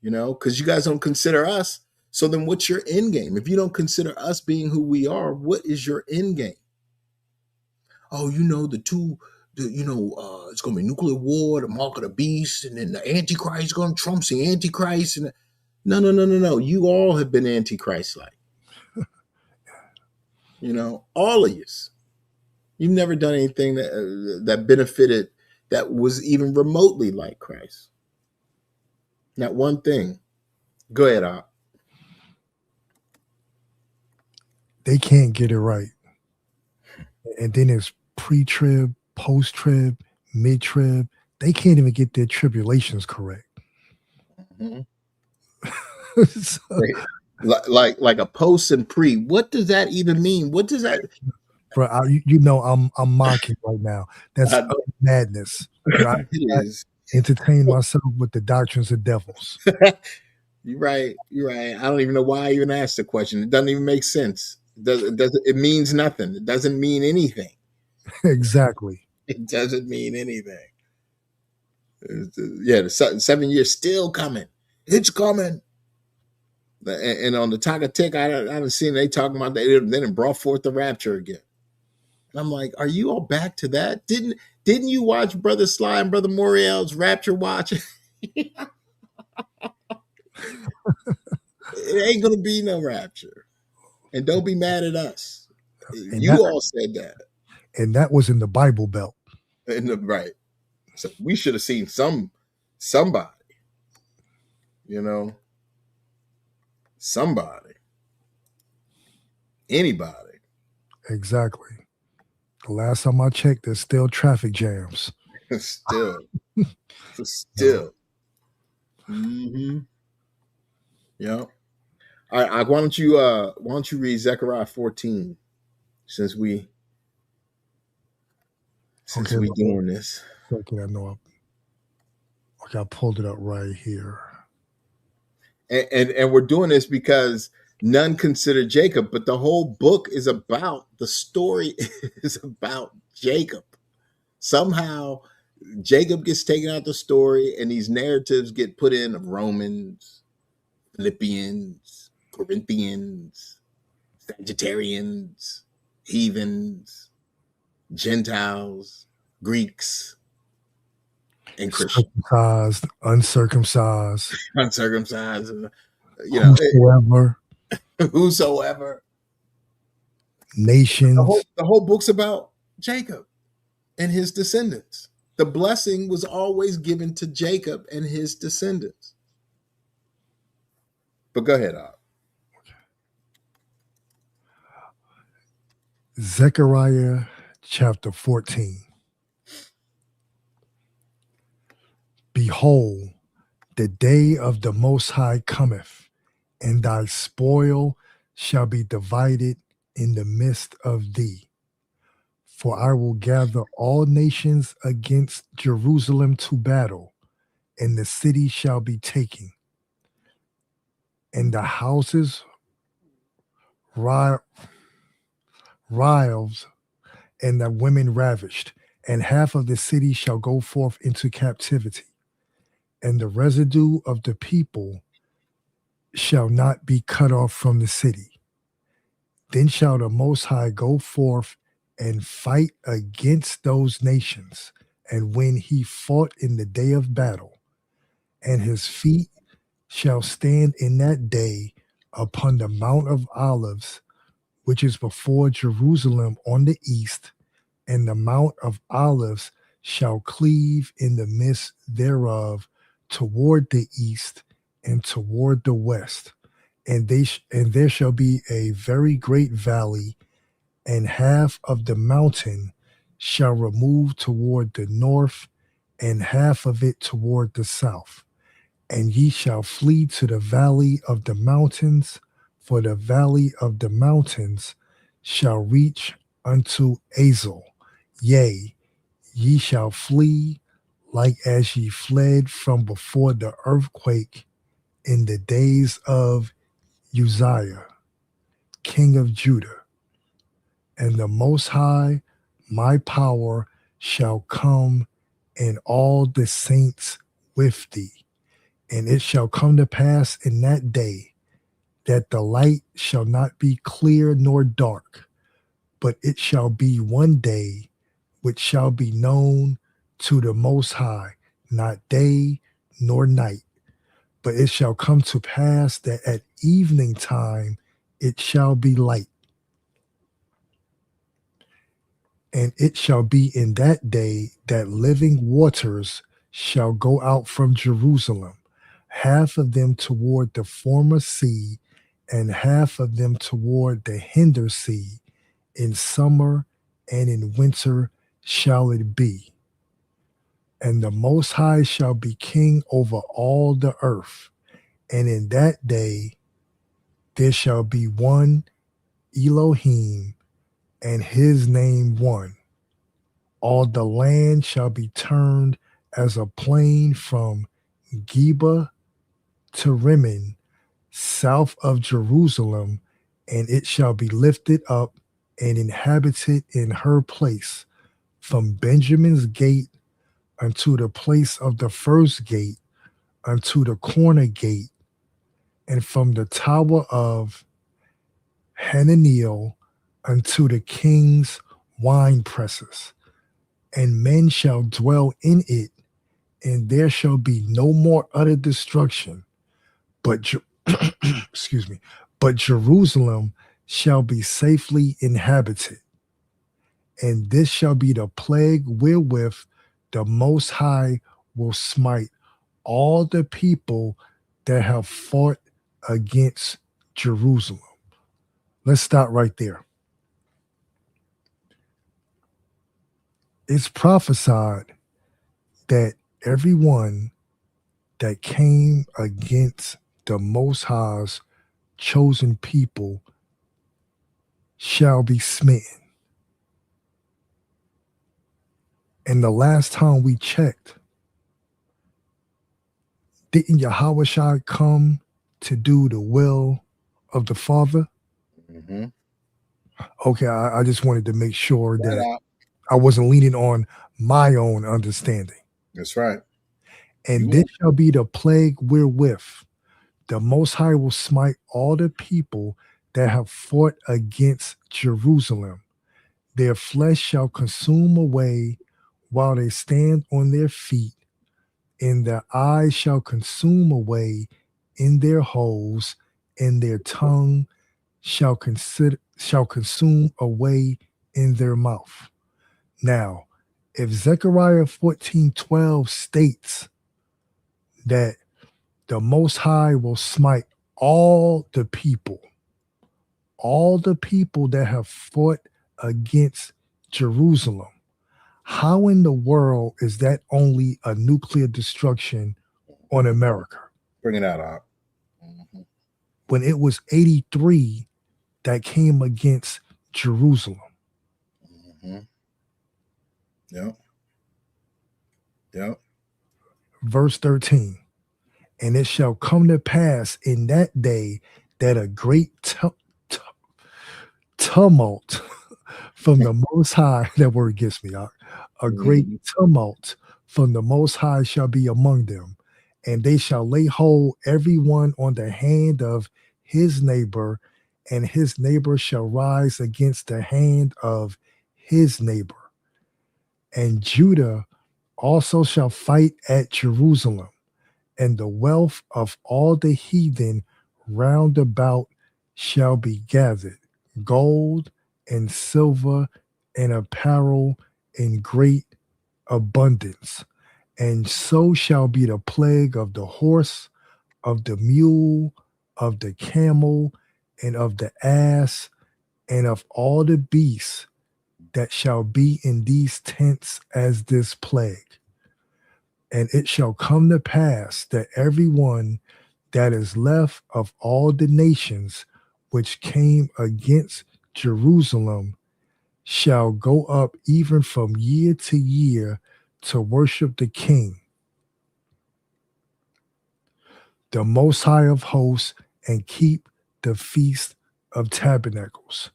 Because you guys don't consider us. So then what's your end game? If you don't consider us being who we are, what is your end game? Oh, it's going to be nuclear war, the mark of the beast, and then the Antichrist is going to Trump's the Antichrist. And no. You all have been Antichrist-like. All of you. You've never done anything that benefited, that was even remotely like Christ. Not one thing. Go ahead, Op. They can't get it right. And then it's pre-trib, post-trib, mid-trib. They can't even get their tribulations correct. Mhm. So, Like a post and pre. What does that even mean? What does that? bro, you know I'm mocking right now. That's I- madness. But I it is. entertain myself with the doctrines of devils. You're right. You're right. I don't even know why I even asked the question. It doesn't even make sense. It means nothing. It doesn't mean anything. Exactly. It doesn't mean anything. Yeah, the 7 years still coming. It's coming. And on the Taka Tick, I haven't seen they talking about they done brought forth the rapture again. And I'm like, are you all back to that? Didn't you watch Brother Sly and Brother Moriel's Rapture Watch? It ain't gonna be no rapture. And don't be mad at us. And You that, all said that. and that was in the Bible Belt. Right. So we should have seen somebody, somebody, anybody. Exactly. The last time I checked, there's still traffic jams. Still. Mm-hmm. Yeah. All right. Why don't you read Zechariah 14 since we doing this. Okay, I know. Okay, I pulled it up right here. And we're doing this because none consider Jacob, but the whole book is about the story is about Jacob. Somehow Jacob gets taken out the story, and these narratives get put in of Romans, Philippians, Corinthians, Sagittarians, heathens, Gentiles, Greeks, and Christians. Circumcised, uncircumcised, Uncircumcised, whosoever. nations. The whole book's about Jacob and his descendants. The blessing was always given to Jacob and his descendants. But go ahead, Op. Zechariah chapter 14. Behold, the day of the Most High cometh, and thy spoil shall be divided in the midst of thee. For I will gather all nations against Jerusalem to battle, and the city shall be taken, and the houses riots, and the women ravished, and half of the city shall go forth into captivity, and the residue of the people shall not be cut off from the city. Then shall the Most High go forth and fight against those nations. And when he fought in the day of battle, and his feet shall stand in that day upon the Mount of Olives, which is before Jerusalem on the east, and the Mount of Olives shall cleave in the midst thereof toward the east and toward the west. And there shall be a very great valley, and half of the mountain shall remove toward the north, and half of it toward the south. And ye shall flee to the valley of the mountains, for the valley of the mountains shall reach unto Azel. Yea, ye shall flee like as ye fled from before the earthquake in the days of Uzziah, king of Judah. And the Most High, my power, shall come, and all the saints with thee. And it shall come to pass in that day that the light shall not be clear nor dark, but it shall be one day which shall be known to the Most High, not day nor night. But it shall come to pass that at evening time it shall be light. And it shall be in that day that living waters shall go out from Jerusalem, half of them toward the former sea, and half of them toward the hinder sea. In summer and in winter shall it be. And the Most High shall be king over all the earth. And in that day there shall be one Elohim, and his name one. All the land shall be turned as a plain from Geba to Rimmon, south of Jerusalem, and it shall be lifted up and inhabited in her place, from Benjamin's gate unto the place of the first gate, unto the corner gate, and from the tower of Hananiel unto the king's wine presses. And men shall dwell in it, and there shall be no more utter destruction. But excuse me, but Jerusalem shall be safely inhabited. And this shall be the plague wherewith the Most High will smite all the people that have fought against Jerusalem. Let's stop right there. It's prophesied that everyone that came against the Most High's chosen people shall be smitten. And the last time we checked, didn't Yahushua come to do the will of the Father? Mm-hmm. Okay, I just wanted to make sure that Right. I wasn't leaning on my own understanding. That's right. And this shall be the plague wherewith the Most High will smite all the people that have fought against Jerusalem. Their flesh shall consume away while they stand on their feet, and their eyes shall consume away in their holes, and their tongue shall consume away in their mouth. Now, if Zechariah 14:12 states that the Most High will smite all the people that have fought against Jerusalem, how in the world is that only a nuclear destruction on America? Bring it out, Op. Mm-hmm. When it was 83 that came against Jerusalem. Mm-hmm. Yep. Verse 13. And it shall come to pass in that day that a great tumult from the Most High, that word gets me out, a great tumult from the Most High shall be among them, and they shall lay hold every one on the hand of his neighbor, and his neighbor shall rise against the hand of his neighbor. And Judah also shall fight at Jerusalem, and the wealth of all the heathen round about shall be gathered, gold and silver and apparel in great abundance. And so shall be the plague of the horse, of the mule, of the camel, and of the ass, and of all the beasts that shall be in these tents as this plague. And it shall come to pass that everyone that is left of all the nations which came against Jerusalem shall go up even from year to year to worship the King, the Most High of hosts, and keep the Feast of Tabernacles.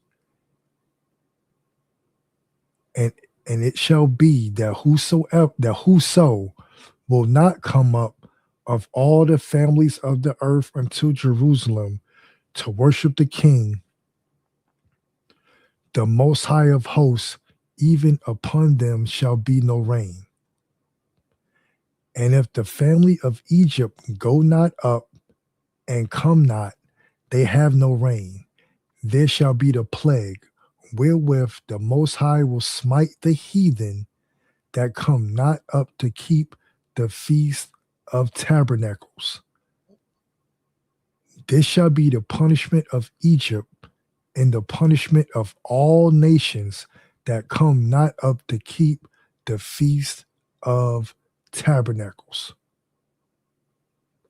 And it shall be that whoso will not come up of all the families of the earth unto Jerusalem to worship the King, the Most High of hosts, even upon them shall be no rain. And if the family of Egypt go not up and come not, they have no rain. There shall be the plague wherewith the Most High will smite the heathen that come not up to keep the Feast of Tabernacles. This shall be the punishment of Egypt and the punishment of all nations that come not up to keep the feast of tabernacles.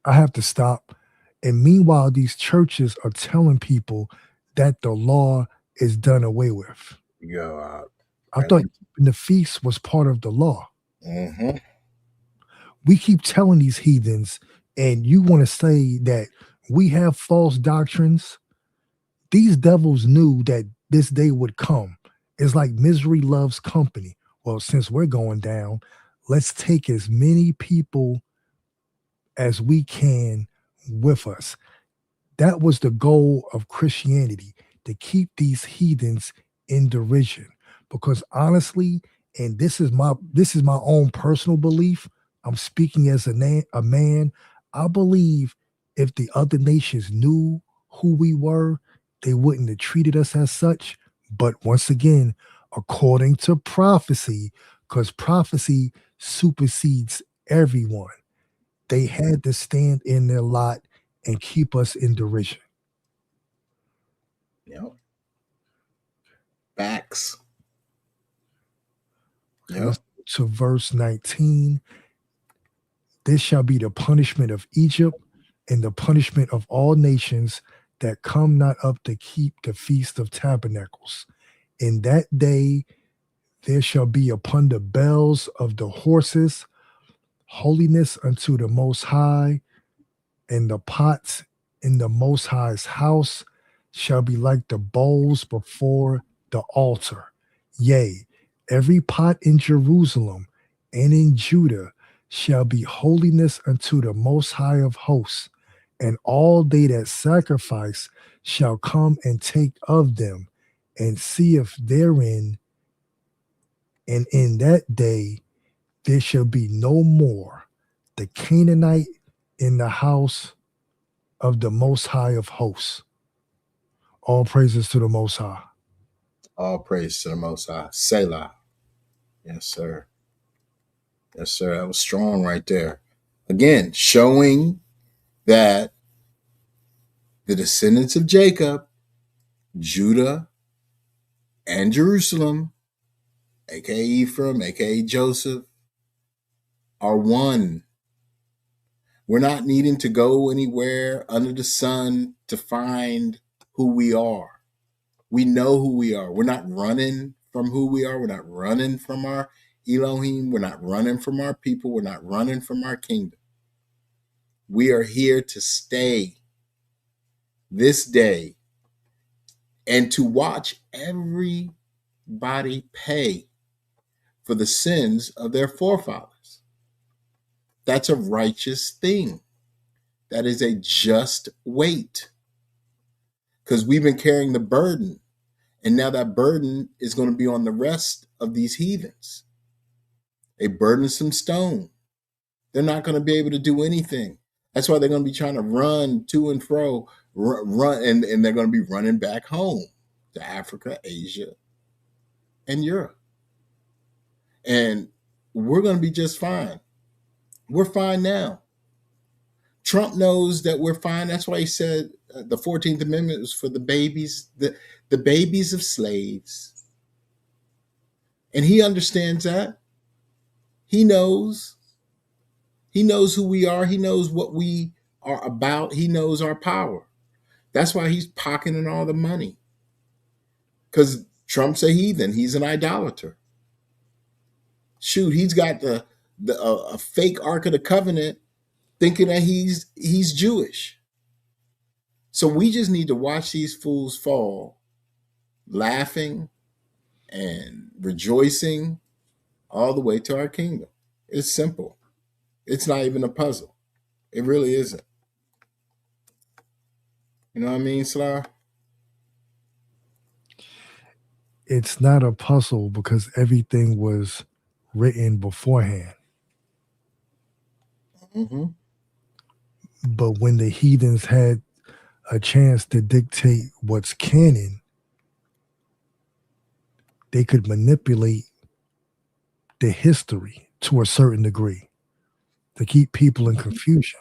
I have to stop. And meanwhile, these churches are telling people that the law is done away with. Go out. I thought keeping the feast was part of the law. Mm-hmm. We keep telling these heathens, and you want to say that we have false doctrines. These devils knew that this day would come. It's like misery loves company. Well, since we're going down, let's take as many people as we can with us. That was the goal of Christianity, to keep these heathens in derision. Because honestly, and this is my own personal belief, I'm speaking as a man. I believe if the other nations knew who we were, they wouldn't have treated us as such. But once again, according to prophecy, because prophecy supersedes everyone, they had to stand in their lot and keep us in derision. Yep. Facts. Yep. Let's go to verse 19. This shall be the punishment of Egypt and the punishment of all nations that come not up to keep the feast of tabernacles. In that day there shall be upon the bells of the horses holiness unto the Most High, and the pots in the Most High's house shall be like the bowls before the altar. Yea, every pot in Jerusalem and in Judah shall be holiness unto the Most High of hosts, and all they that sacrifice shall come and take of them, and see if therein, and in that day there shall be no more the Canaanite in the house of the Most High of hosts. All praises to the Most High. All praise to the Most High. Selah. Yes, sir. Yes, sir. That was strong right there. Again, showing that the descendants of Jacob, Judah, and Jerusalem, aka Ephraim, aka Joseph, are one. We're not needing to go anywhere under the sun to find who we are. We know who we are. We're not running from who we are. We're not running from our Elohim. We're not running from our people. We're not running from our kingdom. We are here to stay this day and to watch everybody pay for the sins of their forefathers. That's a righteous thing. That is a just weight. Because we've been carrying the burden. And now that burden is going to be on the rest of these heathens. A burdensome stone. They're not going to be able to do anything. That's why they're going to be trying to run to and fro, run, and they're going to be running back home to Africa, Asia, and Europe. And we're going to be just fine. We're fine now. Trump knows that we're fine. That's why he said the 14th Amendment was for the babies, the babies of slaves. And he understands that. He knows. He knows who we are. He knows what we are about. He knows our power. That's why he's pocketing all the money. Because Trump's a heathen. He's an idolater. Shoot, he's got a fake Ark of the Covenant thinking that he's Jewish. So we just need to watch these fools fall, laughing and rejoicing all the way to our kingdom. It's simple. It's not even a puzzle. It really isn't. You know what I mean, Sly? It's not a puzzle because everything was written beforehand. Mm-hmm. But when the heathens had a chance to dictate what's canon, they could manipulate the history to a certain degree to keep people in confusion.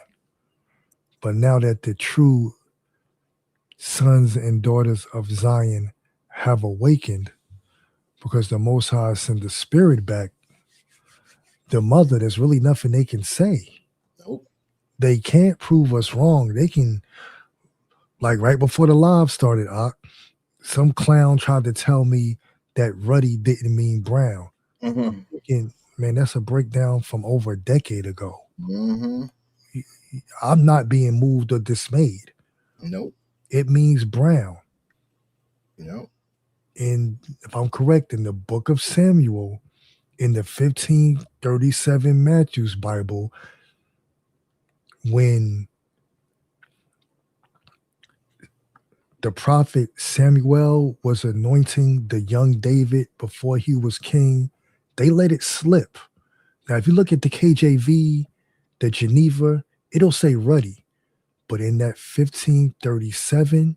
But now that the true sons and daughters of Zion have awakened because the Most High sent the Spirit back. The mother, there's really nothing they can say. Nope. They can't prove us wrong. They can, like right before the live started, some clown tried to tell me that ruddy didn't mean brown. And, man, that's a breakdown from over a decade ago. I'm not being moved or dismayed. Nope. It means brown. Nope. And if I'm correct, in the book of Samuel, in the 1537 Matthew's Bible, when the prophet Samuel was anointing the young David before he was king, they let it slip. Now, if you look at the KJV, the Geneva, it'll say ruddy. But in that 1537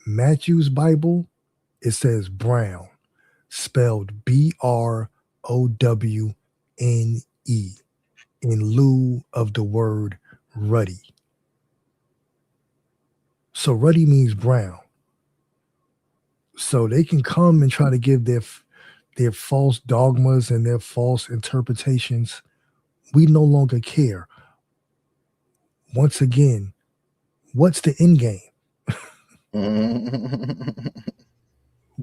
Matthew's Bible, it says brown, spelled BROWNE, in lieu of the word ruddy. So ruddy means brown. So they can come and try to give their false dogmas and their false interpretations. We no longer care. Once again, what's the end game?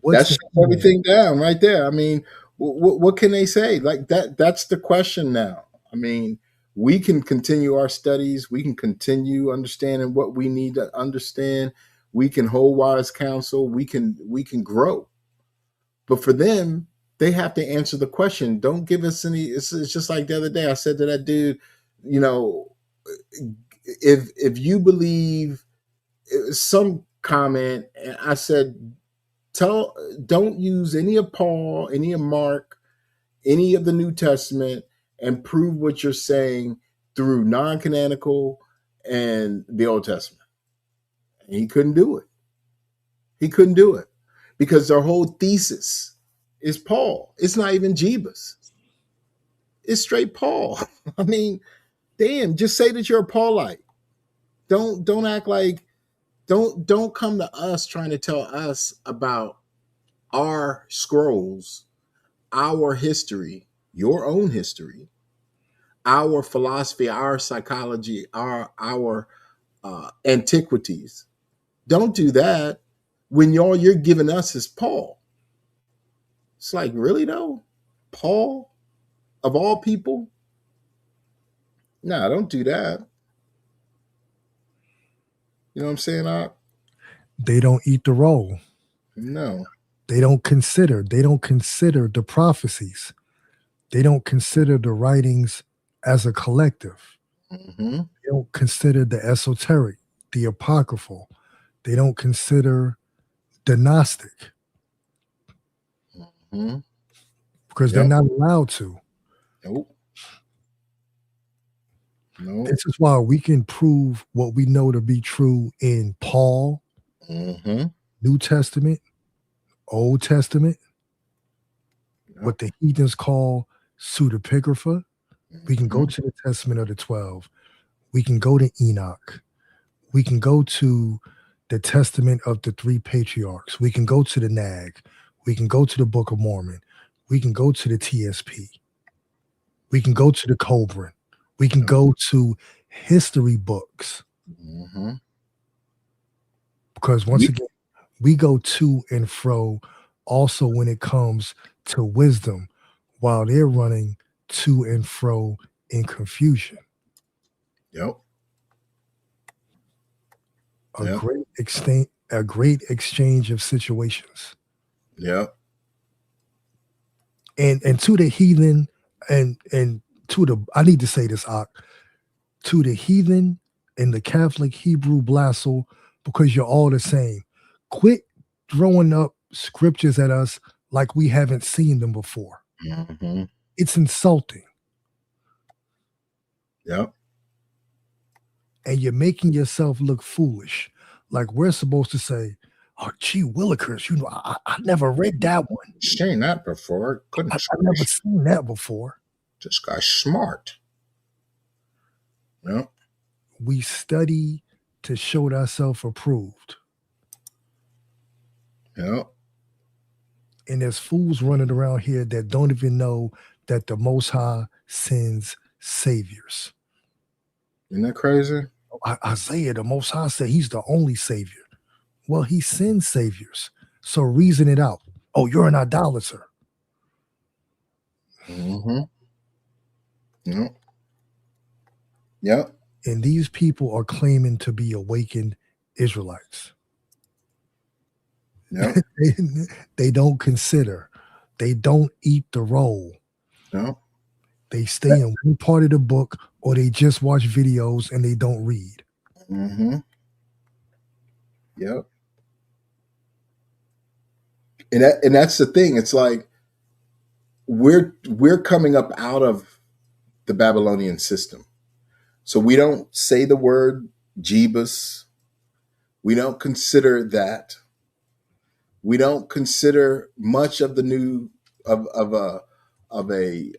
That shuts everything down right there. I mean, what can they say? Like that's the question now. I mean, we can continue our studies. We can continue understanding what we need to understand. We can hold wise counsel. We can grow. But for them, they have to answer the question. Don't give us any. It's just like the other day I said to that dude, you know, if you believe some comment, and I said, don't use any of Paul, any of Mark, any of the New Testament, and prove what you're saying through non-canonical and the Old Testament. And he couldn't do it. He couldn't do it because their whole thesis is Paul. It's not even Jebus. It's straight Paul. I mean, damn, just say that you're a Paulite. Don't act like, don't come to us trying to tell us about our scrolls, our history, your own history, our philosophy, our psychology, our antiquities. Don't do that when all you're giving us is Paul. It's like, really though? Paul, of all people? No, don't do that. You know what I'm saying, They don't eat the roll. No. They don't consider the prophecies. They don't consider the writings as a collective. Mm-hmm. They don't consider the esoteric, the apocryphal. They don't consider the Gnostic. Mm-hmm. Because they're not allowed to. Nope. No. This is why we can prove what we know to be true in Paul, New Testament, Old Testament, what the heathens call pseudepigrapha. We can go to the Testament of the 12. We can go to Enoch. We can go to the Testament of the 3 patriarchs. We can go to the Nag. We can go to the Book of Mormon. We can go to the TSP. We can go to the Cobran. We can go to history books. Because once again, we go to and fro also when it comes to wisdom, while they're running to and fro in confusion. Yep. A great exchange of situations. Yep. And to the heathen and to the, I need to say this, to the heathen and the Catholic Hebrew Blassel, because you're all the same. Quit throwing up scriptures at us like we haven't seen them before. It's insulting. Yep. And you're making yourself look foolish. Like we're supposed to say, oh, gee willikers, you know, I never read that one. Seen that before. I've never seen that before. This guy's smart. Yep. We study to show thyself approved. Yeah. And there's fools running around here that don't even know that the Most High sends saviors. Isn't that crazy? Isaiah, the Most High, said he's the only savior. Well, he sends saviors. So reason it out. Oh, you're an idolater. Mm-hmm. Yep. Yep. And these people are claiming to be awakened Israelites. Yep. They don't consider. They don't eat the roll. Yep. They stay in one part of the book, or they just watch videos and they don't read. Mm-hmm. Yep. And that's the thing. It's like we're coming up out of the Babylonian system. So we don't say the word Jebus. We don't consider that. We don't consider much of the new of a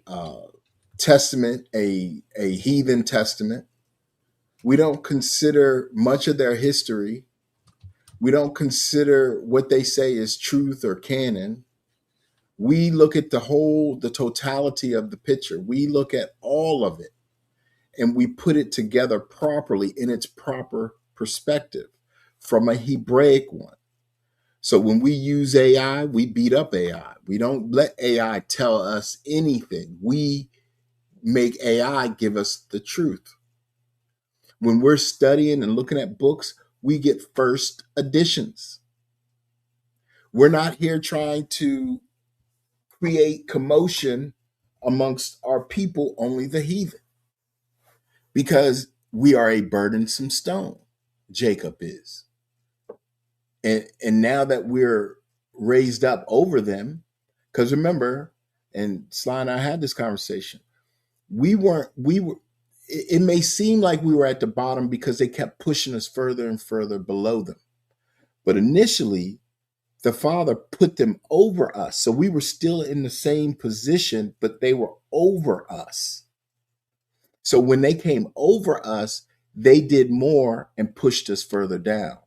testament a heathen testament. We don't consider much of their history. We don't consider what they say is truth or canon. We look at the totality of the picture. We look at all of it and we put it together properly in its proper perspective from a Hebraic one. So when we use AI, we beat up AI. We don't let AI tell us anything. We make AI give us the truth. When we're studying and looking at books, we get first editions. We're not here trying to create commotion amongst our people, only the heathen, because we are a burdensome stone. Jacob is. And now that we're raised up over them, because remember, and Sly and I had this conversation, we were, it may seem like we were at the bottom because they kept pushing us further and further below them. But initially, the Father put them over us. So we were still in the same position, but they were over us. So when they came over us, they did more and pushed us further down.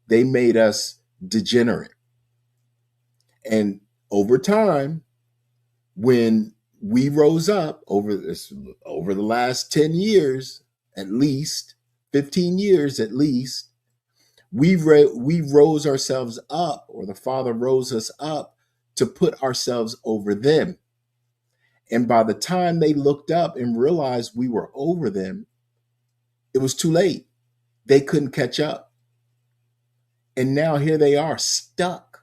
They made us degenerate. And over time, when we rose up over the last 10 years, at least 15 years, at least, we rose ourselves up, or the Father rose us up to put ourselves over them. And by the time they looked up and realized we were over them, it was too late. They couldn't catch up. And now here they are, stuck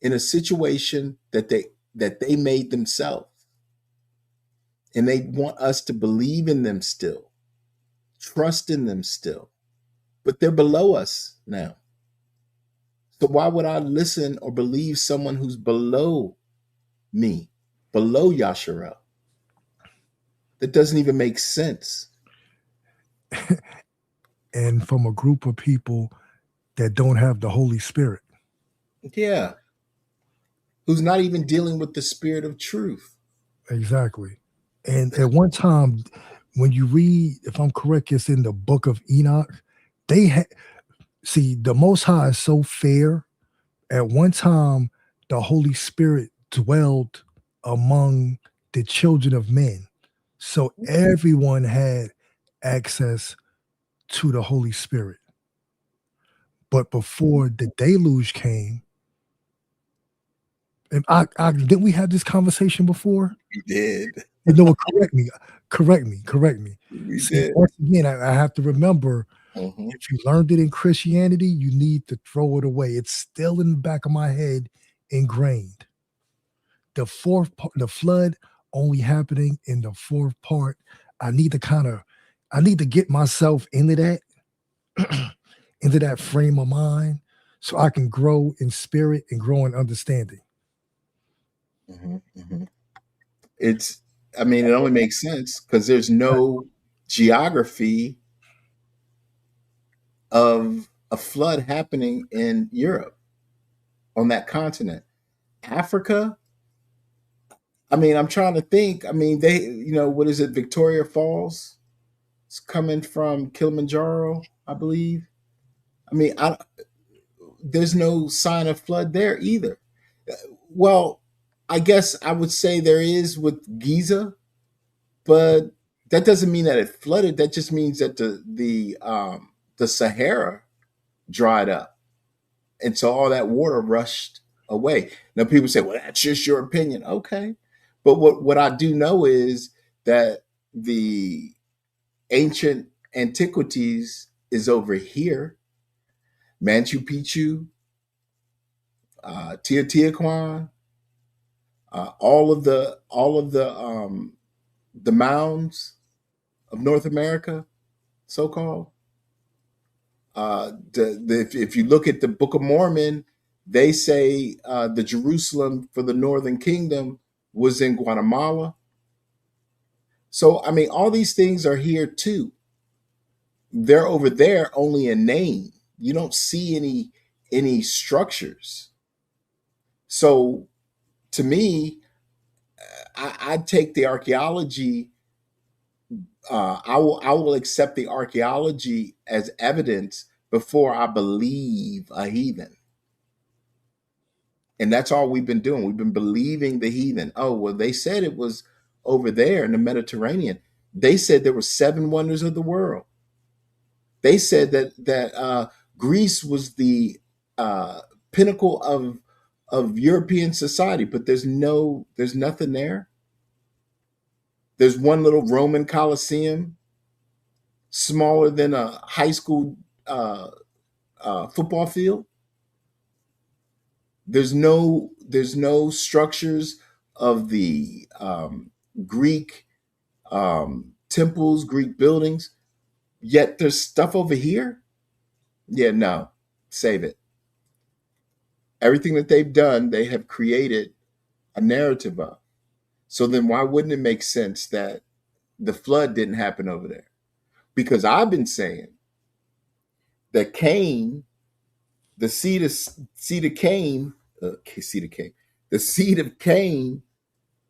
in a situation that they made themselves. And they want us to believe in them still, trust in them still. But they're below us now. So why would I listen or believe someone who's below me, below Yasharel? That doesn't even make sense. And from a group of people that don't have the Holy Spirit. Yeah. Who's not even dealing with the spirit of truth. Exactly. And at one time, when you read, if I'm correct, it's in the book of Enoch, see, the Most High is so fair. At one time, the Holy Spirit dwelled among the children of men. So everyone had access to the Holy Spirit. But before the deluge came, and didn't we have this conversation before? We did. You know, correct me. We See, did. once again, I have to remember, Mhm. if you learned it in Christianity, you need to throw it away. It's still in the back of my head, ingrained. The flood only happening in the fourth part. I need to get myself into that, into that frame of mind, so I can grow in spirit and grow in understanding. Mhm, mhm. It only makes sense because there's no geography of a flood happening in Europe, on that continent. Africa, I'm trying to think. What is it? Victoria Falls? It's coming from Kilimanjaro, I believe. I mean, there's no sign of flood there either. Well, I guess I would say there is with Giza, but that doesn't mean that it flooded. That just means that the Sahara dried up, and so all that water rushed away. Now people say, "Well, that's just your opinion." Okay, but what I do know is that the ancient antiquities is over here, Machu Picchu, Teotihuacan, all of the mounds of North America, so called. If you look at the Book of Mormon, they say the Jerusalem for the Northern Kingdom was in Guatemala. So I mean, all these things are here too. They're over there only in name. You don't see any structures. So to me, I take the archaeology. I will accept the archaeology as evidence before I believe a heathen, and that's all we've been doing. We've been believing the heathen. Oh well, they said it was over there in the Mediterranean. They said there were seven wonders of the world. They said that Greece was the uh, pinnacle of European society, but there's nothing there. There's one little Roman Colosseum, smaller than a high school uh, football field. There's no structures of the Greek temples, Greek buildings. Yet there's stuff over here. Yeah, no, save it. Everything that they've done, they have created a narrative of. So then why wouldn't it make sense that the flood didn't happen over there? Because I've been saying that Cain, the seed of Cain, seed of Cain, the seed of Cain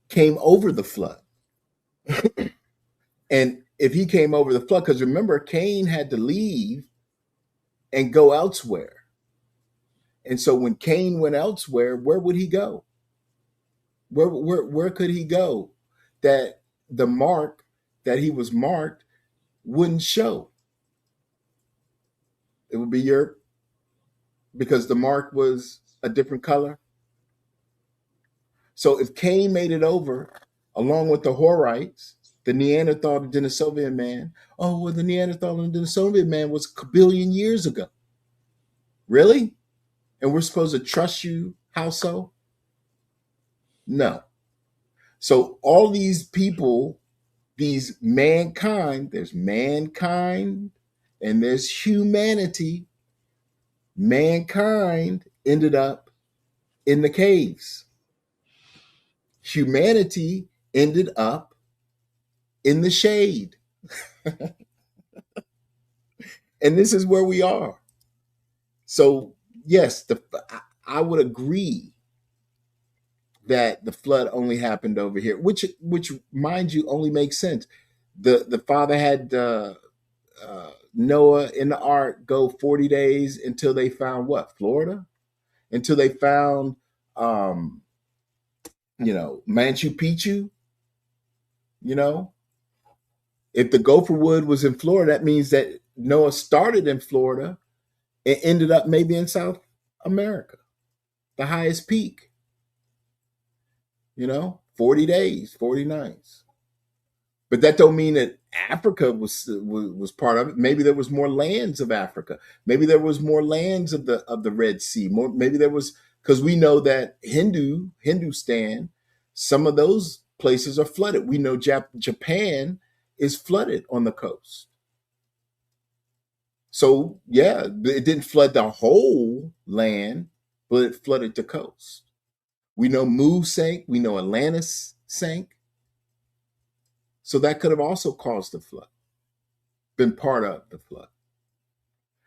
came over the flood. And if he came over the flood, because remember, Cain had to leave and go elsewhere. And so when Cain went elsewhere, where would he go? Where could he go that the mark that he was marked wouldn't show? It would be Europe because the mark was a different color. So if Cain made it over along with the Horites, the Neanderthal, the Denisovian man, oh, well, the Neanderthal and the Denisovian man was a billion years ago. Really? And we're supposed to trust you? How so? No. So all these people, these mankind, there's mankind and there's humanity. Mankind ended up in the caves. Humanity ended up in the shade. And this is where we are. So, yes, I would agree that the flood only happened over here, which mind you only makes sense. The father had Noah in the ark go 40 days until they found what? Florida? Until they found Machu Picchu, you know. If the gopher wood was in Florida, that means that Noah started in Florida and ended up maybe in South America, the highest peak, 40 days, 40 nights. But that don't mean that Africa was part of it. Maybe there was more lands of Africa. Maybe there was more lands of the Red Sea. More, maybe there was, because we know that Hindustan, some of those places are flooded. We know Japan is flooded on the coast. So yeah, it didn't flood the whole land, but it flooded the coast. We know Mu sank. We know Atlantis sank. So that could have also caused the flood, been part of the flood.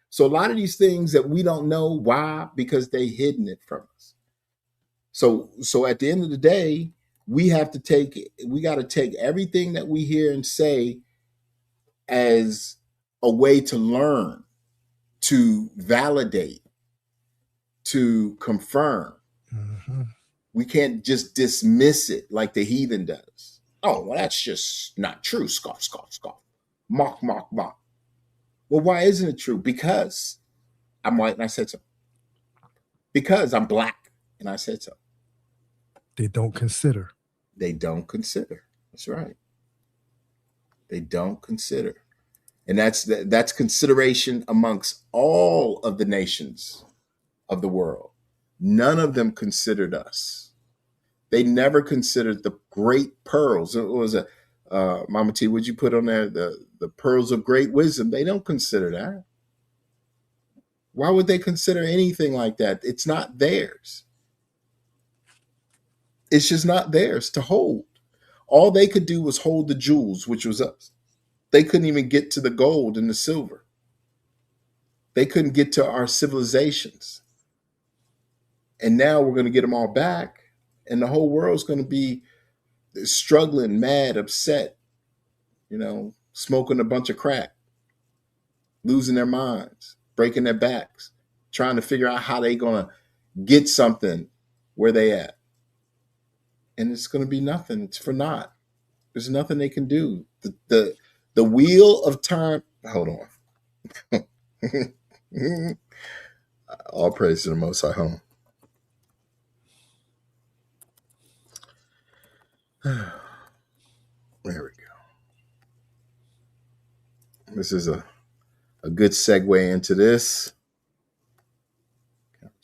So a lot of these things that we don't know why, because they hidden it from us. So at the end of the day, we got to take everything that we hear and say as a way to learn. to validate, to confirm. Mhm. We can't just dismiss it like the heathen does. Oh, well, that's just not true. Scoff, scoff, scoff. Mock, mock, mock. Well, why isn't it true? Because I'm white and I said so. Because I'm black and I said so. They don't consider. They don't consider. That's right. They don't consider. And that's consideration amongst all of the nations of the world. None of them considered us. They never considered the great pearls. It was a Mama T, would you put on there the pearls of great wisdom? They don't consider that. Why would they consider anything like that? It's not theirs. It's just not theirs to hold. All they could do was hold the jewels, which was us. They couldn't even get to the gold and the silver. They couldn't get to our civilizations. And now we're going to get them all back. And the whole world's going to be struggling, mad, upset, smoking a bunch of crack, losing their minds, breaking their backs, trying to figure out how they're going to get something where they at. And it's going to be nothing. It's for naught. There's nothing they can do. The wheel of time. Hold on. All praise to the Most High. Home. There we go. This is a good segue into this.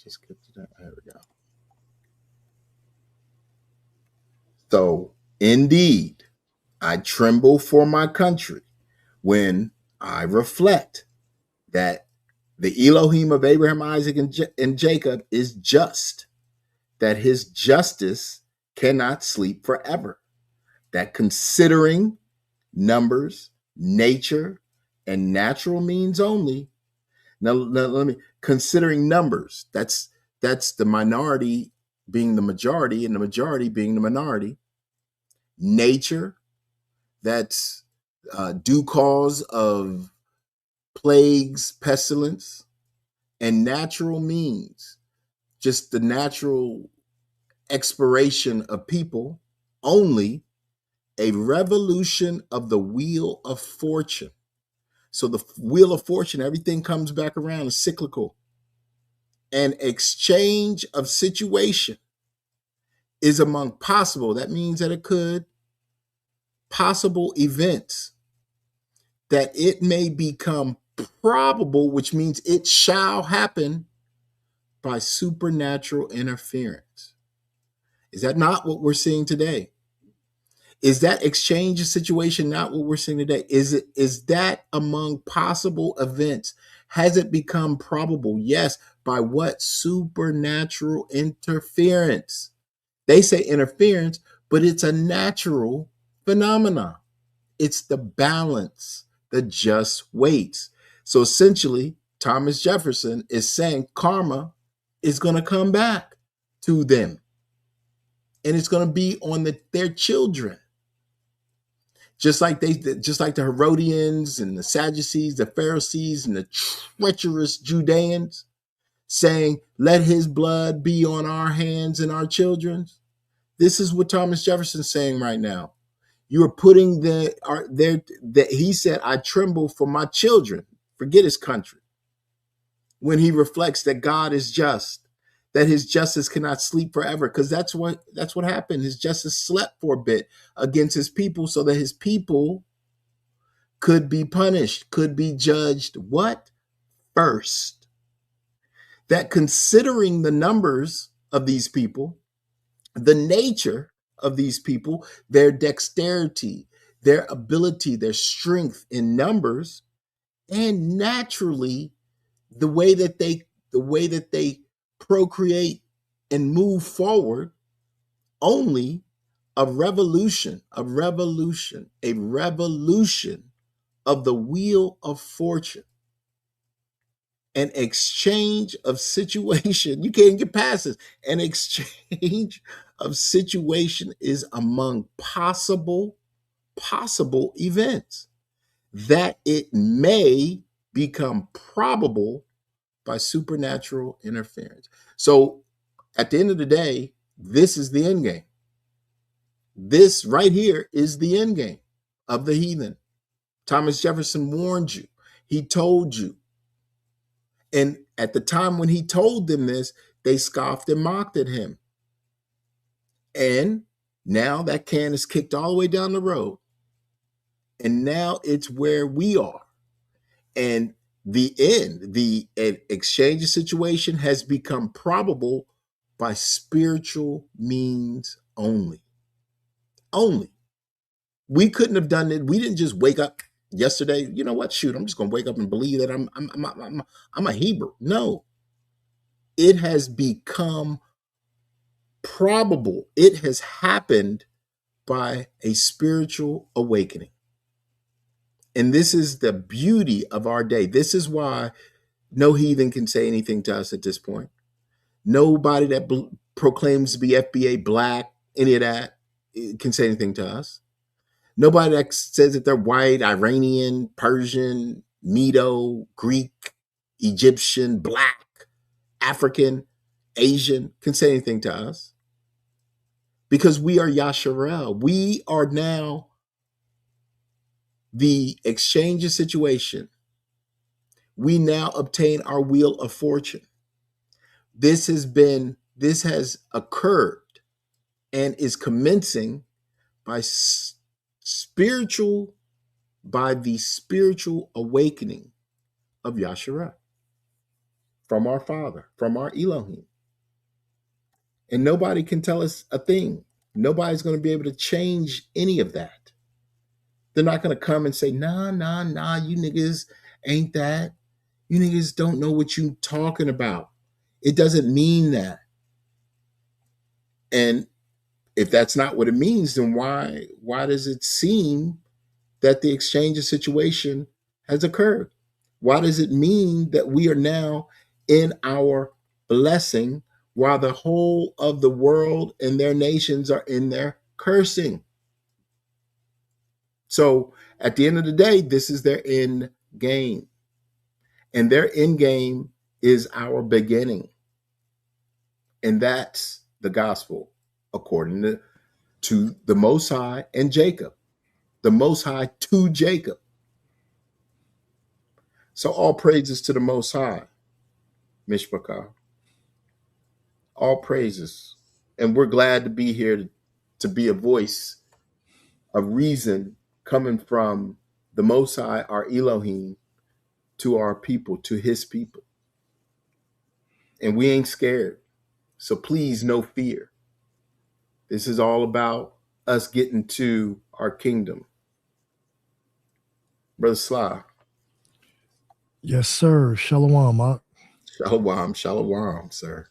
Just get to that. There we go. So, indeed, I tremble for my country when I reflect that the Elohim of Abraham, Isaac, and Jacob is just, that his justice cannot sleep forever, that considering numbers, nature, and natural means only. Now let me, considering numbers, that's the minority being the majority and the majority being the minority. Nature, that's due cause of plagues, pestilence, and natural means, just the natural expiration of people, only a revolution of the wheel of fortune. So the wheel of fortune, everything comes back around, is cyclical. An exchange of situation is among possible. That means that it could, possible events, that it may become probable, which means it shall happen by supernatural interference. Is that not what we're seeing today? Is that exchange of situation not what we're seeing today? Is that among possible events? Has it become probable? Yes. By what? Supernatural interference. They say interference, but it's a natural phenomenon. It's the balance, the just weights. So essentially, Thomas Jefferson is saying karma is going to come back to them. And it's going to be on their children. Just like the Herodians and the Sadducees, the Pharisees, and the treacherous Judeans saying, let his blood be on our hands and our children's. This is what Thomas Jefferson's saying right now. You are putting he said, I tremble for my children. Forget his country. When he reflects that God is just, that his justice cannot sleep forever, because that's what happened. His justice slept for a bit against his people so that his people could be punished, could be judged. What? First. That considering the numbers of these people, the nature of these people, their dexterity, their ability, their strength in numbers, and naturally the way that they procreate and move forward, only a revolution of the wheel of fortune, an exchange of situation. You can't get past this. An exchange of situation is among possible events, that it may become probable by supernatural interference. So at the end of the day, this is the end game. This right here is the end game of the heathen. Thomas Jefferson warned you. He told you. And at the time when he told them this, they scoffed and mocked at him. And now that can is kicked all the way down the road. And now it's where we are. And the end, the exchange situation has become probable by spiritual means only. Only. We couldn't have done it. We didn't just wake up yesterday. You know what? Shoot, I'm just going to wake up and believe that I'm a Hebrew. No. It has become probable. It has happened by a spiritual awakening. And this is the beauty of our day. This is why no heathen can say anything to us at this point. Nobody that proclaims to be FBA, black, any of that can say anything to us. Nobody that says that they're white, Iranian, Persian, Medo, Greek, Egyptian, black, African, Asian can say anything to us. Because we are Yasharel. We are now the exchange of situation. We now obtain our wheel of fortune. This has occurred and is commencing by the spiritual awakening of Yasharah from our Father, from our Elohim. And nobody can tell us a thing. Nobody's going to be able to change any of that. They're not going to come and say, nah, you niggas ain't that. You niggas don't know what you talking about. It doesn't mean that. And if that's not what it means, then why does it seem that the exchange of situation has occurred? Why does it mean that we are now in our blessing while the whole of the world and their nations are in their cursing? So at the end of the day, this is their end game. And their end game is our beginning. And that's the gospel, according to the Most High and Jacob. The Most High to Jacob. So all praises to the Most High, Mishpachah. All praises. And we're glad to be here to be a voice of reason coming from the Most High, our Elohim, to our people, to his people. And we ain't scared. So please, no fear. This is all about us getting to our kingdom. Brother Sly. Yes, sir. Shalom, Mark. Shalom, sir.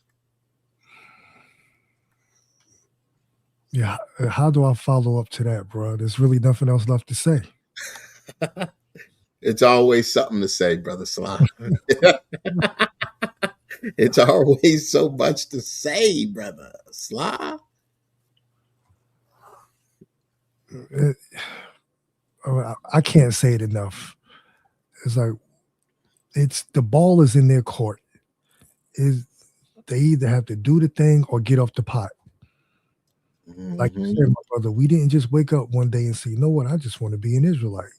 Yeah, how do I follow up to that, bro? There's really nothing else left to say. It's always something to say, Brother Sly. It's always so much to say, Brother Sly. I can't say it enough. It's like the ball is in their court. They either have to do the thing or get off the pot. Mm-hmm. Like you said, my brother, we didn't just wake up one day and say, you know what, I just want to be an Israelite.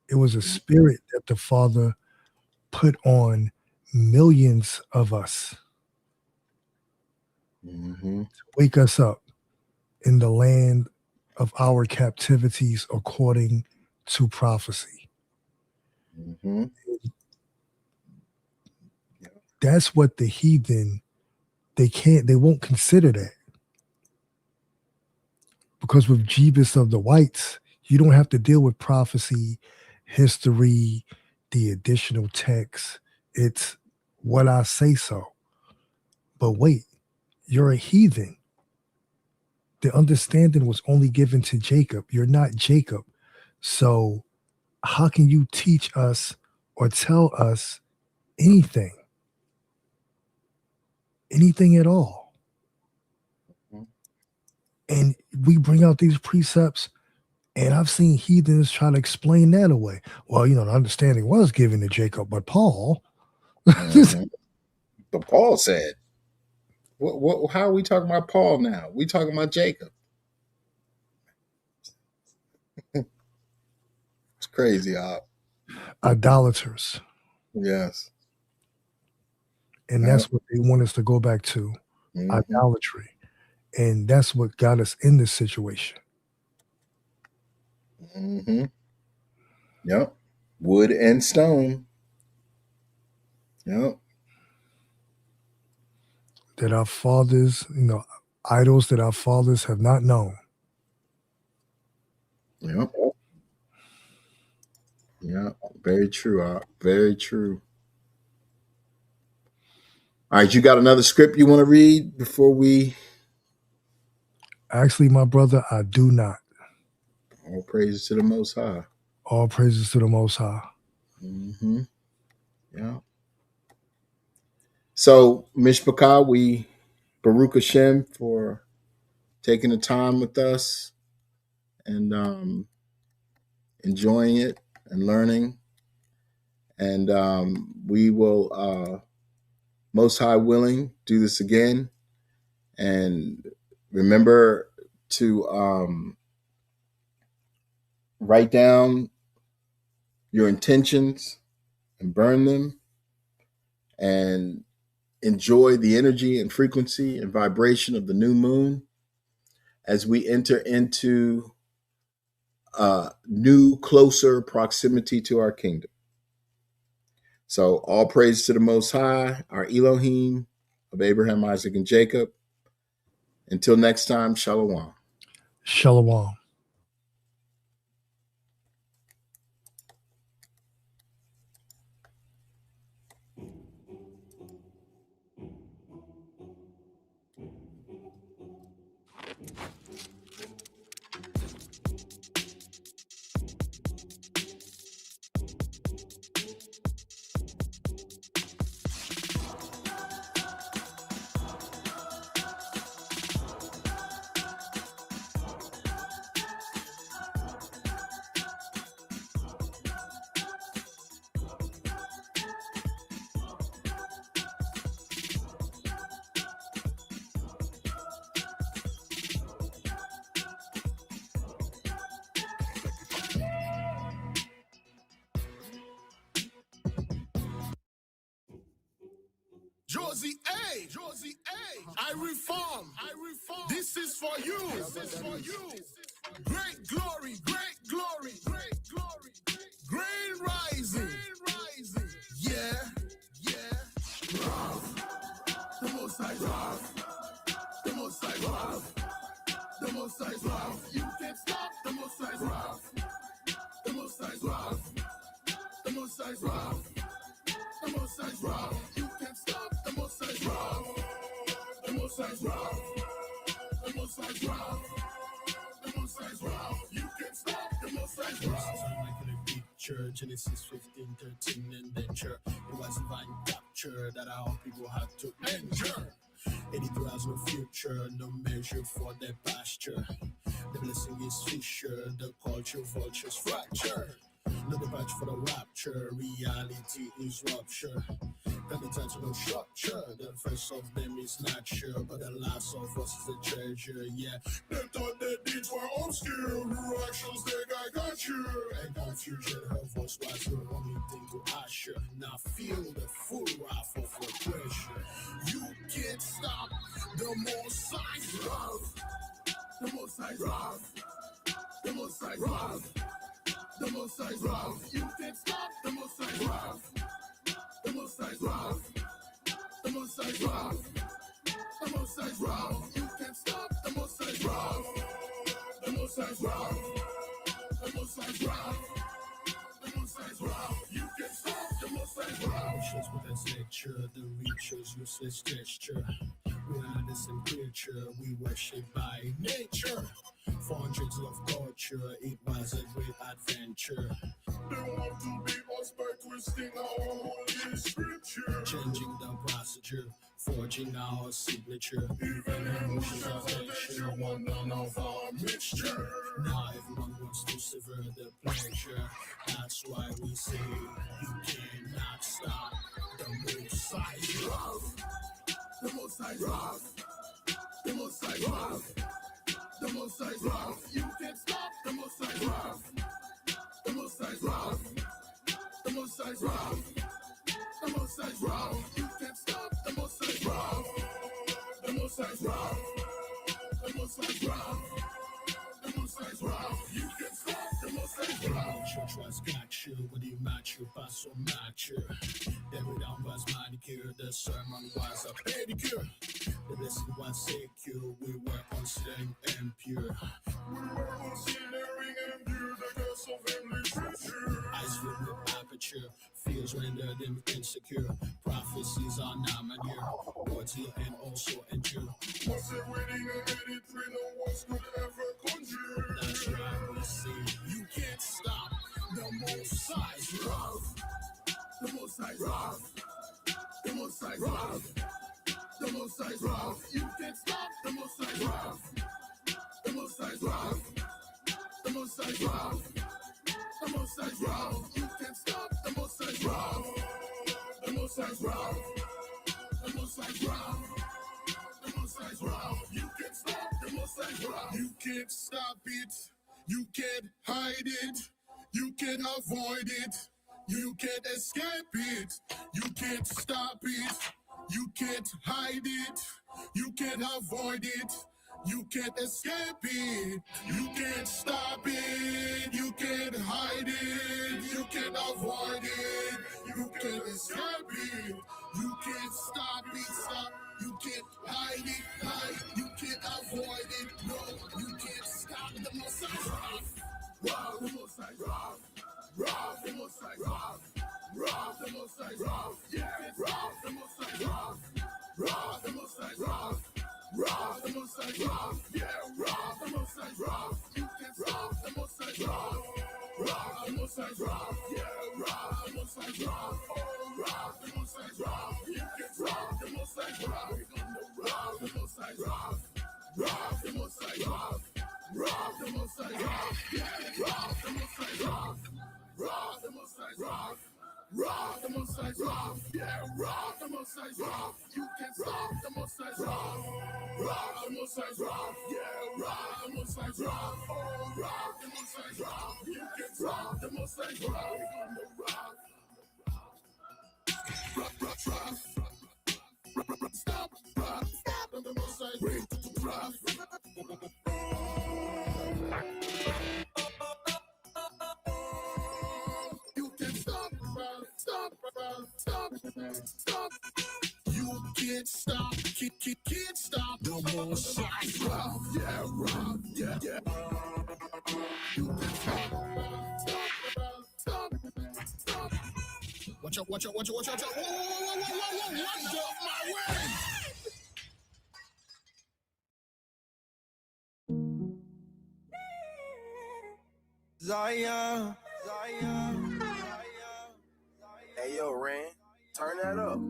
It was a spirit that the Father put on millions of us to wake us up in the land of our captivities according to prophecy. That's what the heathen, they won't consider that. Because with Jebus of the whites, you don't have to deal with prophecy, history, the additional text. It's what I say so. But wait, you're a heathen. The understanding was only given to Jacob. You're not Jacob. So how can you teach us or tell us anything? Anything at all? And we bring out these precepts, and I've seen heathens try to explain that away. Well, the understanding was given to Jacob, but Paul, Mhm. But Paul said, how are we talking about Paul now? We talking about Jacob. It's crazy. Idolaters. Yes. And Yeah. that's what they want us to go back to. Mhm. Idolatry. And that's what got us in this situation. Mm-hmm. Yep. Wood and stone. Yep. That our fathers, idols that our fathers have not known. Yep. Yeah. Very true. Very true. All right. You got another script you want to read before we? Actually, my brother, I do not. All praises to the Most High. All praises to the Most High. Mm-hmm. Yeah. So, Mishpachah, we Baruch Hashem for taking the time with us and enjoying it and learning. And we will, Most High willing, do this again. And remember to write down your intentions and burn them and enjoy the energy and frequency and vibration of the new moon as we enter into new, closer proximity to our kingdom. So all praise to the Most High, our Elohim of Abraham, Isaac, and Jacob. Until next time, Shalom. Shalom. Josie A. I reform. This is for you. Great glory. Great rising. Yeah. Rough. The most I rough. The most I rough. The most I rough. You can't stop. The most I rough. The most I rough. The most I rough. The most I rough. You can't stop. The most I rough. The most I rough. The most I rough. The most I rough. You can't stop. The most I rough. Church, Genesis 15:13 indenture. It was divine capture that our people had to endure. 82 has no future, no measure for their pasture. The blessing is fisher, the culture vultures fracture. No departure for the rapture, reality is rupture. Penitential no structure, the first of them is not sure, but the last of us is the treasure, yeah. They thought their deeds were obscure, her actions they got you. And confusion, her voice was the only thing to usher. Now feel the full wrath of oppression. You can't stop the most I love. The most I love. The most I love. The most I love. You can't stop the most I love. The most I love. The most I love. The most I love. You can't stop the most I love. The most I love. The most I love. The most I love. You can't stop the most I love. Emotions with its nature, the reaches useless gesture. We are the same creature, we worship by nature. For hundreds of culture, it was a great adventure. They want to be us by twisting our holy scripture. Changing the procedure, forging our signature. Even emotions of nature want none of our mixture. Now everyone wants to sever the pleasure. That's why we say you cannot stop the Most High love. The Most High love. The Most High love. The Most High love. You can't stop the Most High love. The Most High love. The Most High love. The Most High love. You can't stop the Most High love. The Most High love. The Most High love. The Most High love. You can't stop the Most High love. Church was got you with the mature, pass on mature. Every down was manicure, the sermon was a pedicure. The blessing was secure, we were considering impure. We were considering impure the curse of heavenly treasure. Eyes filled with aperture, fears rendered them insecure. Prophecies are now near, words heal and also endure. What's it waiting and it we know what's could ever conjure. That's why we say you can't stop the Most High's love. The Most High love. The Most High love. The Most High love. You can't stop the Most High love. The Most High love. The Most High love. The Most High love. You can't stop the Most High love. The Most High love. The Most High love. The Most High love. You can't stop the Most High love. You can't stop it. You can't hide it. You can't avoid it. You can't escape it. You can't stop it. You can't hide it. You can't avoid it. You can't escape it. You can't stop it. You can't hide it. You can't avoid it. You can't escape it. You can't stop it. Stop. You can't hide it. Hide. You can't avoid it. No, you can't stop the Most High. Wow, the Most High. Rob the Most High, rob the Most High, yeah, rob the Most High, rob the Most High, rob the Most High, yeah, rob the Most High, you can rob the Most High, rob the Most High, yeah, rob the Most High, oh, rob the Most High, you can rob the Most High, rob the Most High, rob the Most High, rob the Most High, yeah, rob the Most High, rob the Most High, rob the Most High, yeah, rob the Most High, you can stop the Most High, rob the Most High, yeah, rob the Most High, oh, rob the Most High, you can rob the Most High, stop, the Most High, wait to drop. You can stop. You can't stop, can't stop the Most High. Rob, yeah. You can stop. Watch out. Whoa, watch out my way. Zion. Hey yo, Ran, turn that up.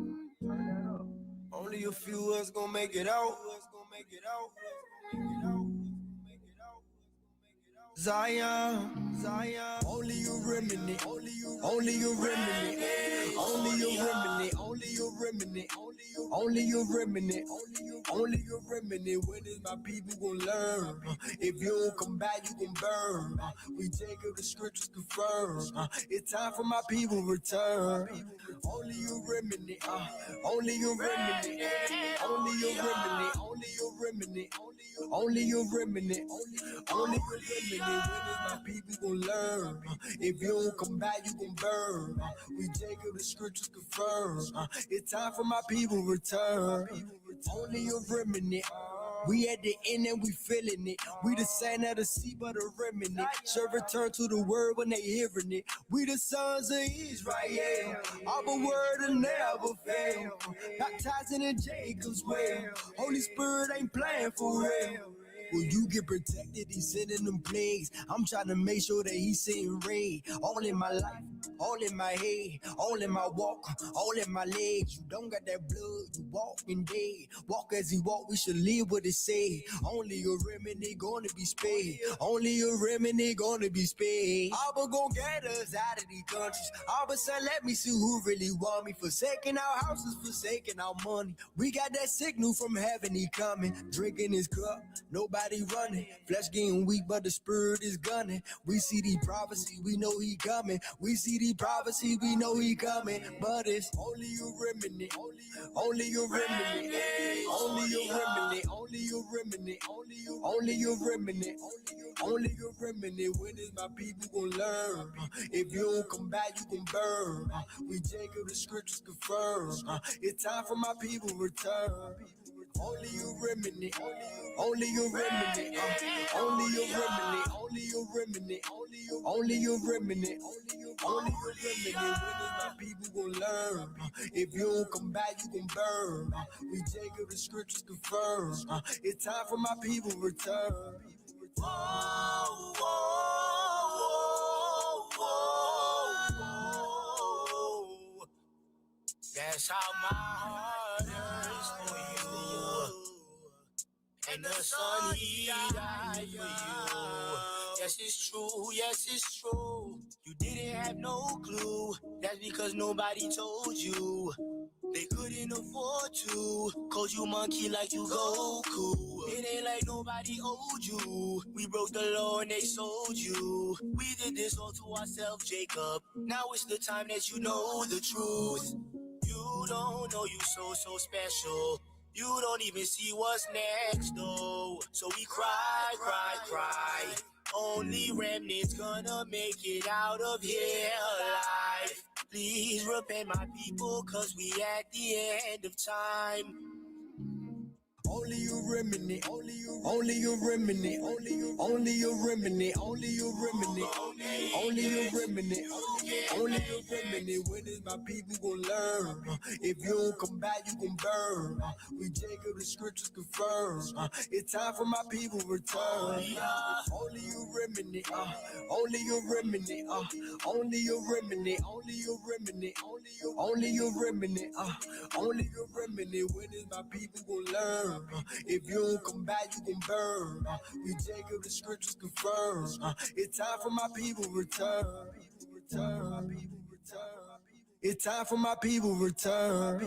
Only a few of us gonna make it out. Zion, only you remnant, only you remnant, only you remnant, only you remnant, only you remnant, only you remnant. When is my people gonna learn? If you don't come back, you gon' burn. We take up the scriptures confirm. It's time for my people return. Only you remnant, only you remnant, only you remnant, only you remnant, only you remnant, only you remnant. When is my people gonna learn? If you don't come back, you gon' burn. We take up the scriptures confirm. It's time for my people return. Only you remnant. We at the end and we feeling it. We the sand of the sea, but a remnant. Shall return to the word when they hearing it. We the sons of Israel. Our word will never fail. Baptizing in Jacob's well. Holy Spirit ain't playing for real. Will you get protected? He's sending them plagues. I'm trying to make sure that he's sending rain. All in my life, all in my head, all in my walk, all in my legs. You don't got that blood, you walking dead. Walk as he walk, we should live what it say. Only a remnant gonna be spared. Only a remnant gonna be spared. Abba gon' get us out of these countries. Abba said, let me see who really want me. Forsaking our houses, forsaking our money. We got that signal from heaven, he coming. Drinking his cup, nobody running. Flesh getting weak, but the spirit is gunning. We see the prophecy, we know he coming. We see the prophecy, we know he coming. But it's only a remnant, only a remnant, only a remnant, only a remnant, only a remnant, only a remnant. When is my people gonna learn? If you don't come back, you gon' burn. We Jacob, the scriptures confirm. It's time for my people return. Only a remnant, only a remnant, only a remnant, only a remnant, only a remnant, only a remnant. When is my people gonna learn? If you don't come back, you gon' burn. We Jacob, the scriptures confirm. It's time for my people return. Oh, oh, oh, oh, oh. That's how my heart hurts for you. And the son, he died for you. Yes, it's true, yes, it's true. You didn't have no clue. That's because nobody told you. They couldn't afford to. Cause you monkey like you Goku. It ain't like nobody owed you. We broke the law and they sold you. We did this all to ourselves, Jacob. Now it's the time that you know the truth. You don't know you so special. You don't even see what's next though. So we cry, cry, cry. Only remnants gonna make it out of here alive. Please repent my people, cause we at the end of time. Only a remnant, only a remnant, only a remnant, only a remnant, only a remnant, only a remnant. When is my people gonna learn? If you don't come back, you gon' burn. We Jacob, the scriptures confirm. It's time for my people return. Only a remnant, only a remnant, only a remnant, only a remnant, only a remnant, only a remnant. When is my people gonna learn? If you don't come back, you gon' burn. We Jacob, the scriptures confirm. It's time for my people return. It's time for my people return.